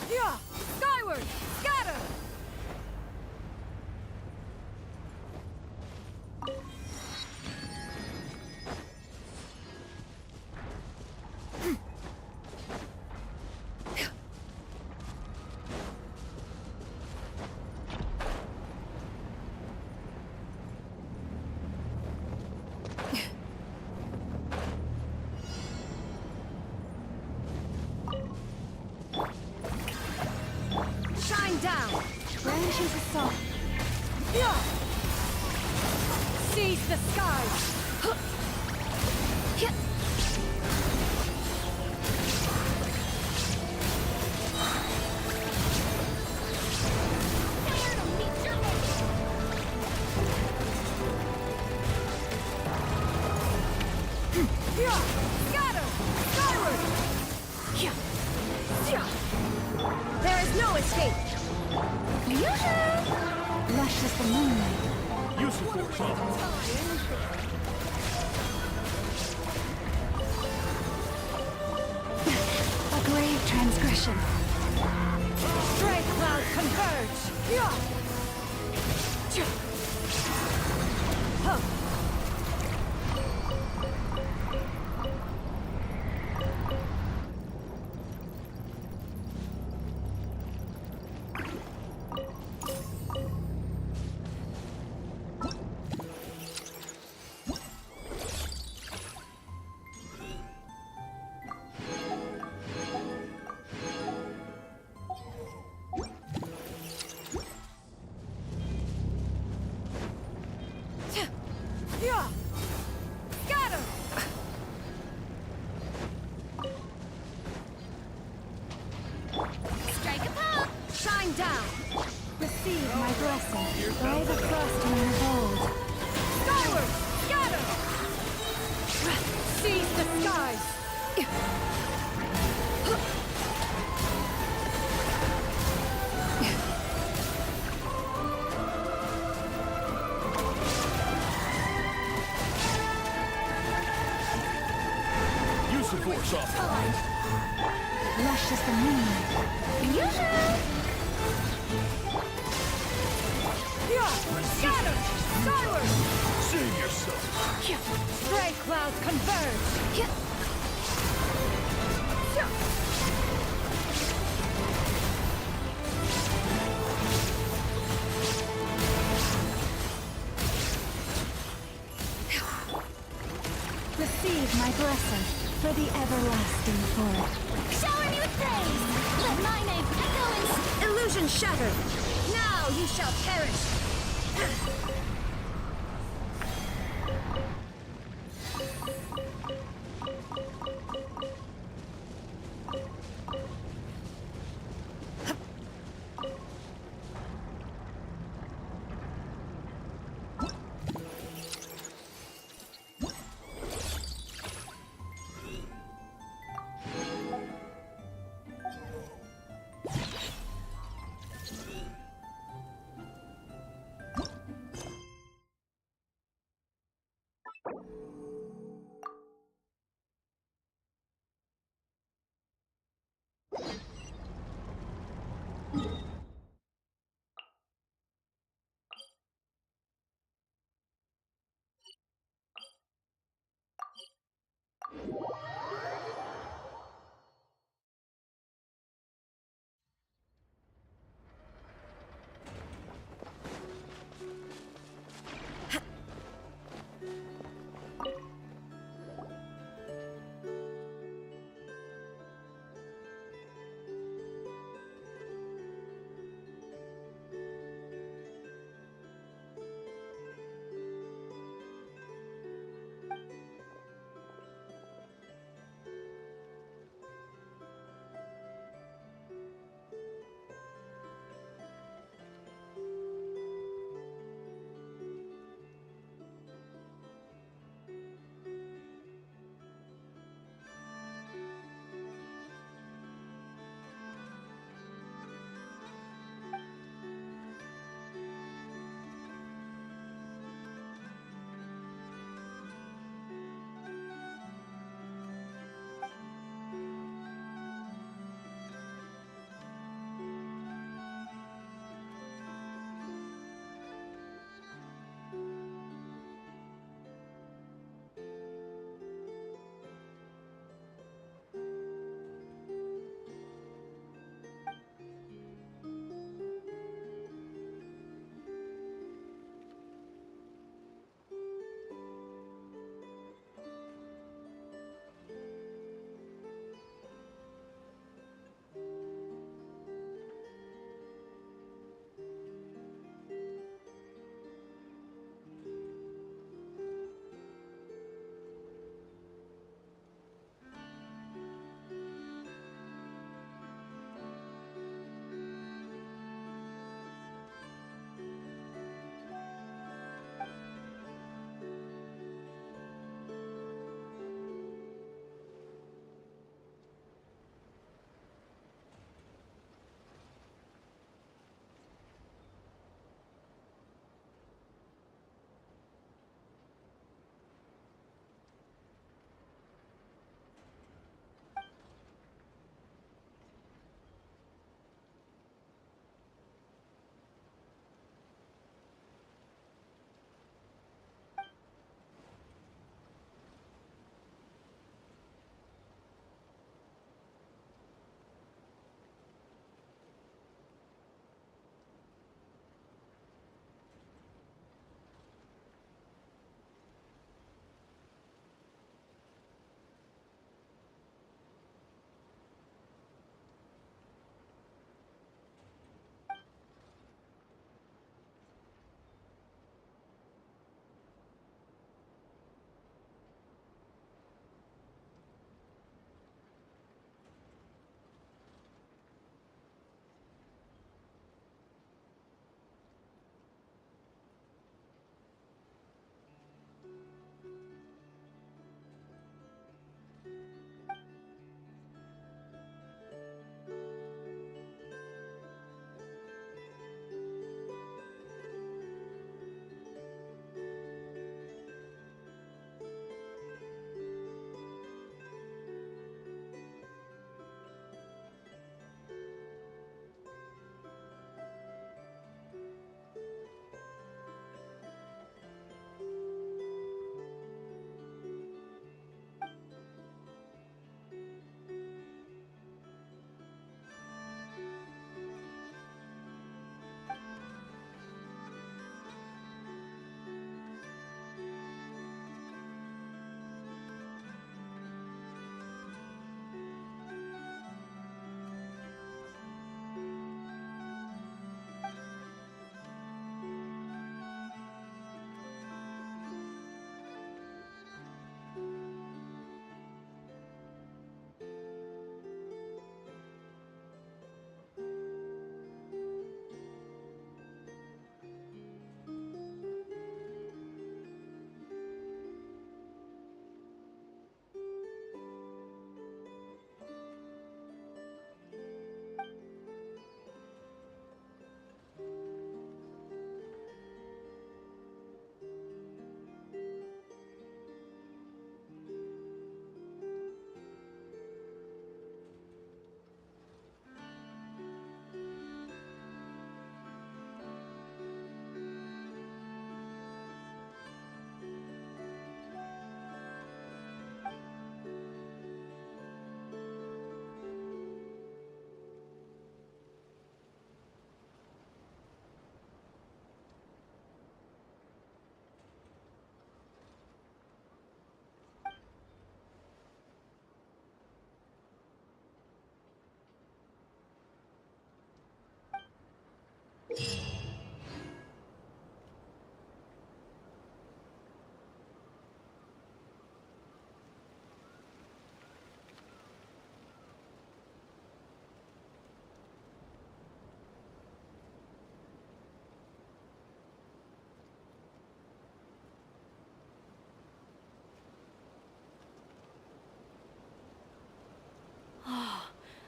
Yeah! Skyward! Scatter! Shine down! Branch into song. Yeah! Seize the skies! moonlight. Use your force. A grave transgression. Stray clouds converge! Yeah! Huh. Yeah! Scatter! Strike a pop! Shine down! Receive my blessing. By the frost in your hold. Skyward! Scatter! Seize the skies! Use the force off. Lush as the moonlight. Yeah! Scatter! Skyward! Save yourself. Stray clouds converge! Receive my blessing for the everlasting forest. Shower me with praise! Let my name echo in... Illusion shattered! Now you shall perish!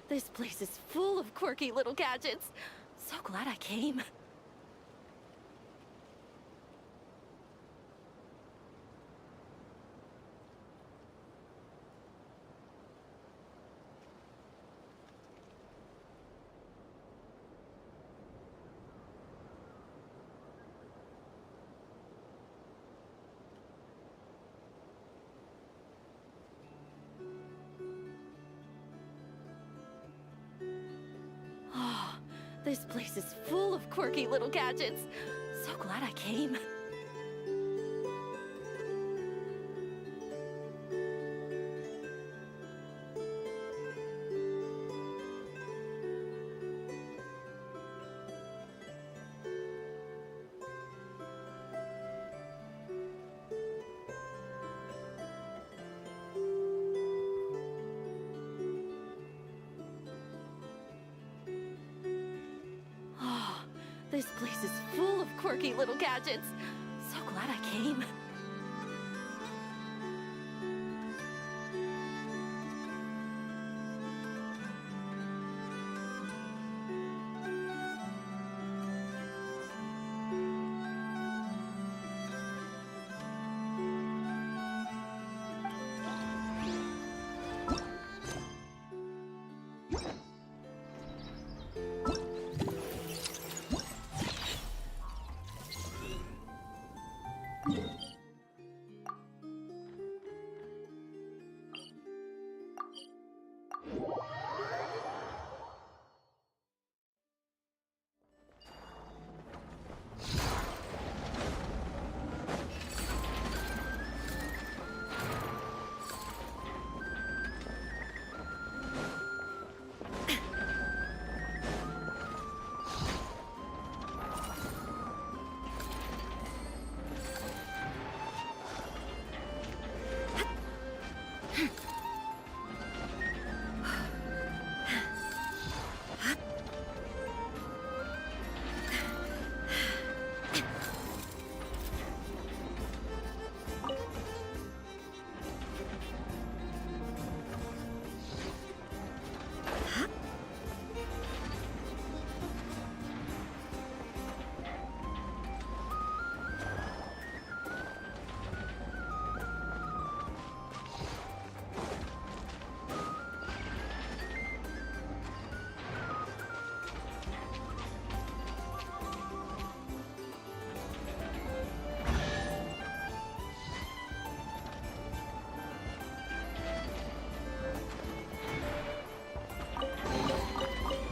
This place is full of quirky little gadgets. So glad I came. This place is full of quirky little gadgets. So glad I came. This place is full of quirky little gadgets. So glad I came.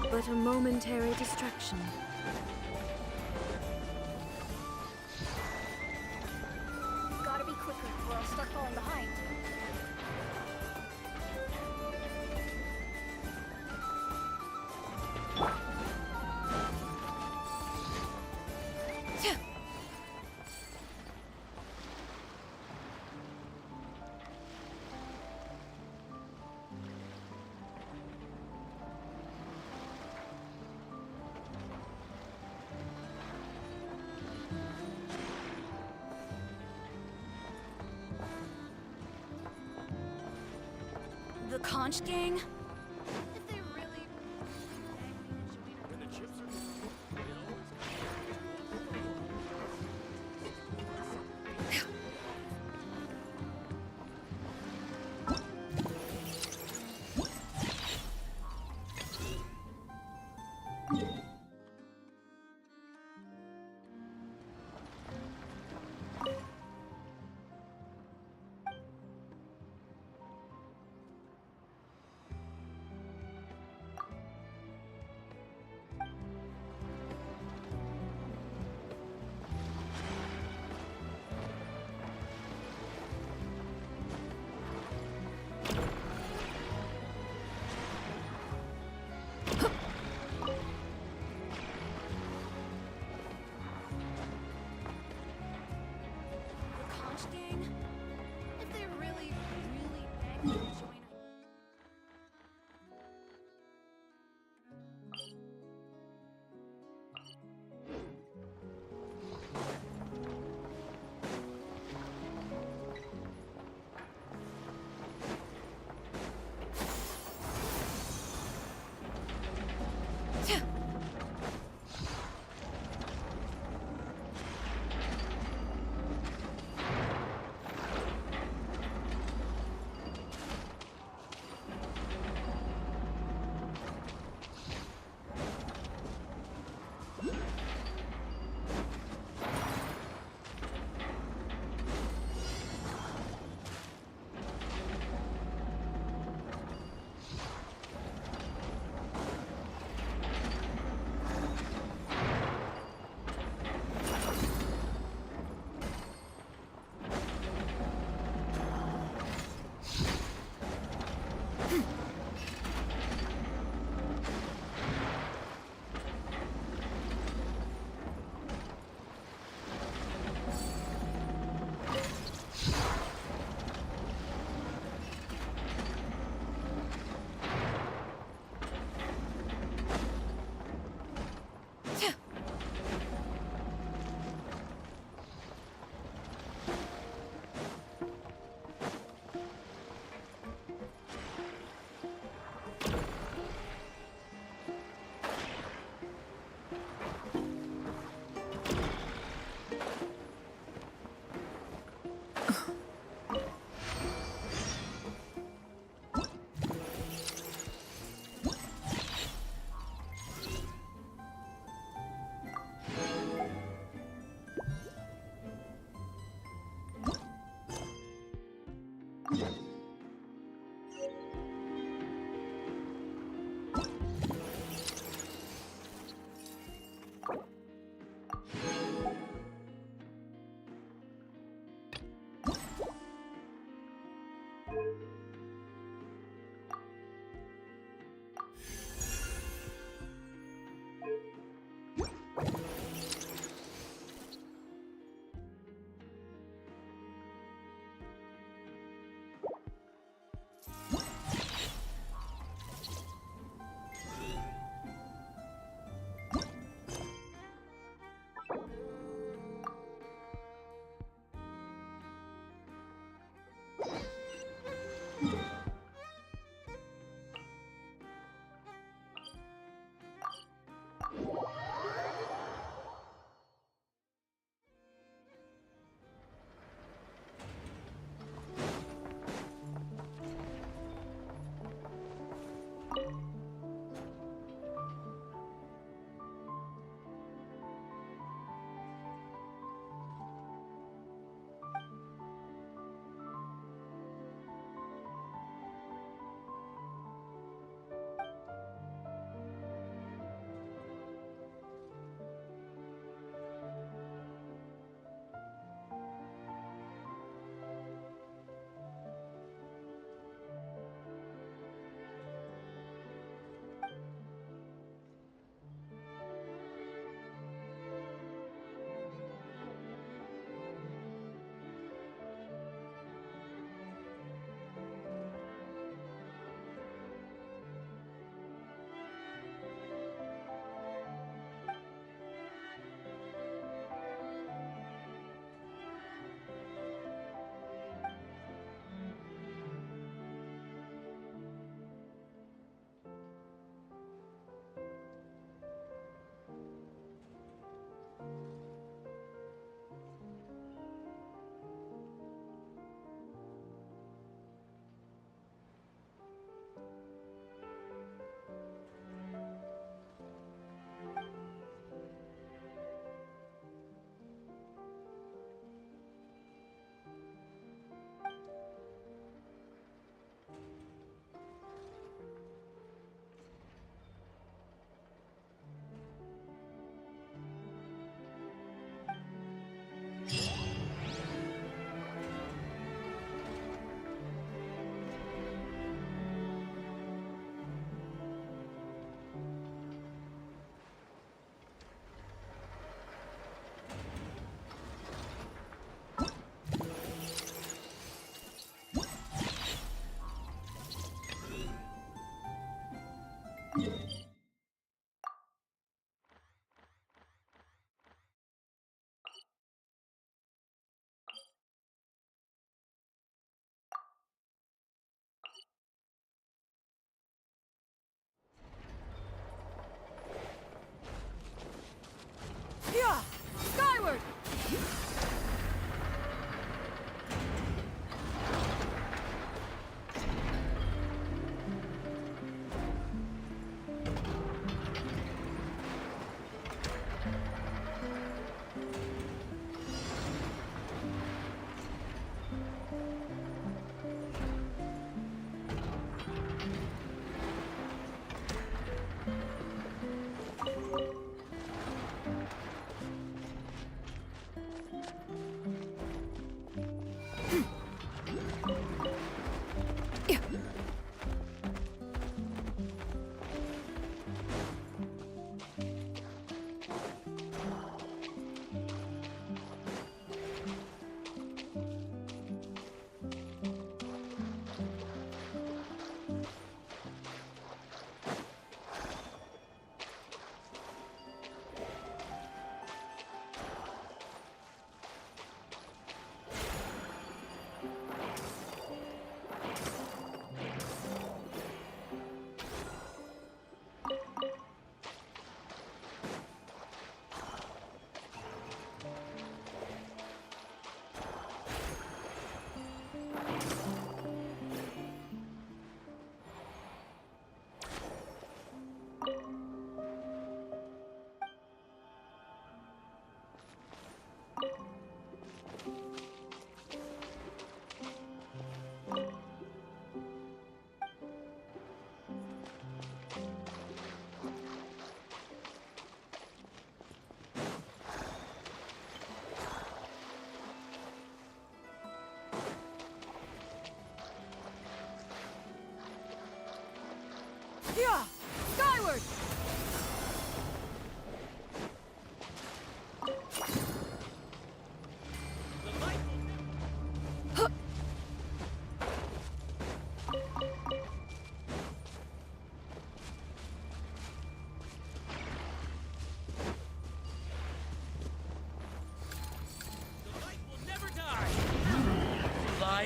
But a momentary distraction. Gotta be quicker, or I'll start falling behind. The conch gang?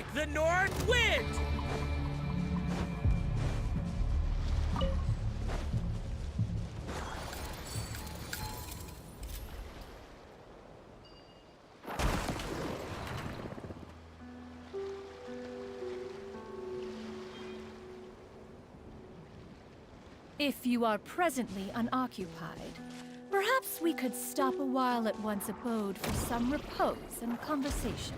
like the north wind! If you are presently unoccupied, perhaps we could stop a while at one's abode for some repose and conversation.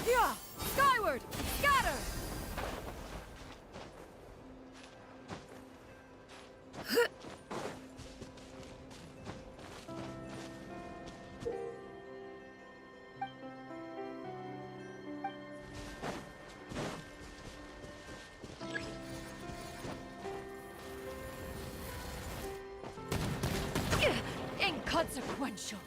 Yeah! Skyward! Scatter! Inconsequential.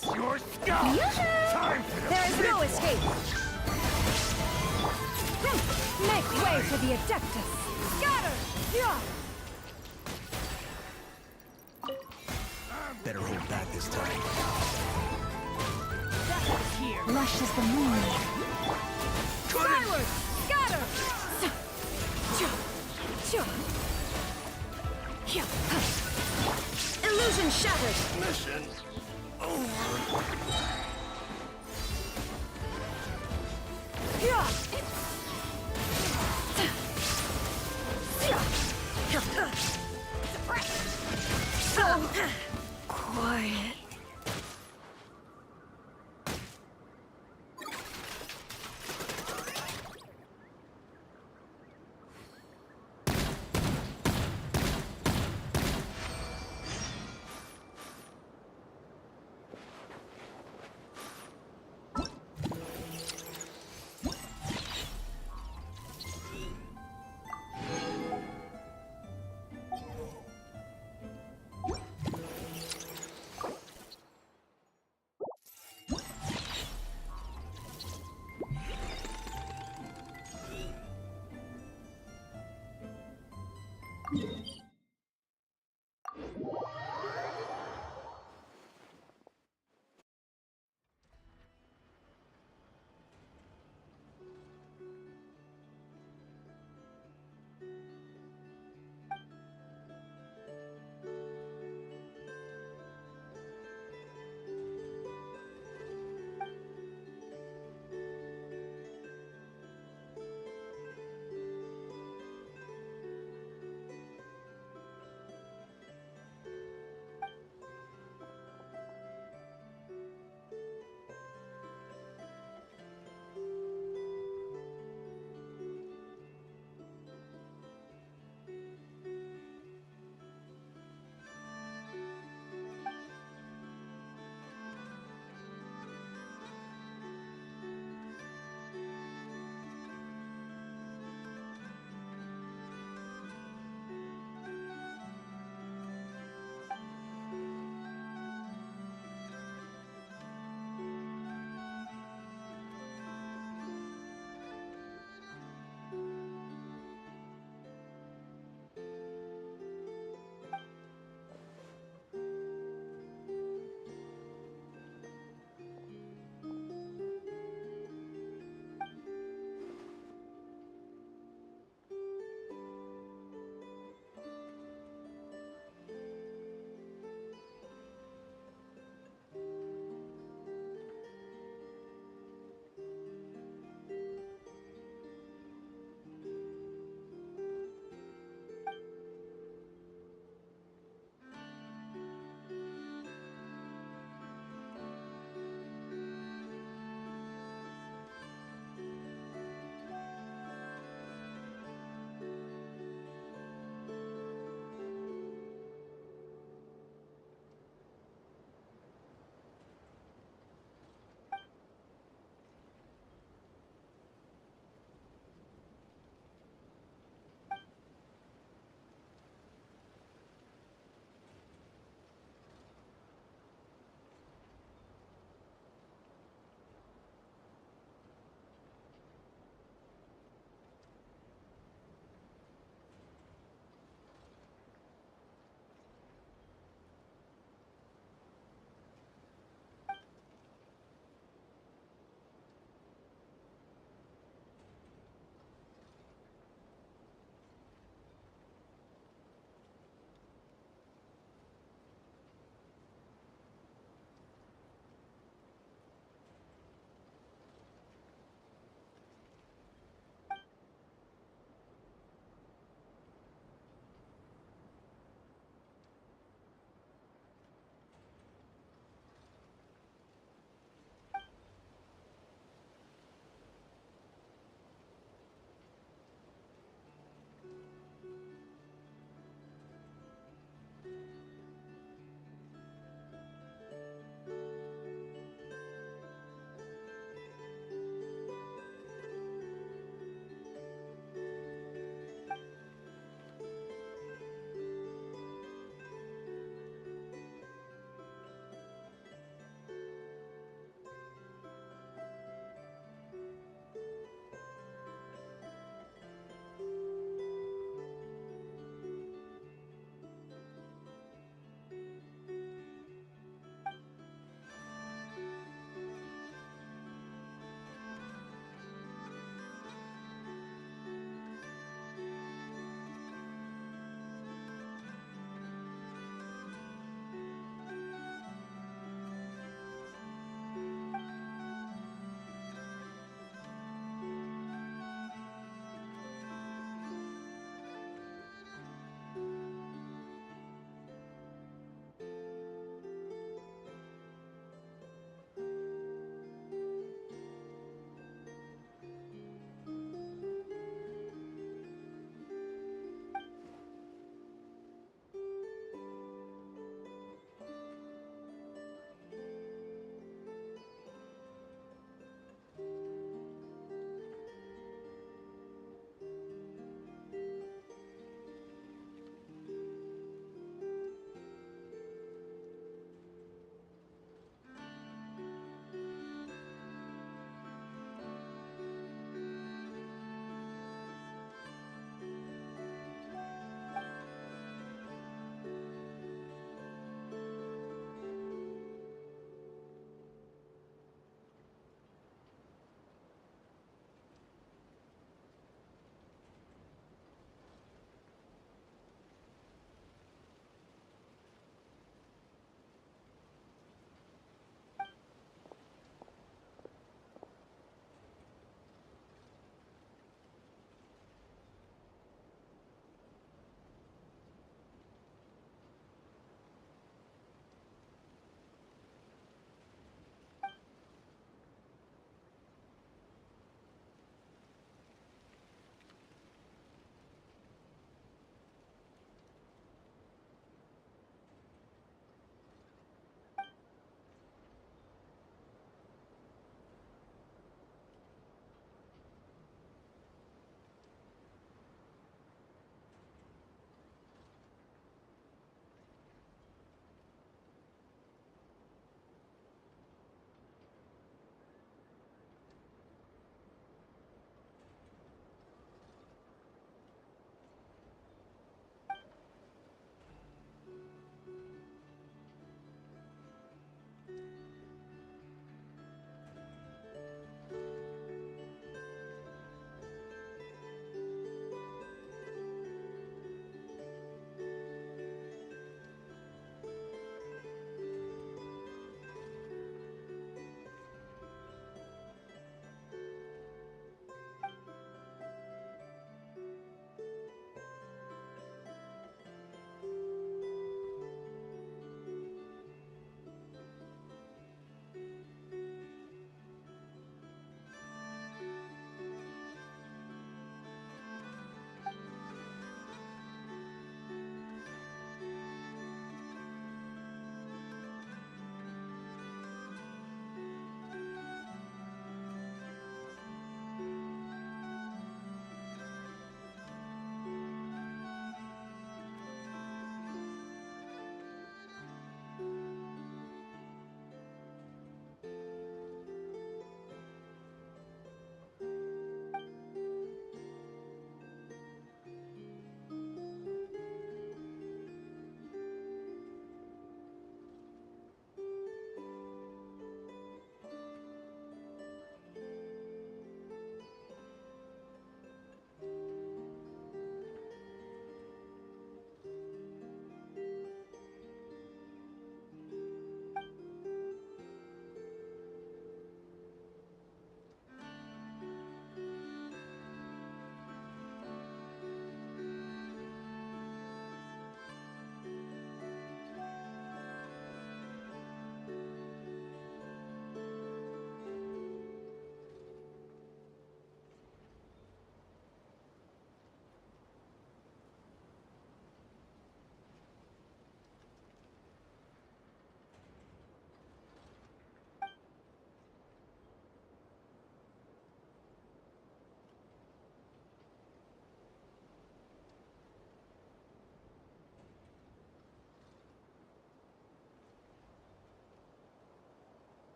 It's your scalp! Time for the There is no escape! Make way for the Adeptus! Scatter! Yeah! Better hold back this time. Here. Lush as the moon. Skyward! Scatter! Illusion shattered! Mission over. So quiet.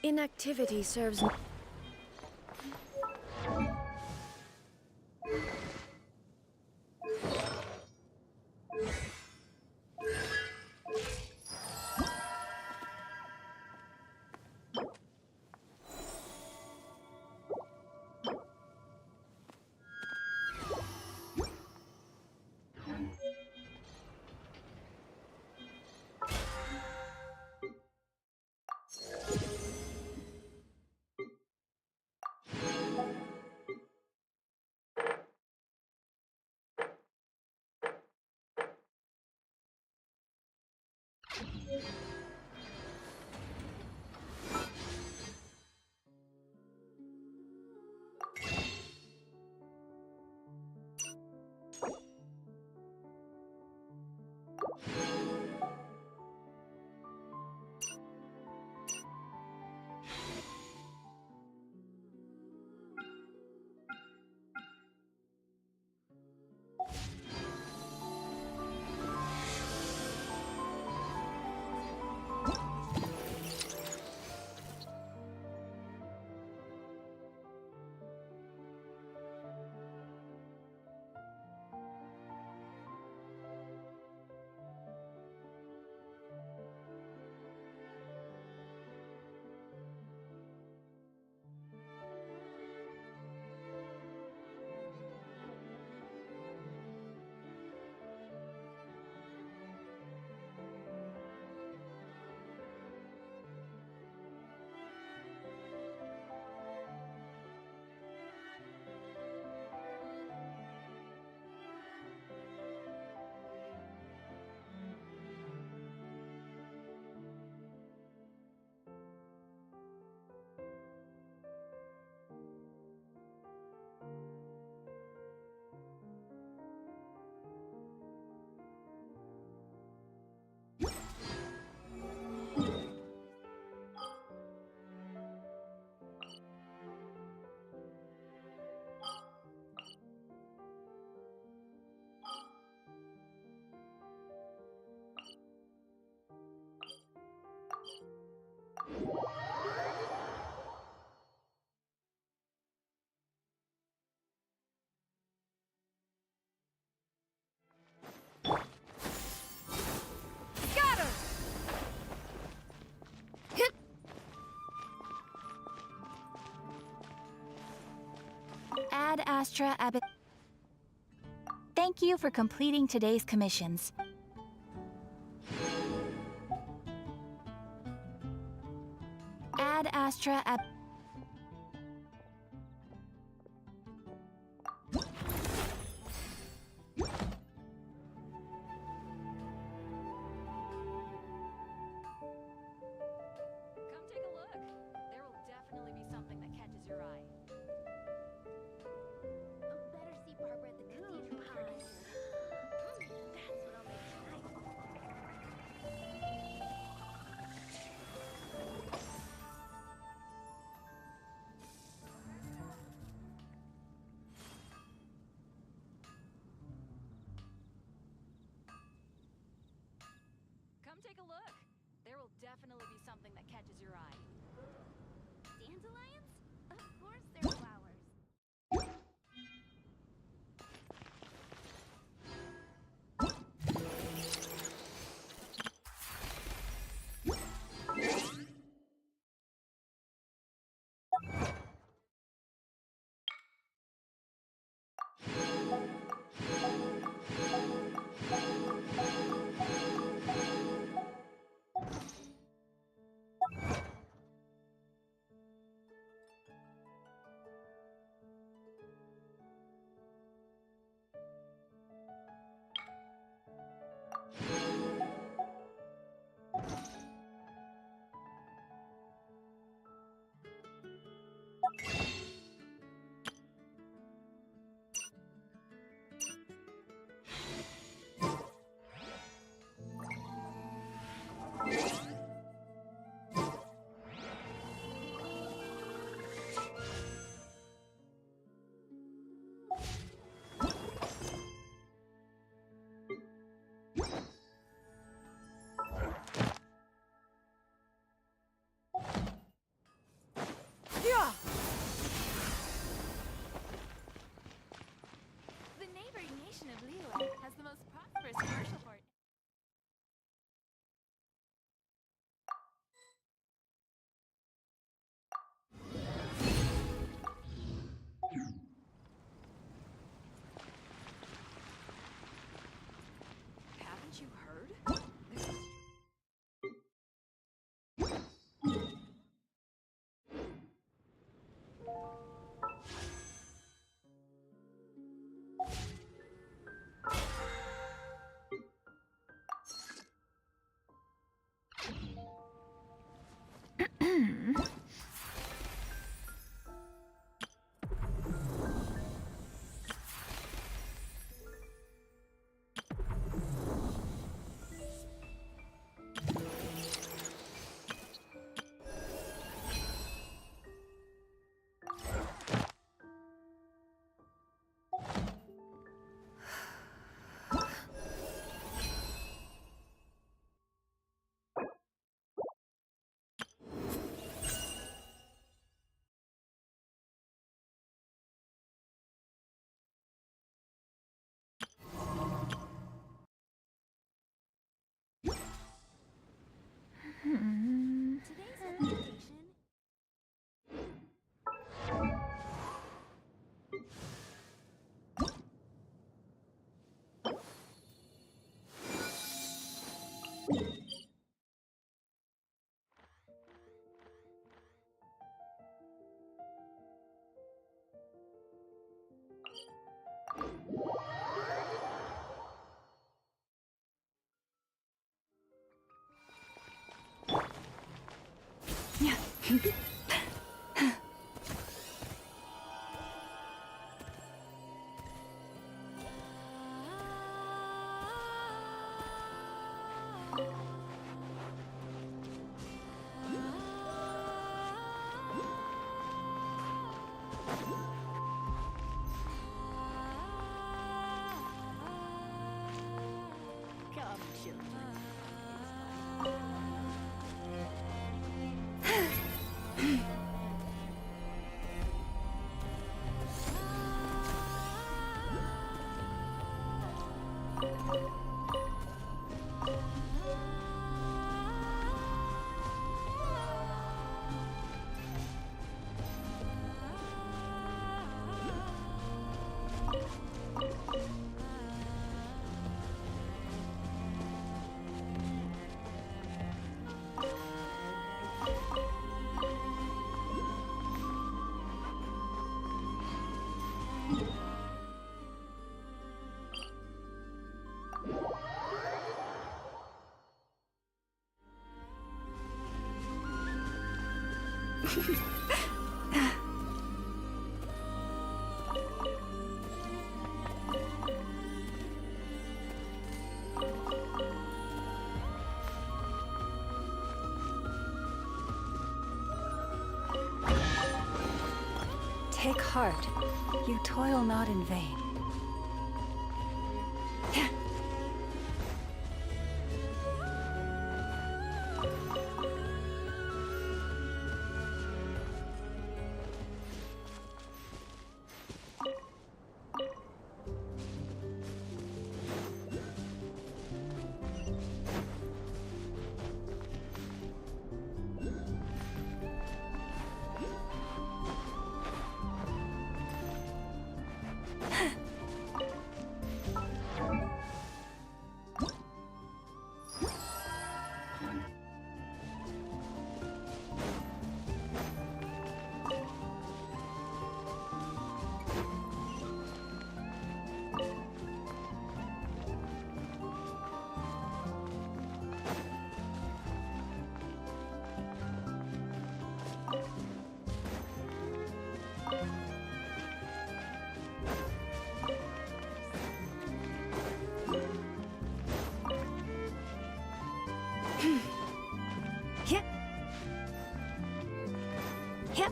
Inactivity serves. Ad Astra Ab. Thank you for completing today's commissions. Ad Astra Ab. Take a look. There will definitely be something that catches your eye. Dandelions? Of course they're flowers. Take heart. You toil not in vain. Yep.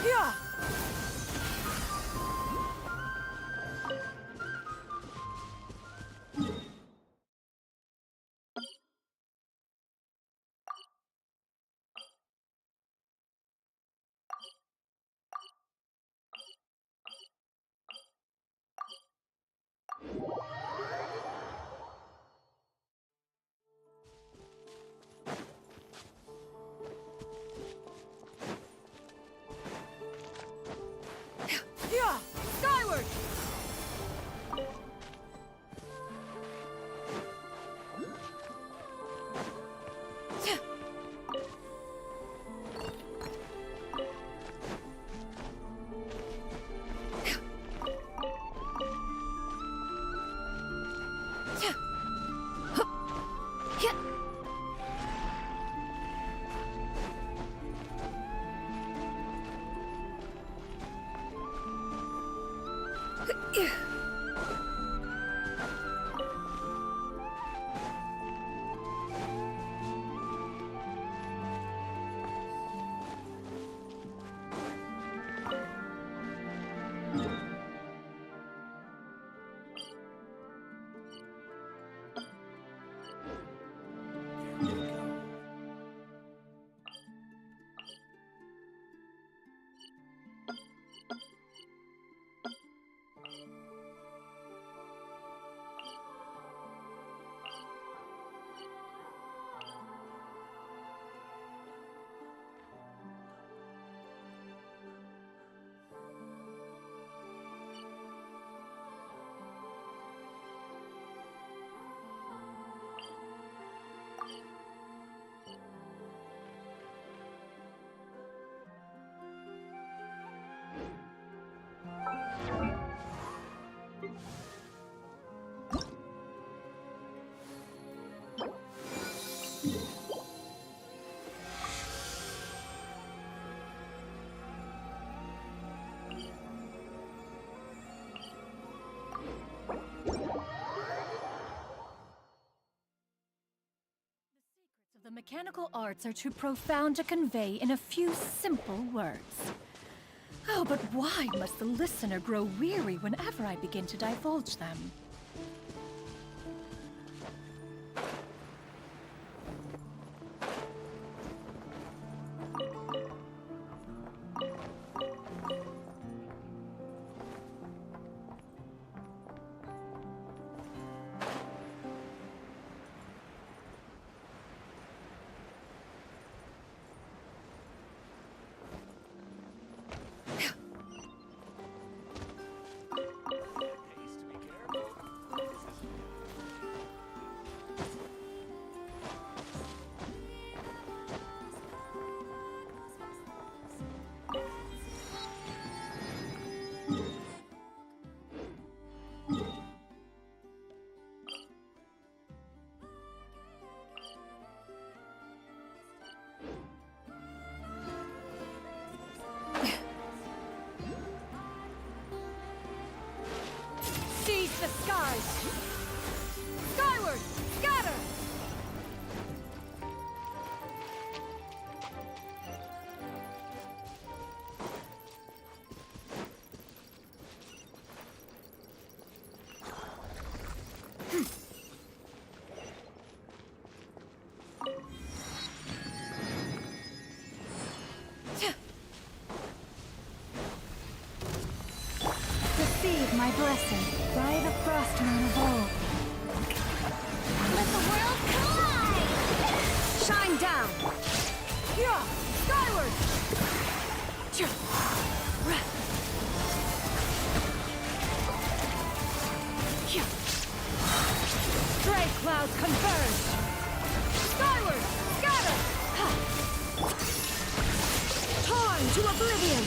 Yeah! The mechanical arts are too profound to convey in a few simple words. Oh, but why must the listener grow weary whenever I begin to divulge them? Seize the skies! Skyward! Scatter! Receive my blessing, by the frost moon of old. Let the world collide! Shine down! Yeah! Skyward! Stray clouds converge! Skyward! Scatter! Torn to oblivion!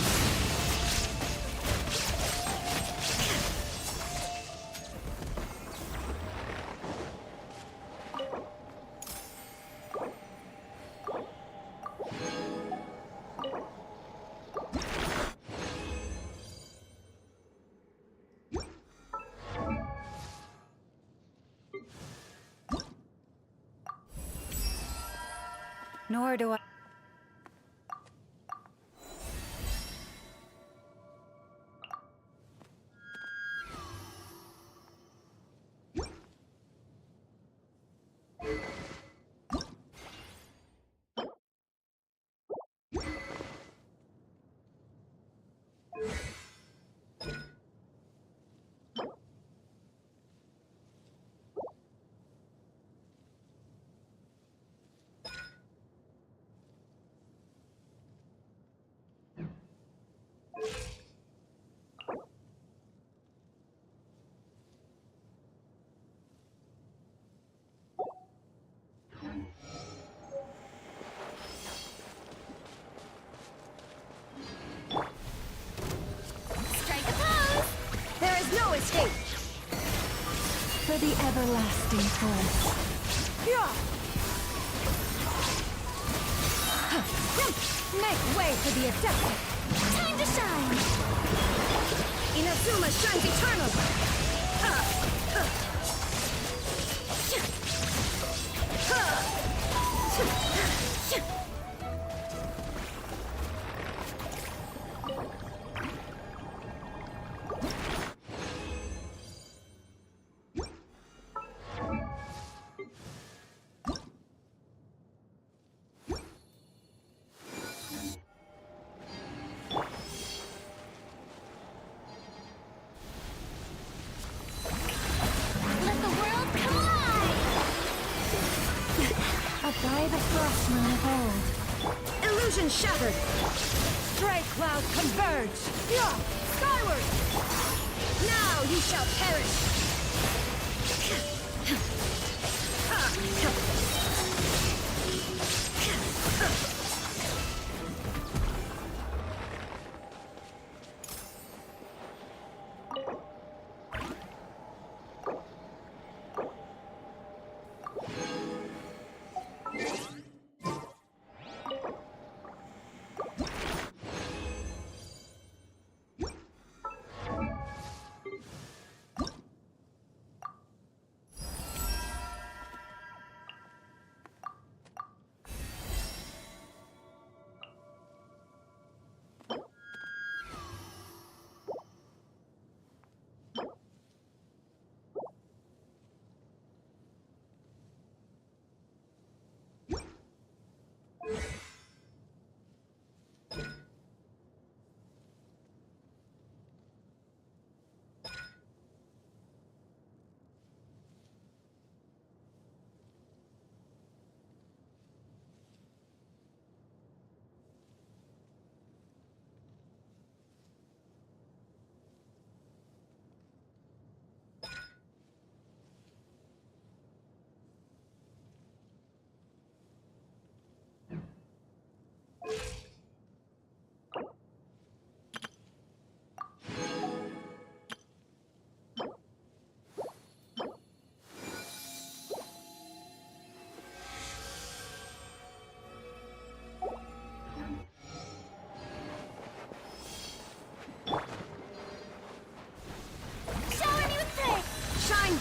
Nor do I. Escape! For the everlasting forest. Make way for the adeptus! Time to shine! Inazuma shines eternal! By the frostmoon of old. Illusion shattered! Stray cloud converge! Yeah! Skyward! Now you shall perish!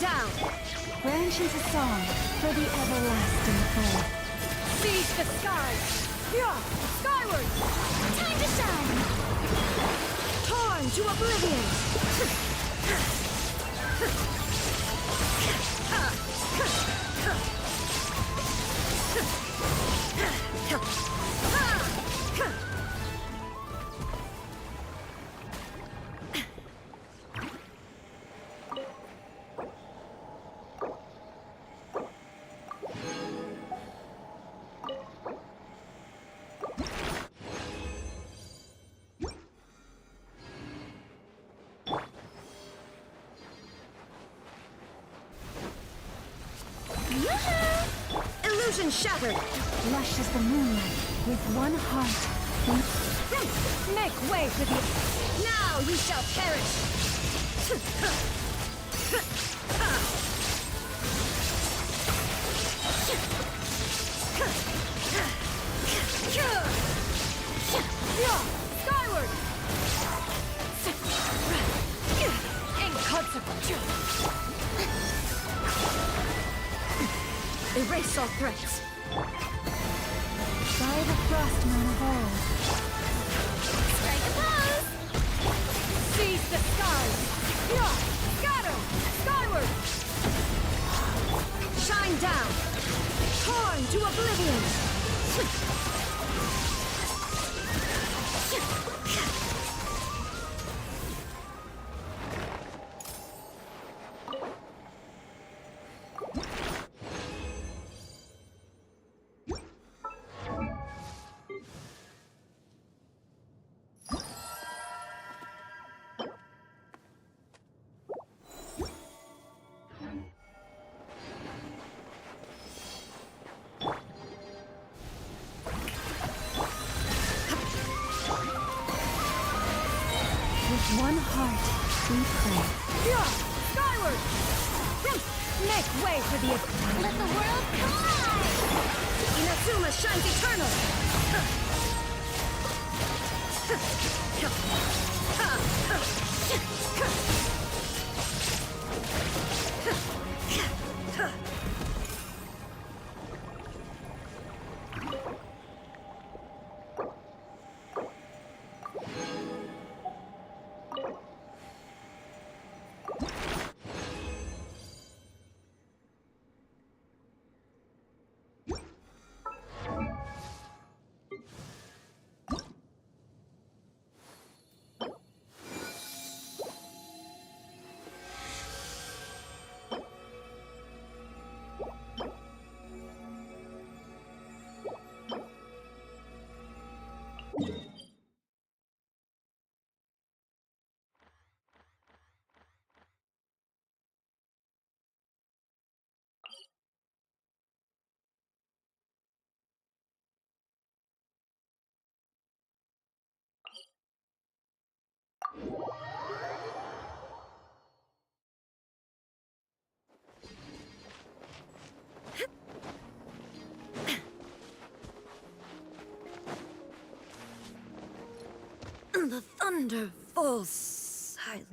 Down! Branch into song for the everlasting foe. Seize the skies! Yeah! Skyward! Time to shine! Torn to oblivion! Illusion shattered! Lush as the moonlight, with one heart. Make way for the... Now you shall perish! Skyward! Inconsequential! Erase all threats. By the frostmoon of old. Strike a pose! Seize the skies! Scatter! Skyward! Shine down! Torn to oblivion! One heart, we pray. Skyward! Make way for the... Let the world collide! Inazuma shines eternal! The thunder falls silent.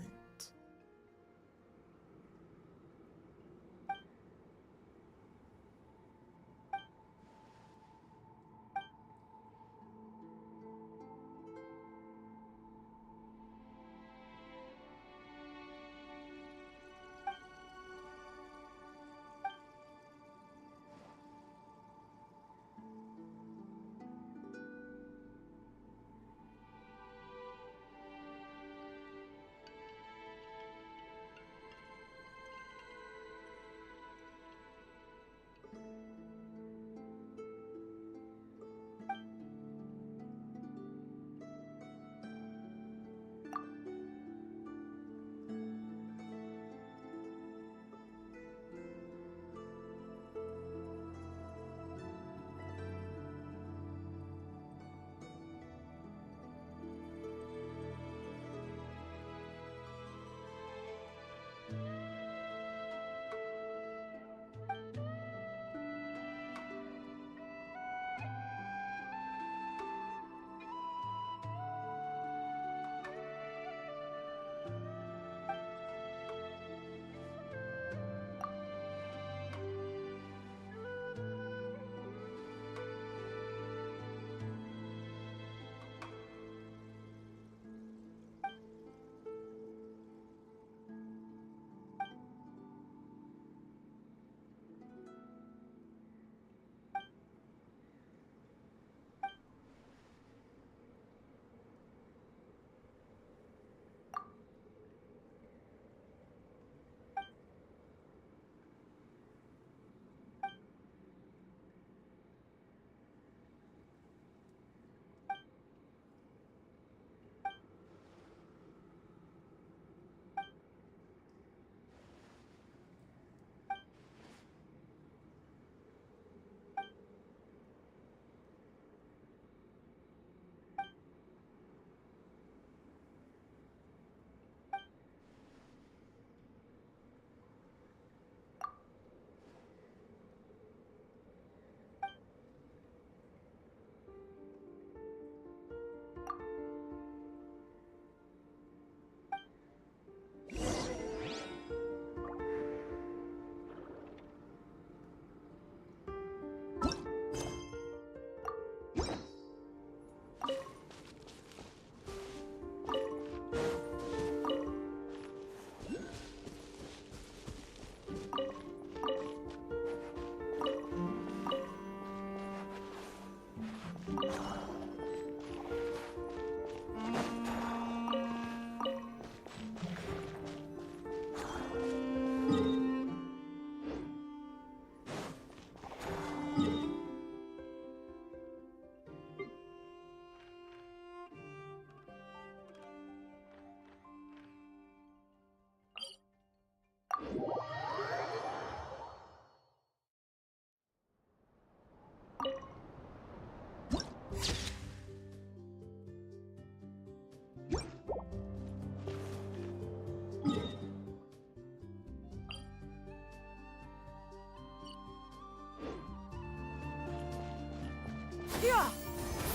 Yeah!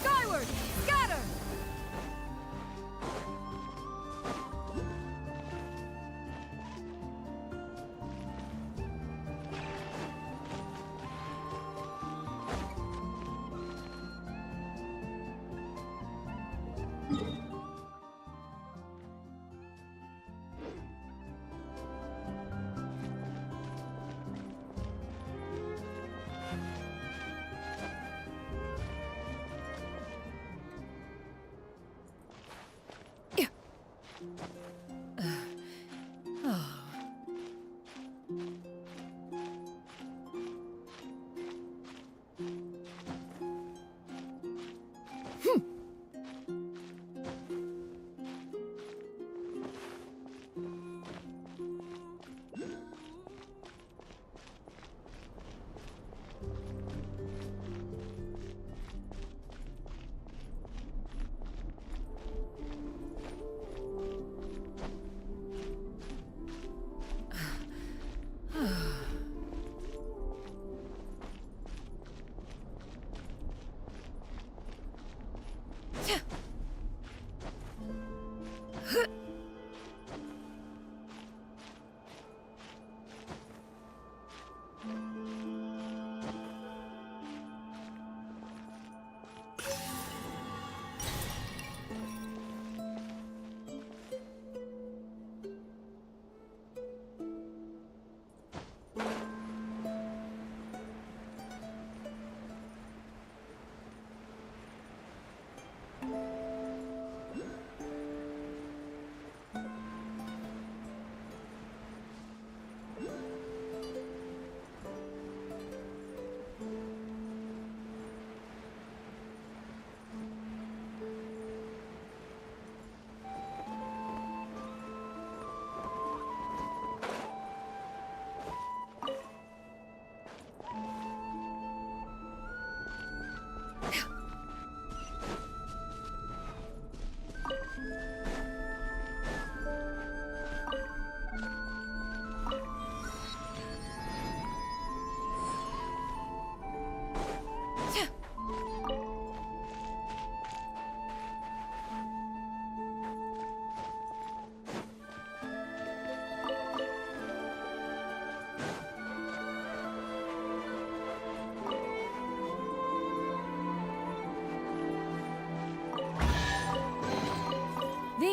Skyward! Scatter!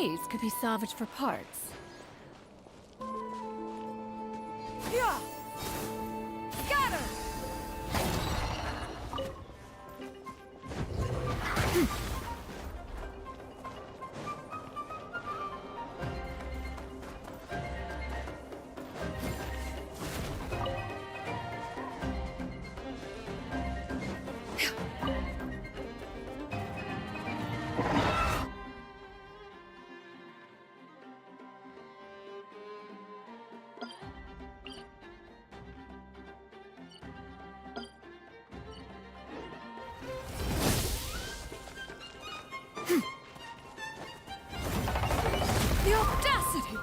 These could be salvaged for parts. Yeah! Scatter! The audacity!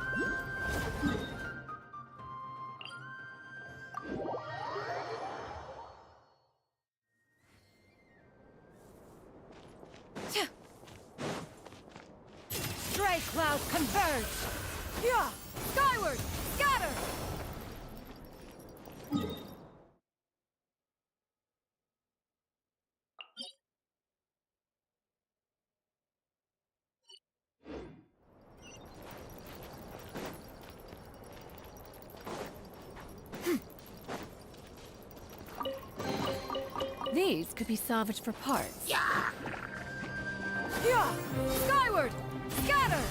Stray clouds converge! Yeah! Skyward! Scatter! These could be salvaged for parts. Yeah! Yeah! Skyward! Scatter!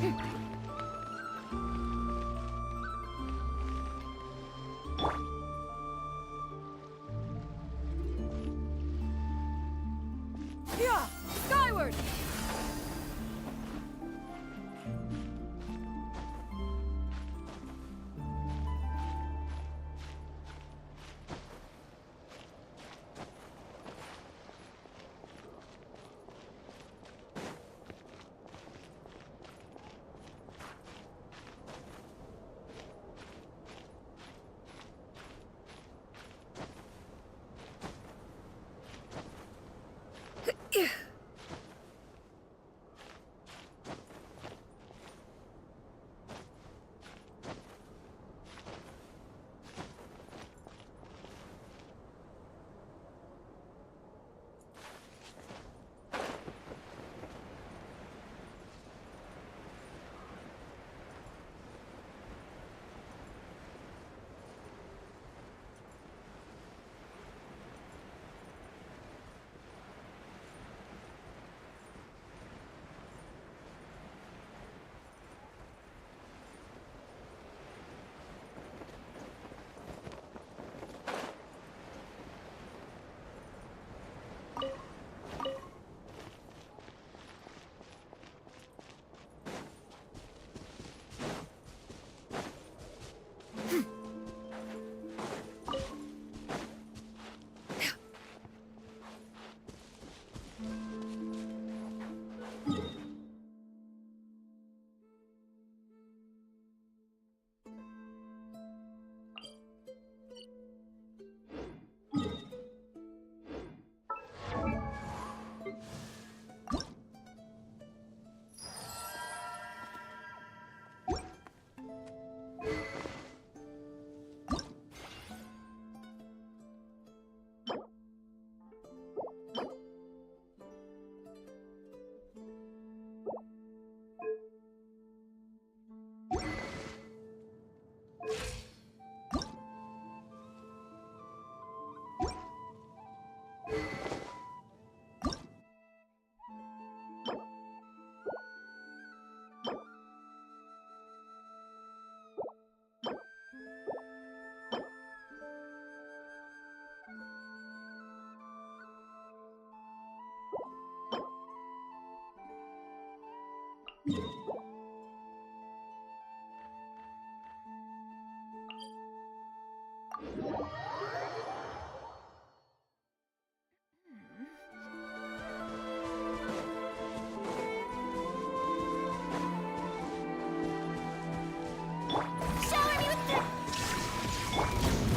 Yeah! Skyward!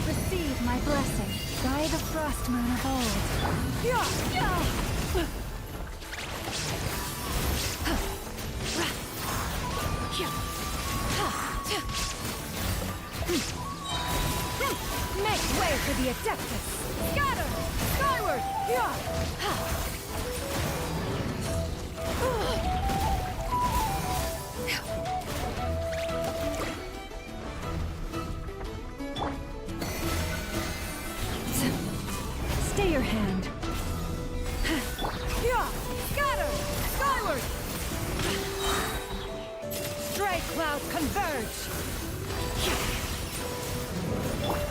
Receive my blessing by the frost moon of old. Yeah! Yeah! Make way for the Adeptus! Scatter! Skyward! Yeah! Stay your hand. Yeah! Scatter! Skyward! Stray clouds converge!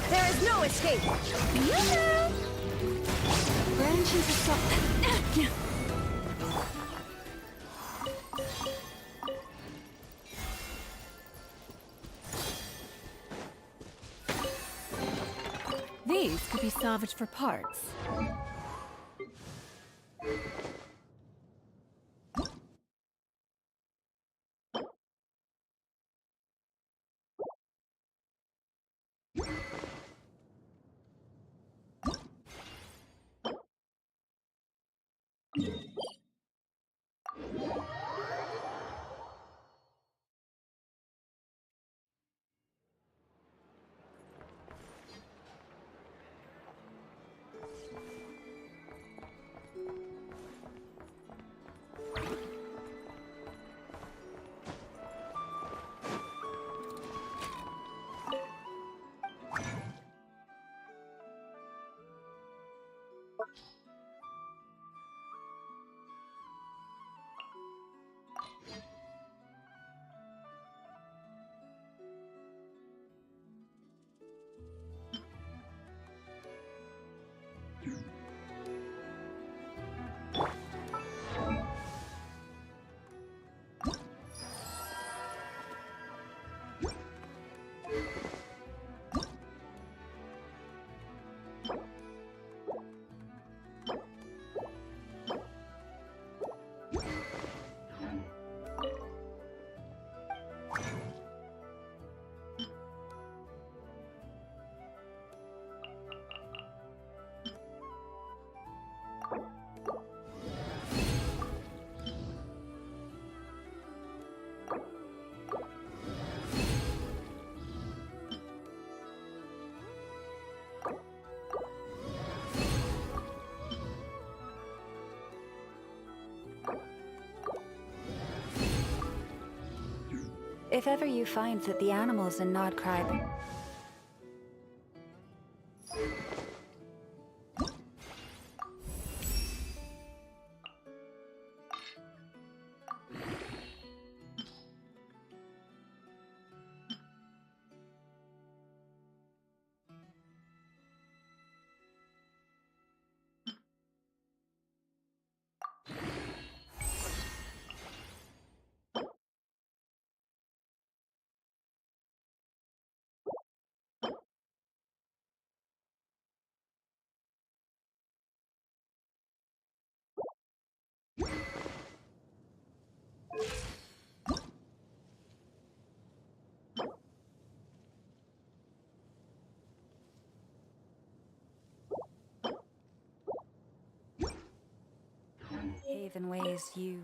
There is no escape! Branch into something. These could be salvaged for parts. If ever you find that the animals in Nodcribe... Haven ways you...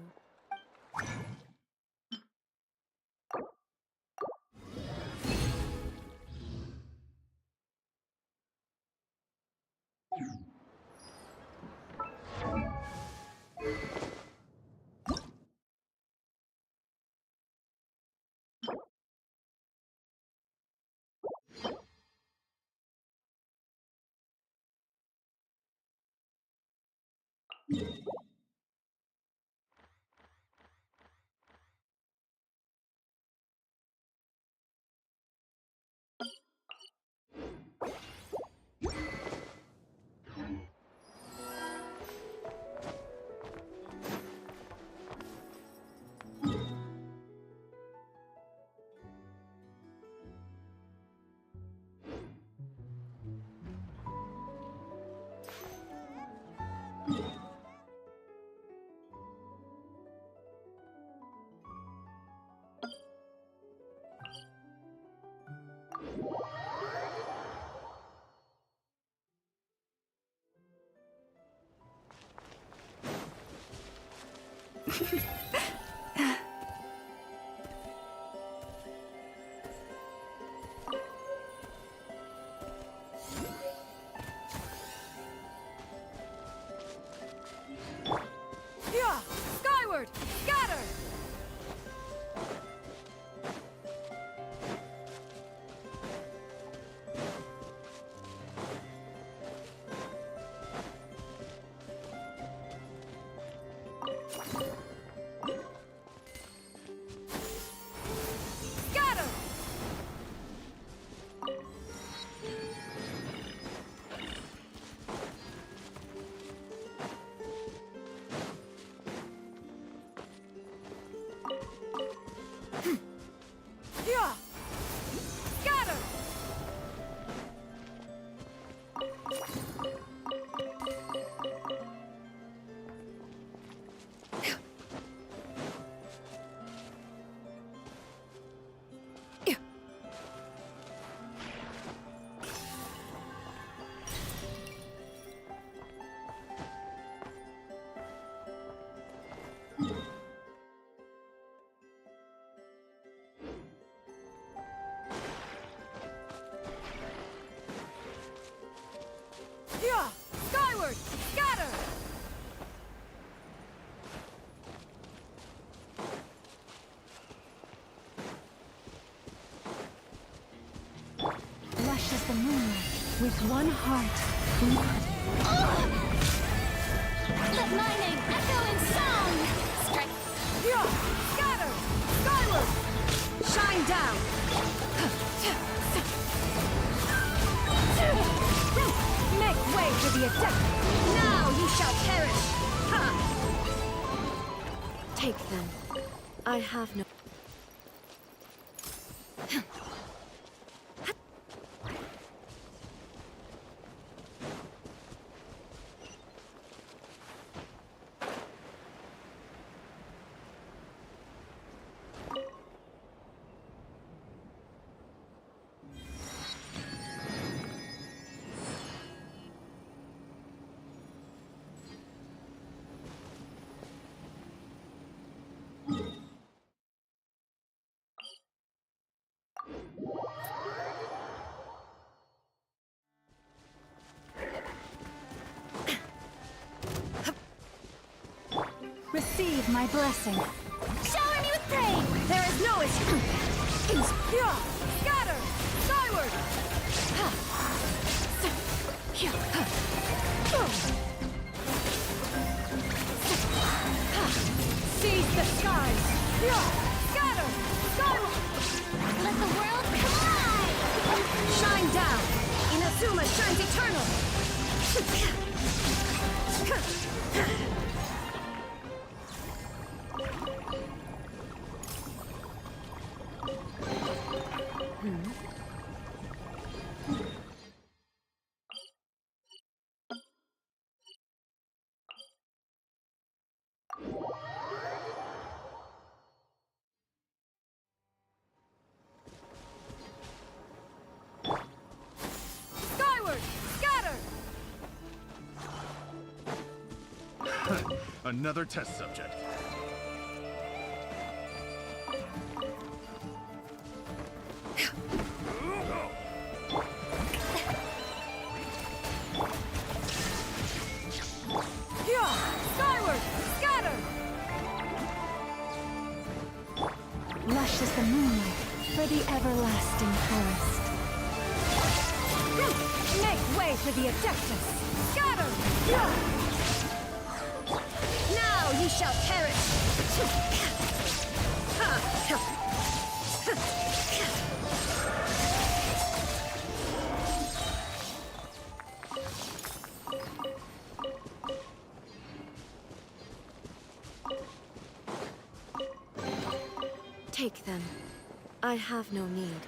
Yeah! Skyward! Scatter! Scatter! Yeah! Scatter! Yeah! Skyward! Scatter! Lush as the moonlight, with one heart. Let my name echo in song! Strike! Yeah! Scatter! Skyward! Shine down! Make way for the adept! Now you shall perish! Ha! Take them. I have no... Receive my blessing. Shower me with pain! There is no escape! Scatter! Skyward! Seize the skies! Scatter! Skyward! Let the world collide! Shine down! Inazuma shines eternal! Skyward! Scatter! Another test subject. Skyward! Scatter! Lush is the moonlight for the everlasting forest. Make way for the Adeptus! Scatter! Now you shall perish! Take them. I have no need.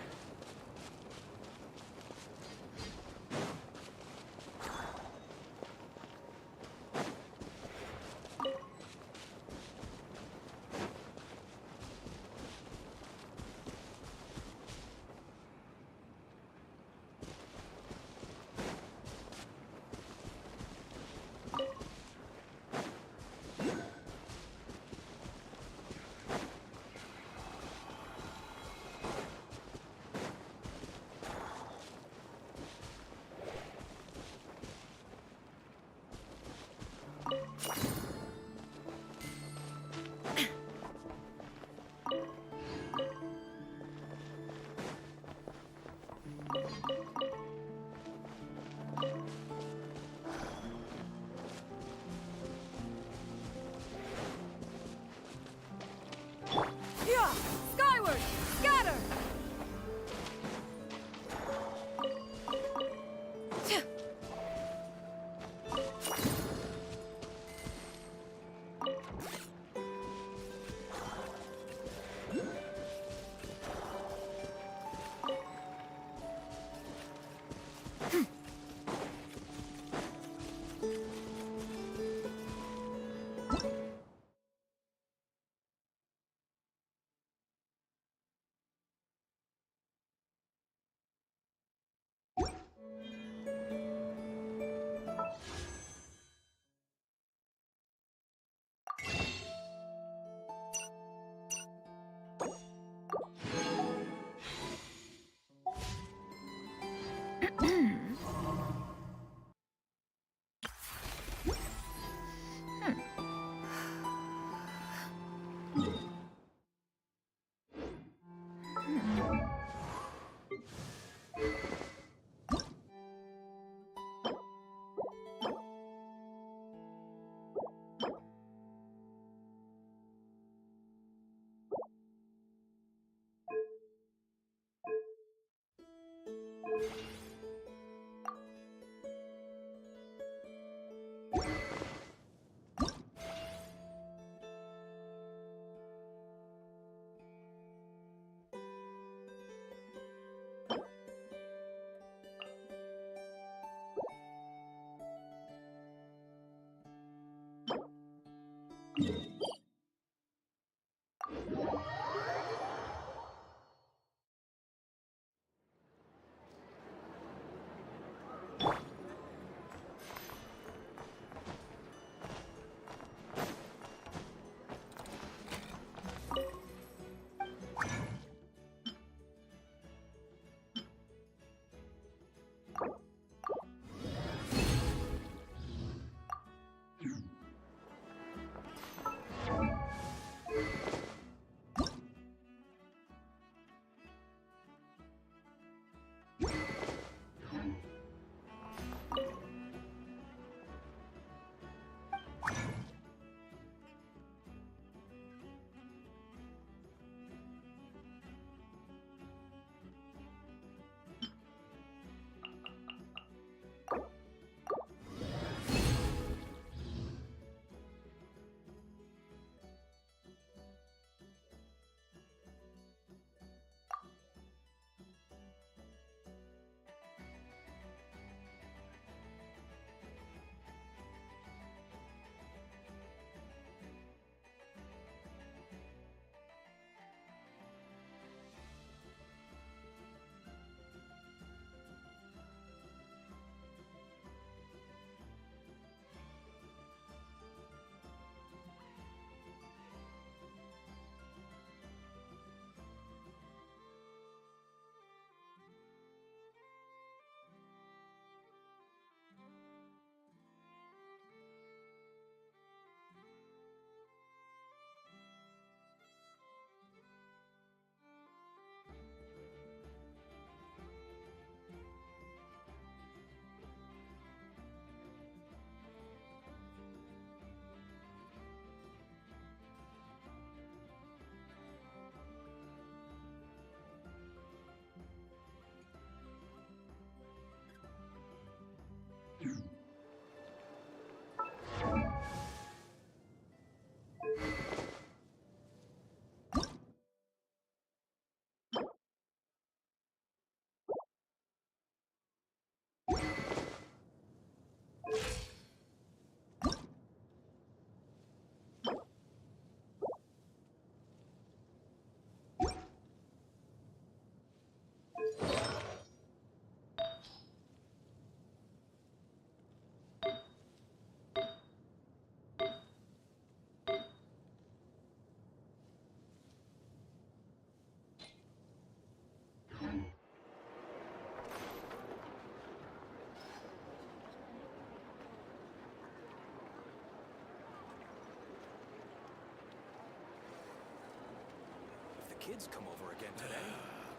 Kids come over again today.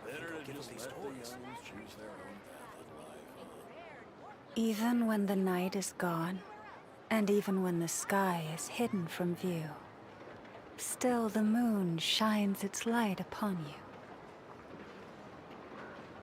Better to just let the youngins choose their own path in life. Even when the night is gone, and even when the sky is hidden from view, still the moon shines its light upon you.